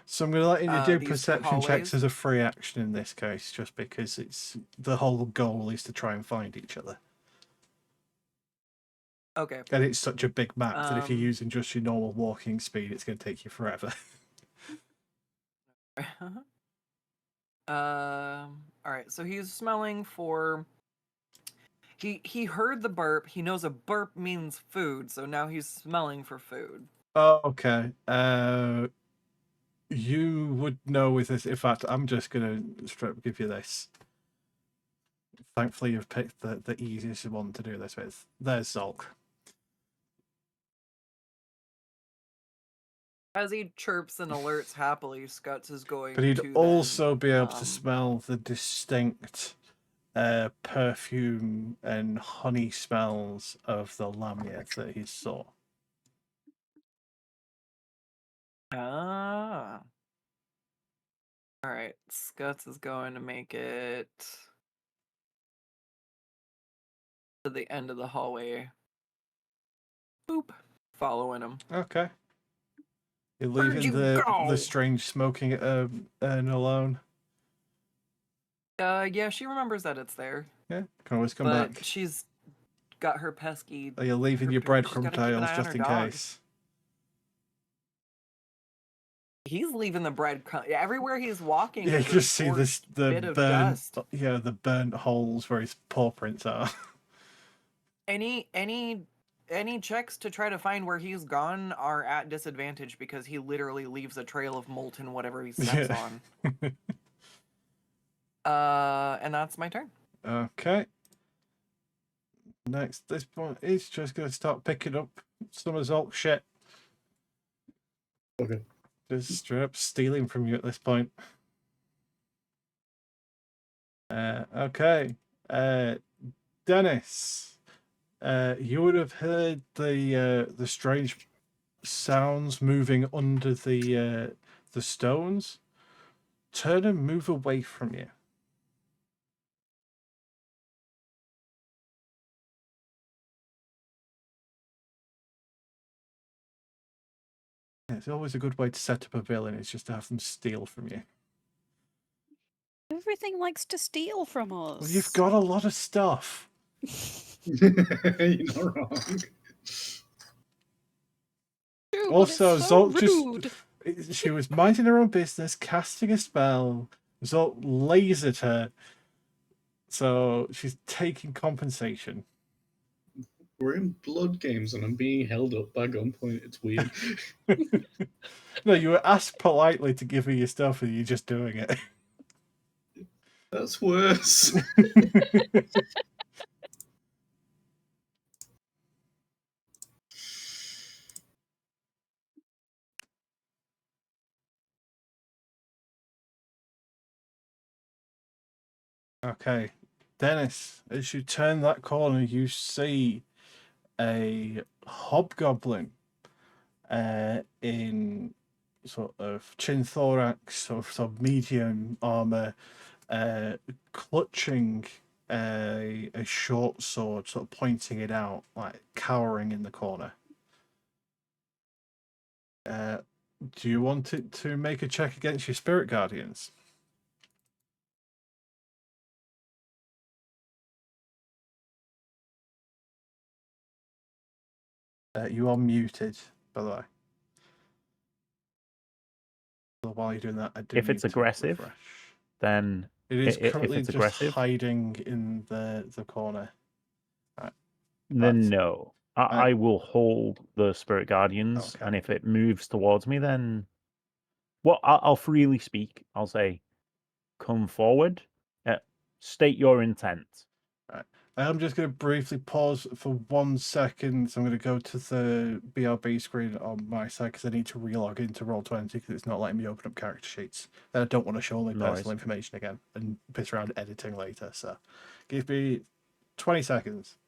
So I'm going to let you do these two perception checks hallways? as a free action in this case, just because it's the whole goal is to try and find each other. Okay. And it's such a big map that if you're Um, using just your normal walking speed, it's going to take you forever. all right, so he's smelling for he heard the burp. He knows a burp means food, so now he's smelling for food. Oh, okay. You would know with this. In fact, I'm just going to straight up give you this. Thankfully, you've picked the easiest one to do this with. There's Zolk. As he chirps and alerts happily, Scuts is going But he'd to also then, be able to smell the distinct perfume and honey smells of the lamia that he saw. Ah. All right, Scuts is going to make it to the end of the hallway. Boop. Following him. Okay. You're Where'd leaving you the go? strange smoking alone. Yeah, she remembers that it's there, Yeah, can always come but back. she's got her pesky. Are you leaving your she's breadcrumb gotta keep an trails eye on just her in dog. case? He's leaving the breadcrumb everywhere he's walking. Yeah, you Is a just see this scorched bit of dust. the burnt holes where his paw prints are. Any checks to try to find where he's gone are at disadvantage because he literally leaves a trail of molten whatever he steps on. And that's my turn. Okay. Next, this point is just going to start picking up some of Zolk's shit. Okay. Just straight up stealing from you at this point. Okay. Dennis, you would have heard the strange sounds moving under the stones. Turn and move away from you. Yeah, it's always a good way to set up a villain. Is just to have them steal from you. Everything likes to steal from us. Well, you've got a lot of stuff. You're not wrong. True, Also, but it's so Zolk rude. she was minding her own business, casting a spell. Zolk lasered her. So she's taking compensation. We're in blood games and I'm being held up by gunpoint. It's weird. No, you were asked politely to give her your stuff and you're just doing it. That's worse. Okay. Dennis, as you turn that corner, you see a hobgoblin in sort of chin thorax, sort of medium armor, clutching a short sword, sort of pointing it out, like cowering in the corner. Do you want it to make a check against your spirit guardians? You are muted, by the way. So while you're doing that, I do If need it's to aggressive, refresh. then It is if currently it's just aggressive, hiding in the corner. Right. then That's- no. I- I will hold the spirit guardians, Okay. and if it moves towards me, then I'll freely speak. I'll say, "Come forward. State your intent." I'm just going to briefly pause for 1 second. So I'm going to go to the BRB screen on my side because I need to relog into Roll20 because it's not letting me open up character sheets. And I don't want to show all my No personal worries. information again and piss around editing later. So give me 20 seconds.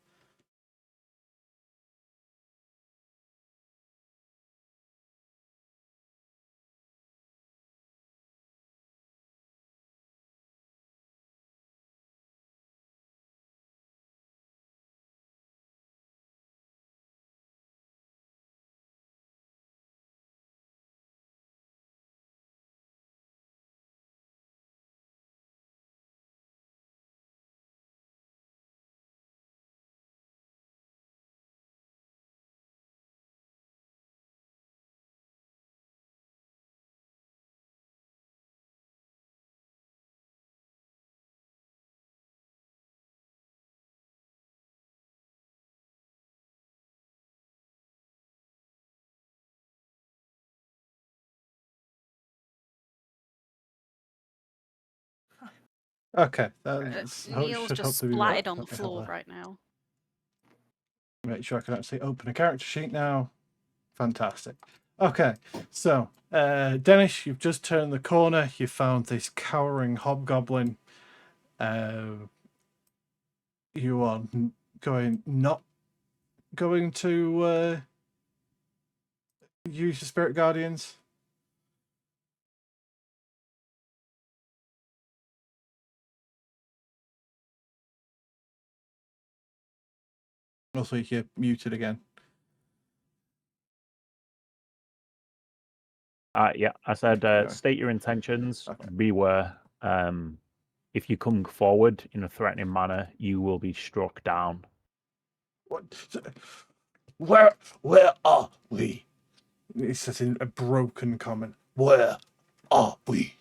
Okay. That's, Neil's should just hopefully be right. splatted on the Let me have floor a- right now. Make sure I can actually open a character sheet now. Fantastic. Okay, so Dennis, you've just turned the corner. You found this cowering hobgoblin. You are not going to use your spirit guardians. Also, you're muted again. Yeah, I said, Okay. state your intentions. Okay. Beware. If you come forward in a threatening manner, you will be struck down. What? Where are we? It says in a broken comment. Where are we?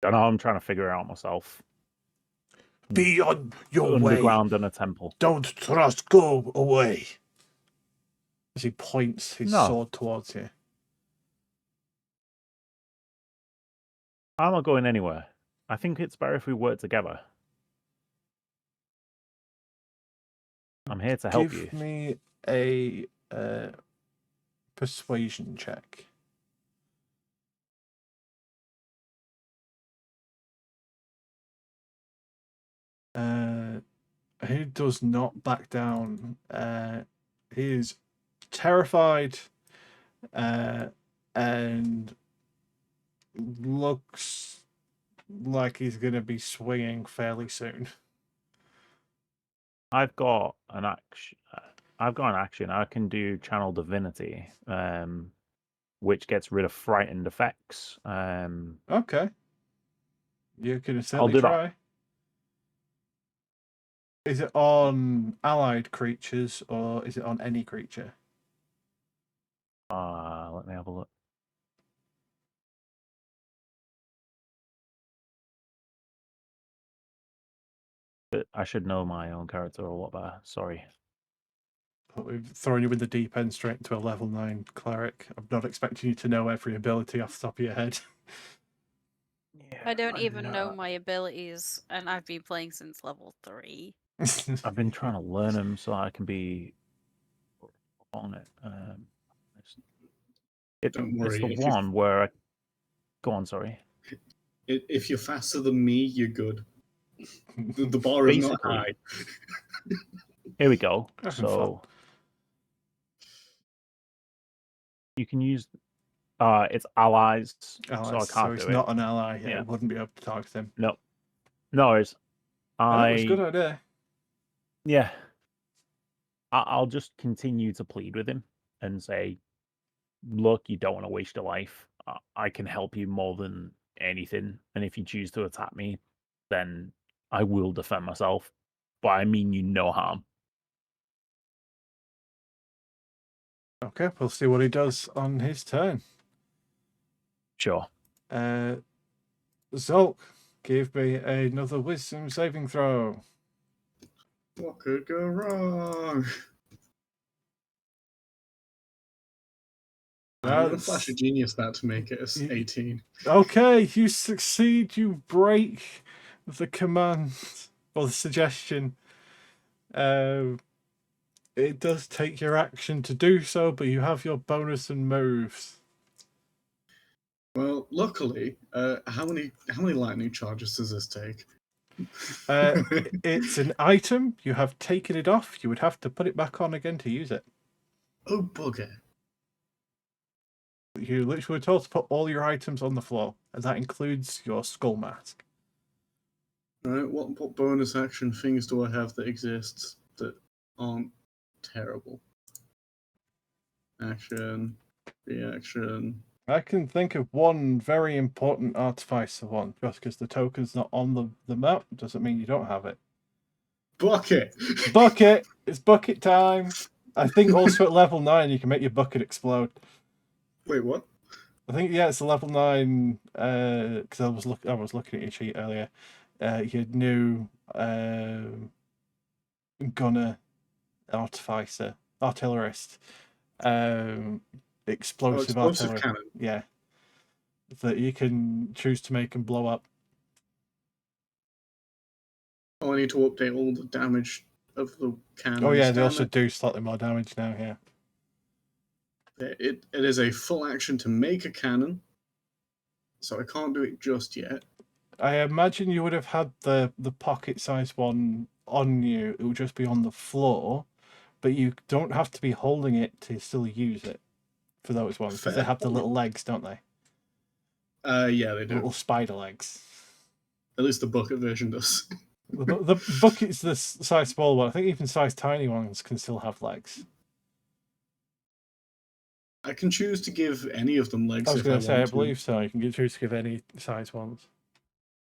I know I'm trying to figure it out myself. Be on your way. Underground and a temple. Don't trust. Go away. As he points his No. sword towards you. I'm not going anywhere. I think it's better if we work together. I'm here to help you. Give me a persuasion check. He does not back down. He is terrified and looks like he's going to be swinging fairly soon. I've got an action. I can do channel divinity, which gets rid of frightened effects. Okay. You can I'll certainly do try. that. Is it on allied creatures or is it on any creature? Let me have a look. I should know my own character a lot better. Sorry. But we've thrown you in the deep end straight into a level 9 cleric. I'm not expecting you to know every ability off the top of your head. I don't even know my abilities, and I've been playing since level 3. I've been trying to learn them so I can be on it. Don't It's worry. the one where I... Go on, sorry. If you're faster than me, you're good. The bar is not Basically. high. Here we go. Having So you can use it's allies, so I Allies, can't he's do not it. an ally. Yeah, Yeah. it wouldn't be able to target him. No. No worries. That was a good idea. Yeah. I'll just continue to plead with him and say, look, you don't want to waste your life. I can help you more than anything. And if you choose to attack me, then I will defend myself. But I mean you no harm. Okay, we'll see what he does on his turn. Sure. Zolk, give me another wisdom saving throw. What could go wrong? I'm going to flash a genius that to make it 18. Okay, you succeed. You break the command or the suggestion. It does take your action to do so, but you have your bonus and moves. Well, luckily, how many lightning charges does this take? It's an item. You have taken it off. You would have to put it back on again to use it. Oh, bugger. You literally were told to put all your items on the floor, and that includes your skull mask. Right, what bonus action things do I have that exists that aren't terrible? Action, reaction. I can think of one very important artificer one. Just because the token's not on the map doesn't mean you don't have it. Bucket! Bucket! It's bucket time! I think also at level 9 you can make your bucket explode. Wait, what? I think, yeah, it's a level 9, because I was looking at your sheet earlier. Your new gunner, artificer, artillerist, explosive artillery. Cannon. Yeah. That you can choose to make and blow up. Oh, I need to update all the damage of the cannon. Oh yeah, they also do slightly more damage now, yeah. It is a full action to make a cannon, so I can't do it just yet. I imagine you would have had the pocket-sized one on you. It would just be on the floor, but you don't have to be holding it to still use it for those ones, because they Fair have the little point. legs, don't they? Yeah, they do. Little spider legs. At least the bucket version does. The bucket's the size small one. I think even size tiny ones can still have legs. I can choose to give any of them legs. I was going to say, I want to. believe so. You can choose to give any size ones.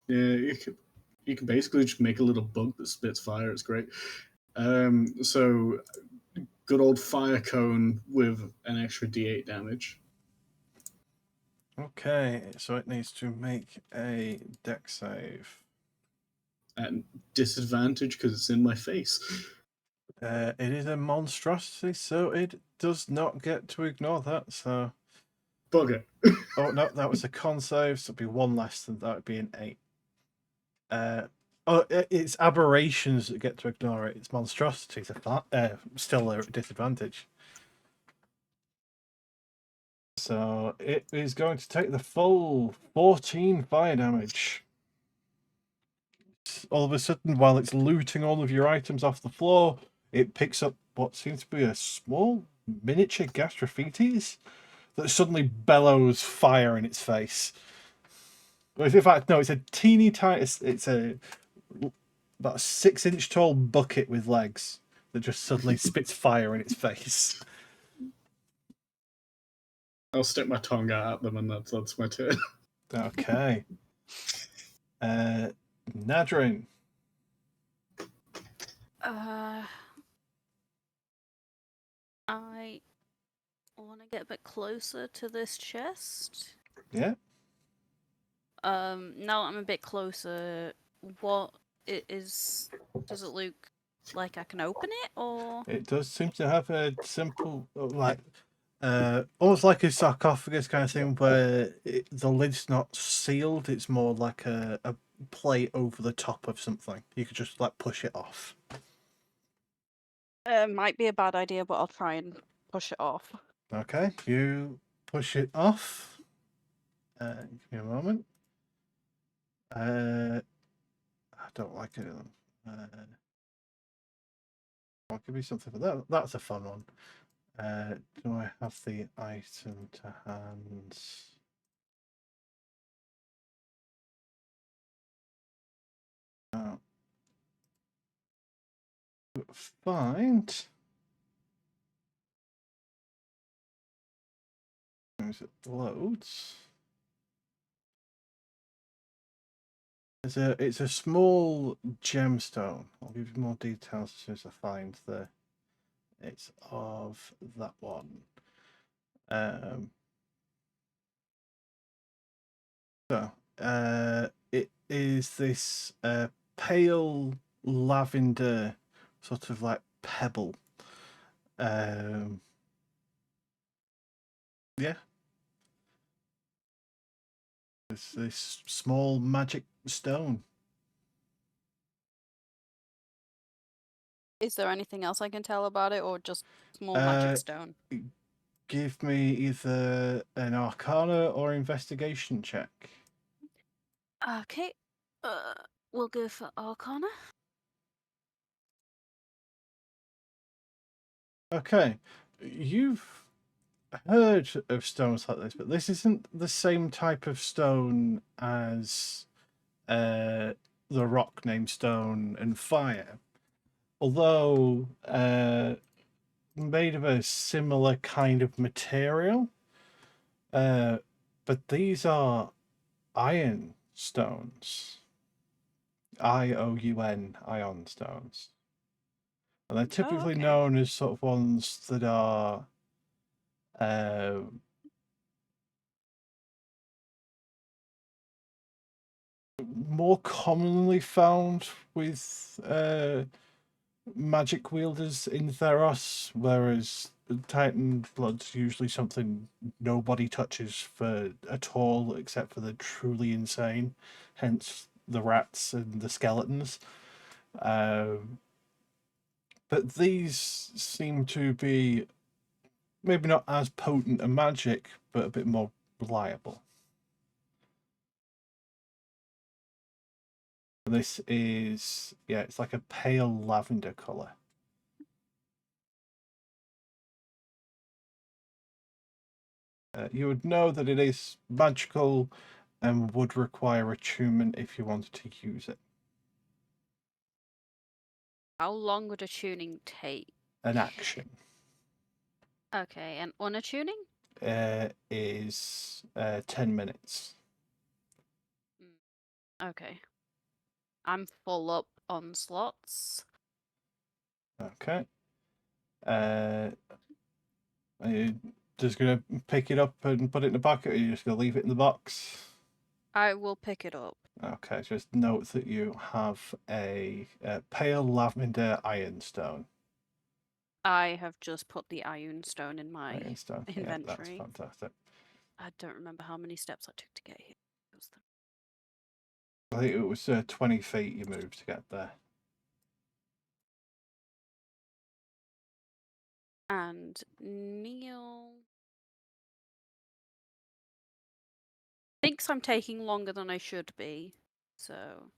Yeah, you can basically just make a little bug that spits fire. It's great. So good old fire cone with an extra D8 damage. Okay, so it needs to make a dex save. At disadvantage because it's in my face. It is a monstrosity, so it does not get to ignore that. So, Bugger. oh no, that was a con save, so it'd be one less than that. Would be an 8. It's aberrations that get to ignore it. It's monstrosities are still a disadvantage. So it is going to take the full 14 fire damage. All of a sudden, while it's looting all of your items off the floor, it picks up what seems to be a small miniature Gastrophetes that suddenly bellows fire in its face. In fact, no, it's a teeny tiny. It's a about a 6-inch tall bucket with legs that just suddenly spits fire in its face. I'll stick my tongue out at them, and that's my turn. Okay. Nadrin. I want to get a bit closer to this chest. Yeah. Now I'm a bit closer. What it is? Does it look like I can open it, or? It does seem to have a simple, almost like a sarcophagus kind of thing, where the lid's not sealed. It's more like a plate over the top of something. You could just like push it off. Might be a bad idea, but I'll try and push it off. Okay, you push it off. Give me a moment. I don't like any of them. I'll give you something for that. That's a fun one. Do I have the item to hand? Find. As it loads. It's a small gemstone. I'll give you more details as soon as I find the. It's of that one. It is this pale lavender sort of like pebble. Yeah. It's this small magic stone. Is there anything else I can tell about it, or just small magic stone? Give me either an Arcana or investigation check. Okay. We'll go for Arcana. Okay, you've heard of stones like this, but this isn't the same type of stone as the rock named Stone and Fire. Although made of a similar kind of material, but these are iron stones. IOUN, ion stones. And they're typically known as sort of ones that are more commonly found with magic wielders in Theros, whereas Titan Blood's usually something nobody touches for at all except for the truly insane, hence the rats and the skeletons. But these seem to be maybe not as potent a magic, but a bit more reliable. This is, yeah, it's like a pale lavender colour. You would know that it is magical and would require attunement if you wanted to use it. How long would a tuning take? An action Okay, and unattuning? is 10 minutes. Okay. I'm full up on slots. Okay. Are you just going to pick it up and put it in the bucket, or are you just going to leave it in the box? I will pick it up. Okay, just note that you have a pale lavender ironstone. I have just put the iron stone in my Ironstone. inventory. Yeah, that's fantastic. I don't remember how many steps I took to get here. I think it was 20 feet you moved to get there. And Neil thinks I'm taking longer than I should be, so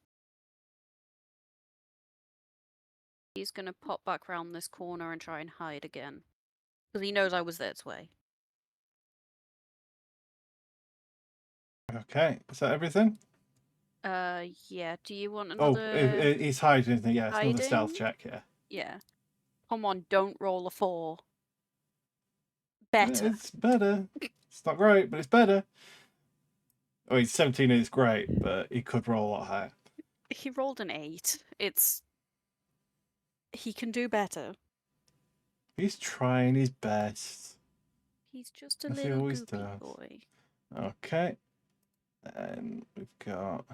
he's gonna pop back round this corner and try and hide again, because he knows I was this way. Okay, is that everything? Yeah. Do you want Oh, another? he's hiding, isn't he? Yeah, it's another stealth Hiding? check, yeah. Yeah. Come on, don't roll a 4. Better. It's better. It's not great, but it's better. I mean, 17 is great, but he could roll a lot higher. He rolled an 8. He can do better. He's trying his best. He's just a As he little always goopy does. boy. Okay. And we've got...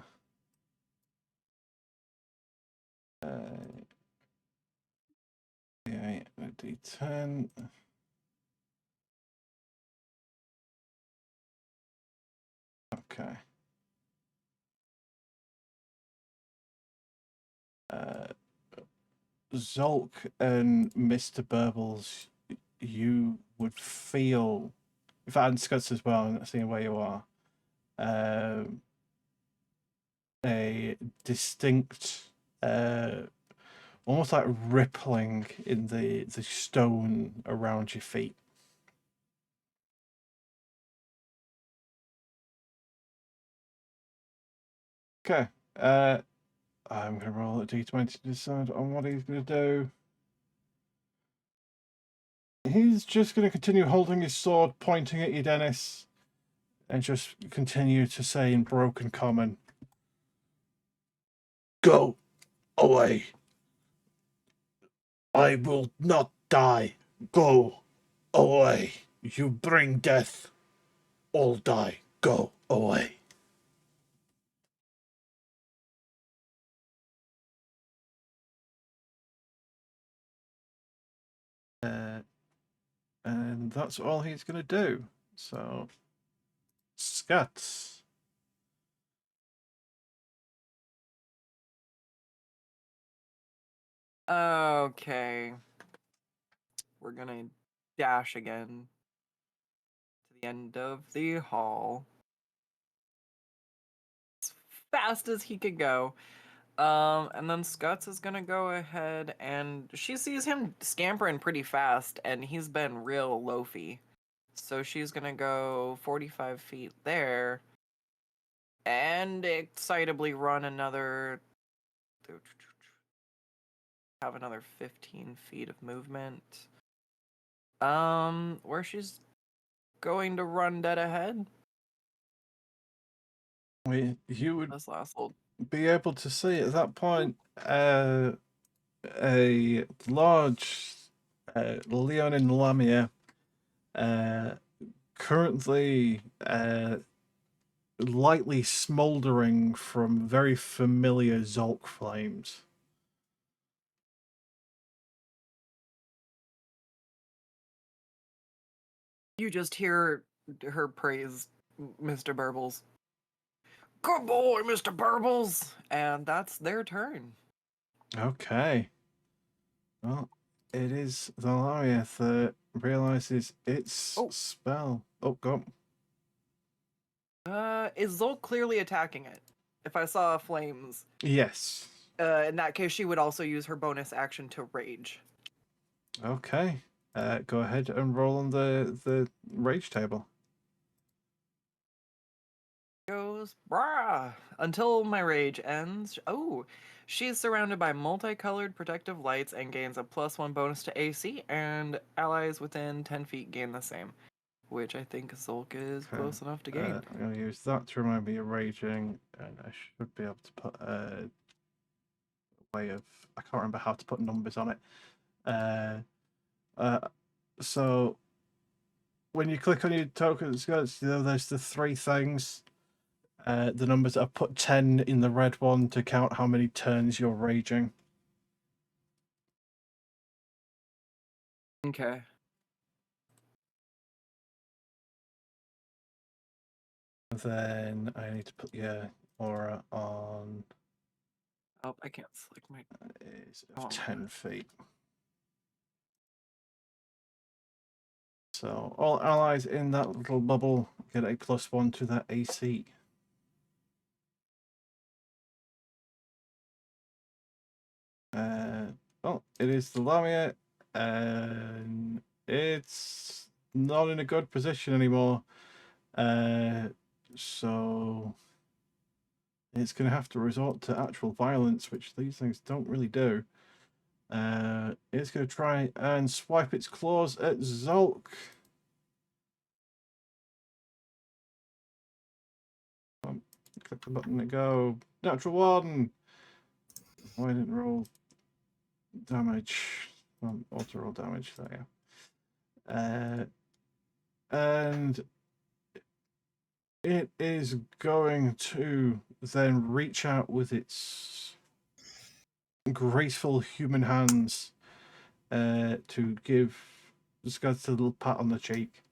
yeah, a D10. Okay. Zolk and Mr. Burbles, you would feel, if I had Scuds as well, and seeing where you are, a distinct, almost like rippling in the stone around your feet. Okay. I'm going to roll a d20 to decide on what he's going to do. He's just going to continue holding his sword, pointing at you, Dennis, and just continue to say in broken common, "Go away. I will not die. Go away. You bring death. All die. Go away." And that's all he's going to do. So, Scuts. Okay. We're gonna dash again to the end of the hall. As fast as he could go. And then Scuts is gonna go ahead and she sees him scampering pretty fast and he's been real loafy. So she's gonna go 45 feet there and excitably run another have another 15 feet of movement. Where she's going to run dead ahead. You would This last little be able to see at that point a large Leonin Lamia currently lightly smouldering from very familiar Zolk flames. you just hear her praise Mr. Burbles. Good boy, Mr. Burbles! And that's their turn. Okay. Well, it is the Lariath that realizes its spell. Oh, go. Is Zol clearly attacking it? If I saw flames, Yes. in that case, she would also use her bonus action to rage. Okay. Go ahead and roll on the rage table. Goes, brah, until my rage ends. Oh, she's surrounded by multicolored protective lights and gains a +1 bonus to AC, and allies within 10 feet gain the same, which I think Zulk is Okay. close enough to gain. I'm going to use that to remind me of raging, and I should be able to put a way of... I can't remember how to put numbers on it. So when you click on your tokens, there's the three things. The numbers are put 10 in the red one to count how many turns you're raging. Okay. Then I need to put your aura on. Oh, I can't select my. Is of 10 feet. So all allies in that little bubble get a +1 to that AC. Well, it is the Lamia, and it's not in a good position anymore. So it's going to have to resort to actual violence, which these things don't really do. It's going to try and swipe its claws at Zolk. Click the button and go. Natural one. Why didn't roll damage? Auto roll damage. There you go. And it is going to then reach out with its graceful human hands to give Scuds a little pat on the cheek.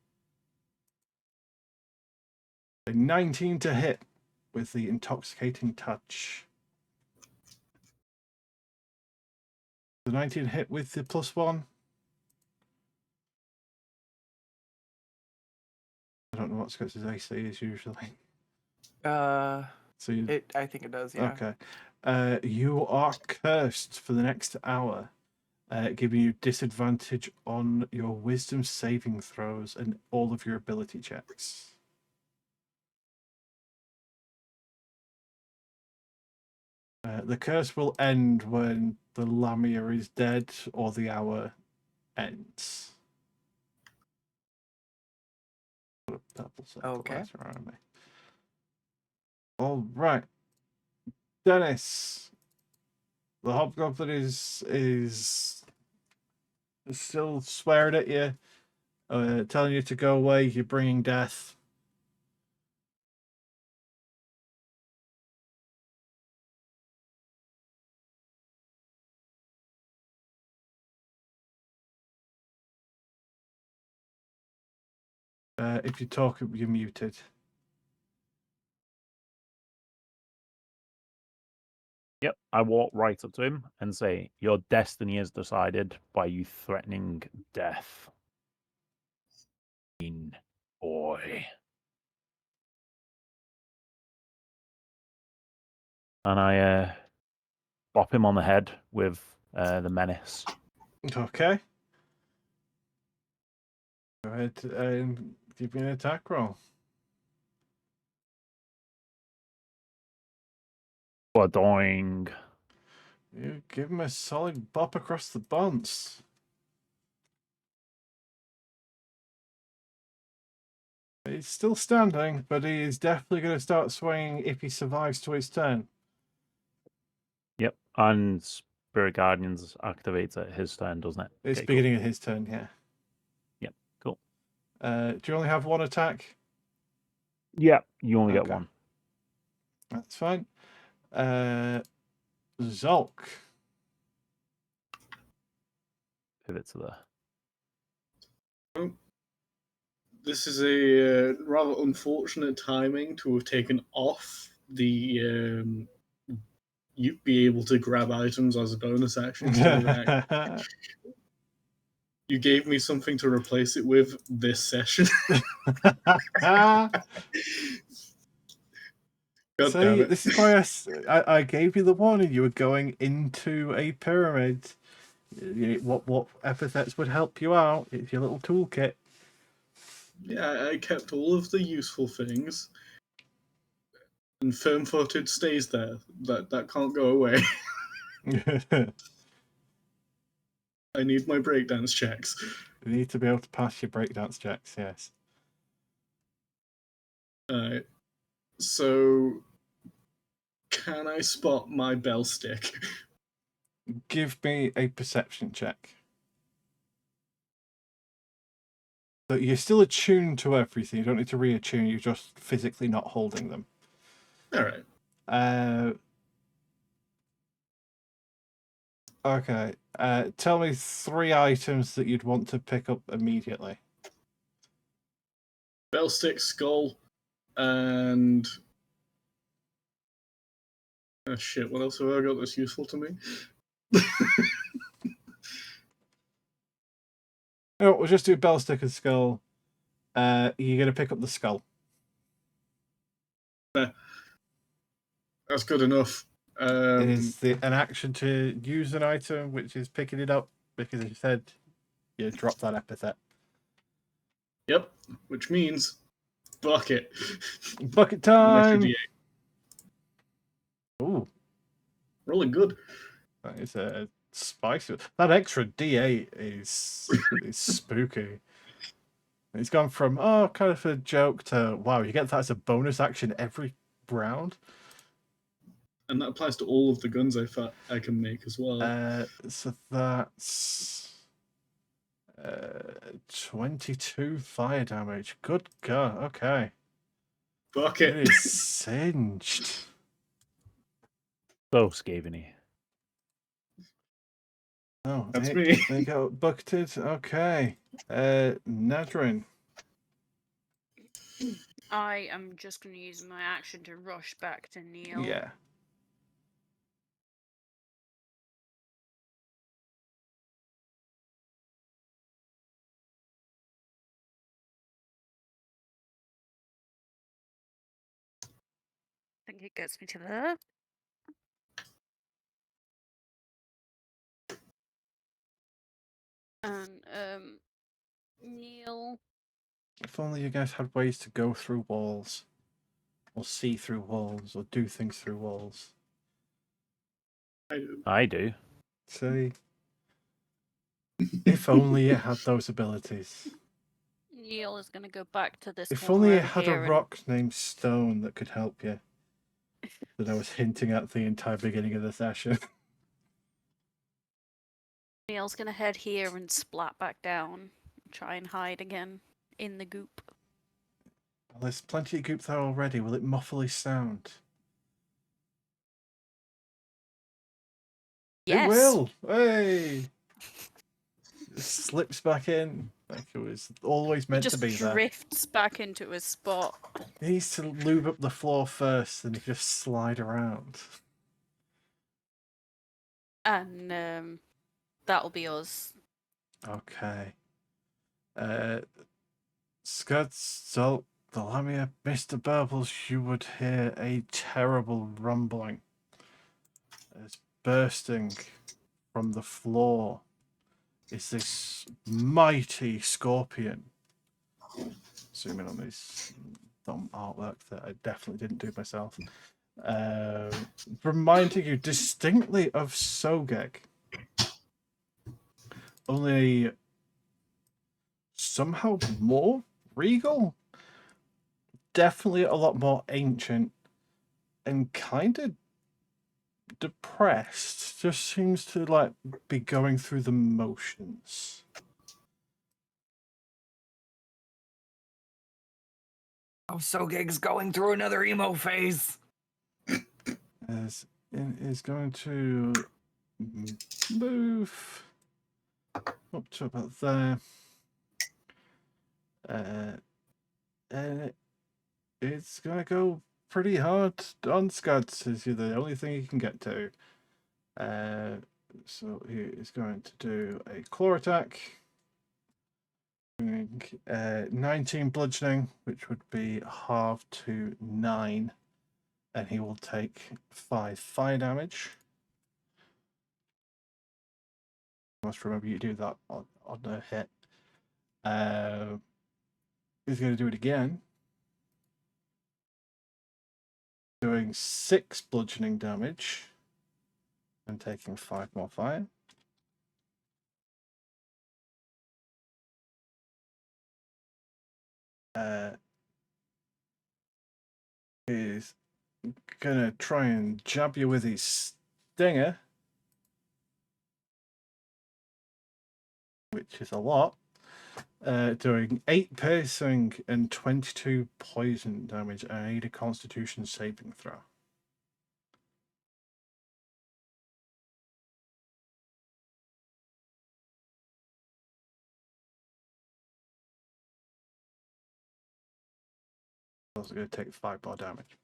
A 19 to hit with the intoxicating touch. The 19 hit with the +1. I don't know what Scuds' AC is usually. So you, I think it does, yeah. okay. You are cursed for the next hour, giving you disadvantage on your wisdom saving throws and all of your ability checks. The curse will end when the Lamia is dead or the hour ends. Put a purple circle Okay. there around me. All right, Dennis. The hobgoblin is still swearing at you, telling you to go away. You're bringing death. If you talk, you're muted. Yep, I walk right up to him and say, "Your destiny is decided by you threatening death." Boy. And I bop him on the head with the menace. Okay. Go ahead and give me an attack roll. Doing. You give him a solid bop across the buns. He's still standing, but he is definitely going to start swaying if he survives to his turn. Yep, and Spirit Guardians activates at his turn, doesn't it? It's Okay, beginning of his turn, yeah. Yep, cool. Do you only have one attack? Yeah, you only get Okay. one. That's fine. Zolk. Pivot to the. This is a rather unfortunate timing to have taken off the you'd be able to grab items as a bonus action instead of that. You gave me something to replace it with this session. God damn See, it. this is why I gave you the warning. You were going into a pyramid. What epithets would help you out? It's your little toolkit. Yeah, I kept all of the useful things. And firm-footed stays there. That can't go away. You I need my breakdance checks. need to be able to pass your breakdance checks, yes. Alright. So, can I spot my bell stick? Give me a perception check. So you're still attuned to everything. You don't need to reattune. You're just physically not holding them. Alright. Okay. Tell me 3 items that you'd want to pick up immediately. Bell stick, skull, and... Oh shit, what else have I got that's useful to me? No, we'll just do bell stick and skull. You're going to pick up the skull. That's good enough. It is an action to use an item, which is picking it up, because as you said, you drop that epithet. Yep, which means bucket. Bucket An extra time! D8. Ooh, Rolling good. that is a spicy. That extra D8 is spooky. It's gone from, kind of a joke to, wow, you get that as a bonus action every round. And that applies to all of the guns I can make as well. So that's 22 fire damage. Good God, okay. Bucket. It is singed. So Scaveny. Oh, That's me. They got bucketed. Okay. Nadrin. I am just going to use my action to rush back to Neil. Yeah. think it gets me to there. And Neil. If only you guys had ways to go through walls, or see through walls, or do things through walls. I do. See? If only it had those abilities. Neil is going to go back to this If corner only it over had a here and- rock named Stone that could help you. That I was hinting at the entire beginning of the session. Neil's going to head here and splat back down. Try and hide again in the goop. Well, there's plenty of goop there already. Will it muffle his sound? Yes. It will! Hey! It slips back in like it was always meant Just to be there. drifts back into his spot. He needs to lube up the floor first and just slide around. And that'll be us. Okay. Scuds, Salt, Delamia, Mr. Burbles, you would hear a terrible rumbling. As bursting from the floor is this mighty scorpion. Zoom in on this dumb artwork that I definitely didn't do myself. Reminding you distinctly of Sogeg. Only somehow more regal. Definitely a lot more ancient and kind of depressed. Just seems to like be going through the motions. Oh, Sogeg's going through another emo phase. As it is going to move up to about there. And it's going to go pretty hard on Scuds, is the only thing he can get to. So he is going to do a claw attack. 19 bludgeoning, which would be half to 9. And he will take 5 fire damage. You must remember you do that on a hit. He's going to do it again. Doing 6 bludgeoning damage. And taking 5 more fire. He's gonna try and jab you with his stinger, which is a lot. Doing 8 piercing and 22 poison damage. I need a Constitution saving throw. Also going to take 5 more damage.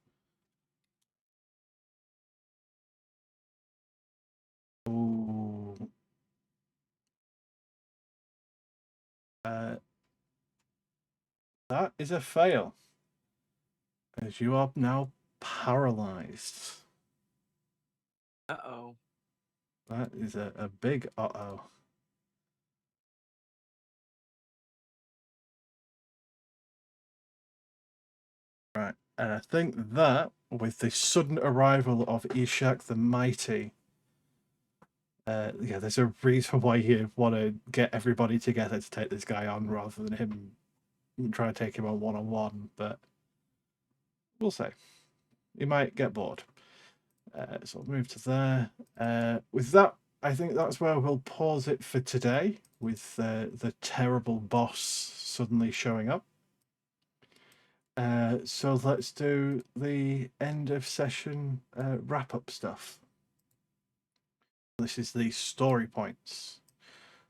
Ooh. That is a fail. As you are now paralyzed. Uh-oh. That is a big uh-oh. Right, and I think that, with the sudden arrival of Ishak the Mighty, yeah, there's a reason why you want to get everybody together to take this guy on rather than him try to take him on one-on-one, but we'll see. He might get bored. So I'll move to there. With that, I think that's where we'll pause it for today, with the terrible boss suddenly showing up. So let's do the end of session wrap-up stuff. This is the story points.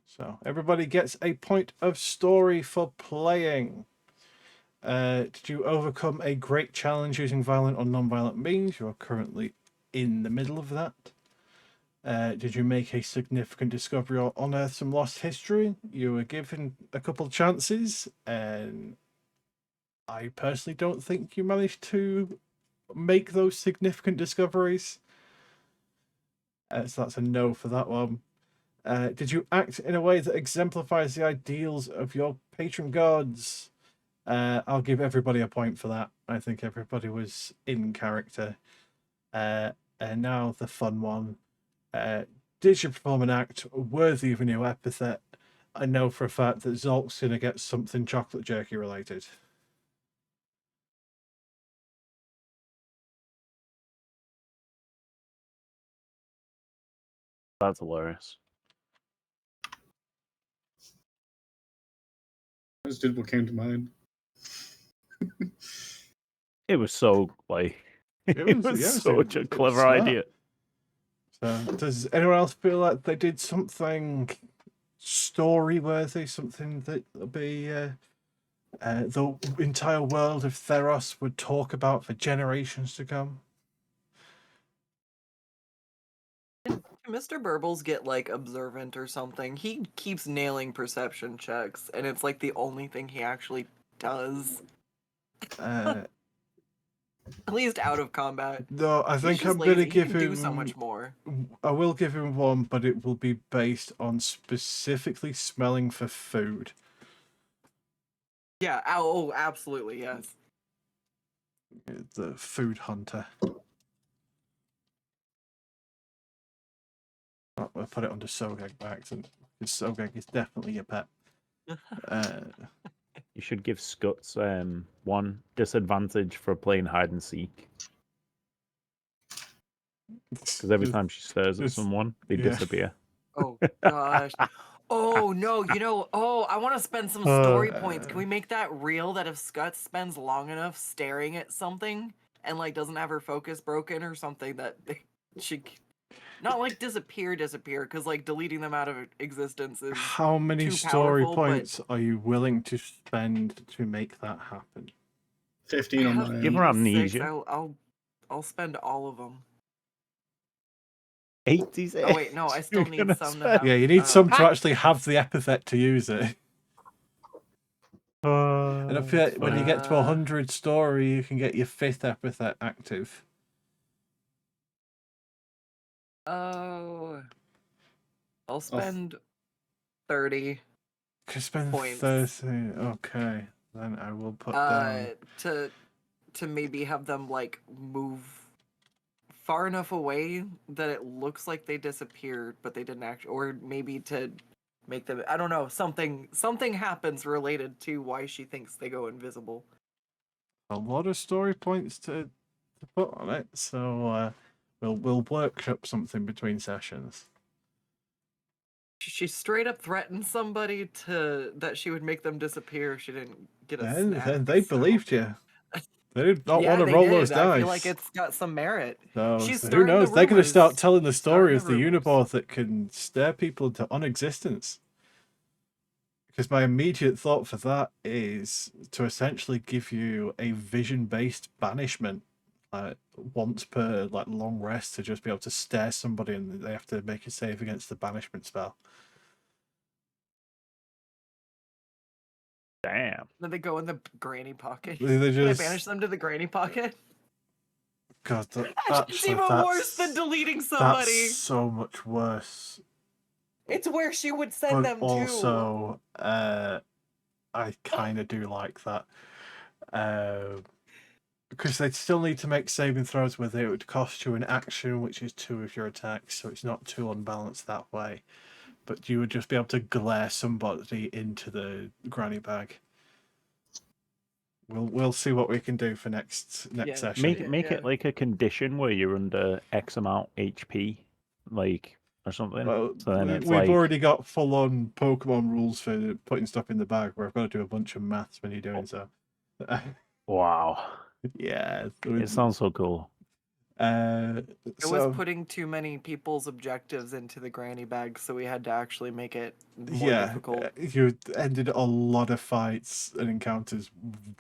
So everybody gets a point of story for playing. Did you overcome a great challenge using violent or non-violent means? You are currently in the middle of that. Did you make a significant discovery or unearth some lost history? You were given a couple chances, and I personally don't think you managed to make those significant discoveries? So that's a no for that one. Did you act in a way that exemplifies the ideals of your patron gods? I'll give everybody a point for that. I think everybody was in character. And now the fun one. Did you perform an act worthy of a new epithet? I know for a fact that Zolk's going to get something chocolate jerky related. That's hilarious. I just did what came to mind. It was so like it was yeah, such a it was clever smart. idea. So, does anyone else feel like they did something story worthy, something that will be the entire world of Theros would talk about for generations to come? Mr. Burbles get like observant or something? He keeps nailing perception checks, and it's like the only thing he actually does. Uh, At least out of combat. no, I He's think just I'm going to lazy. He give can him. do so much more. I will give him one, but it will be based on specifically smelling for food. Yeah. Oh, absolutely. Yes. The food hunter. We'll put it under Sogeg by accident, because Sogeg is definitely a pet. You should give Skuts one disadvantage for playing hide and seek. Because every time she stares at someone, they disappear. Oh gosh. Oh no, I want to spend some story points. Can we make that real that if Scut spends long enough staring at something and like doesn't have her focus broken or something that she not like disappear because like deleting them out of existence is How many too story powerful, points are you willing to spend to make that happen? 15 on have my Give end. her 86. amnesia. I'll spend all of them. 86. Oh wait, no, I still You're need gonna some to spend- have. Yeah, you need some to Hi. actually have the epithet to use it. And I feel like when you get to 100 story, you can get your 5th epithet active. Oh, I'll spend 30 Could spend points. 30. Okay, then I will put down. To maybe have them like move far enough away that it looks like they disappeared, but they didn't actually, or maybe to make them, I don't know, something happens related to why she thinks they go invisible. A lot of story points to put on it, so we'll workshop something between sessions. She straight up threatened somebody that she would make them disappear if she didn't get a snack. Then they so- believed you. They did not Yeah, want to they roll did. those dice. I feel like it's got some merit. So She's who stirring the knows? They're going to start rumors. telling the story Starting as the the rumors. Unibod that can stare people into unexistence. Because my immediate thought for that is to essentially give you a vision-based banishment, once per long rest, to just be able to stare somebody and they have to make a save against the banishment spell. Damn. Then they go in the granny pocket. They Can I just banish them to the granny pocket? God, It's actually, even worse than deleting somebody. That's so much worse. It's where she would send But them also, I kind of do like that. Because they'd still need to make saving throws with it. It would cost you an action, which is 2 of your attacks, so it's not too unbalanced that way. But you would just be able to glare somebody into the granny bag. We'll see what we can do for next session. Make it like a condition where you're under X amount HP, like or something. Well, So then it's we've like already got full-on Pokemon rules for putting stuff in the bag, where I've got to do a bunch of maths when you're doing so. wow. Yeah, It sounds so cool. It was putting too many people's objectives into the granny bag, so we had to actually make it more difficult. You ended a lot of fights and encounters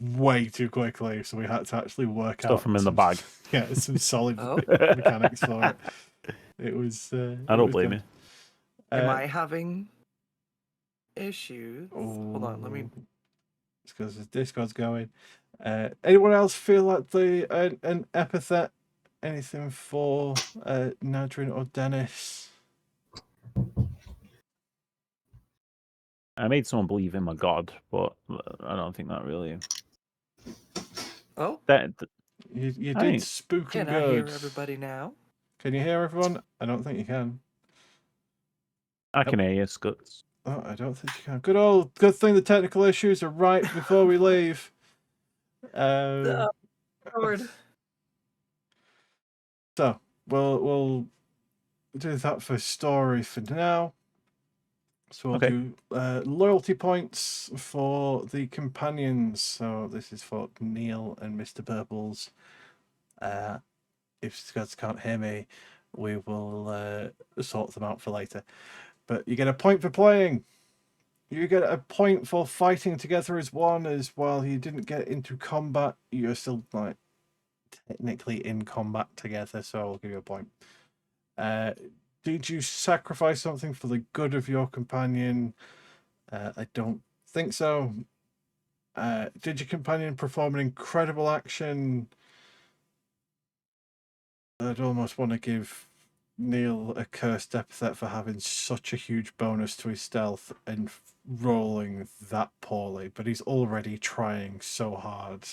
way too quickly, so we had to actually work out Stuff them in the bag. Yeah, some solid Oh. mechanics for it. It was. I don't blame you. Am I having issues? Hold on, let me. because his Discord's going. Anyone else feel like an epithet? Anything for Nadrin or Dennis? I made someone believe in my god, but I don't think that really. Oh, You I did think- spook can and I hear good. everybody now? Can you hear everyone? I don't think you can. I can hear you, Scuts. Oh, I don't think you can. Good thing the technical issues are right before we leave. Lord. So we'll do that for story for now. So we'll Okay. do loyalty points for the companions. So this is for Neil and Mr. Purples. If Scuds can't hear me, we will sort them out for later. But you get a point for playing. You get a point for fighting together as one, as while you didn't get into combat, you're still like technically in combat together, so I'll give you a point. Did you sacrifice something for the good of your companion? I don't think so. Did your companion perform an incredible action? I'd almost want to give Neil a cursed epithet for having such a huge bonus to his stealth and rolling that poorly, but he's already trying so hard.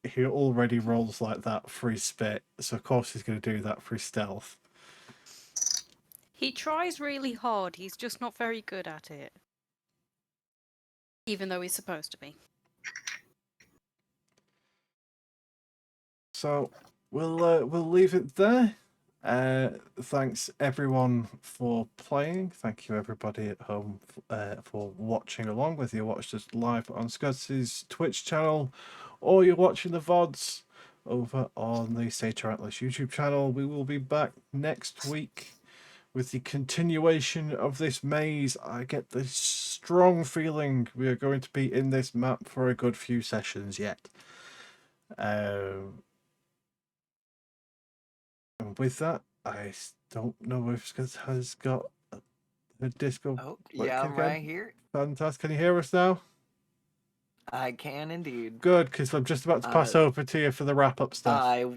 He already rolls like that for his spit, so of course he's going to do that for his stealth. He tries really hard, he's just not very good at it. Even though he's supposed to be. So we'll leave it there. Thanks everyone for playing. Thank you everybody at home for watching along, whether you watched us live on Scuds' Twitch channel or you're watching the VODs over on the Satyr Atlas YouTube channel. We will be back next week with the continuation of this maze. I get this strong feeling we are going to be in this map for a good few sessions yet. And with that, I don't know if Scott has got a Discord. Oh, working yeah, I'm again. right here. Fantastic. Can you hear us now? I can indeed. Good, because I'm just about to pass over to you for the wrap-up stuff.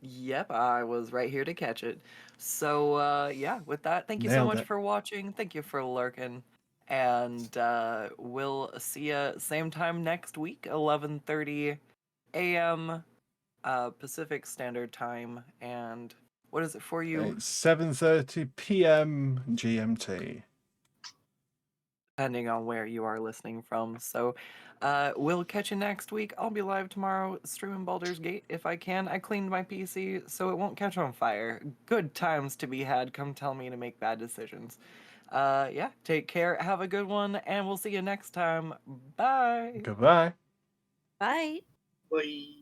Yep, I was right here to catch it. So, yeah, with that, thank you so Nailed much it. for watching. Thank you for lurking. And we'll see you same time next week, 11:30 a.m. Pacific Standard Time. And what is it for you? It's 7:30 p.m. GMT. Depending on where you are listening from. So, we'll catch you next week. I'll be live tomorrow streaming Baldur's Gate if I can. I cleaned my PC so it won't catch on fire. Good times to be had. Come tell me to make bad decisions. Yeah, take care. Have a good one, and we'll see you next time. Bye. Goodbye. Bye. Bye.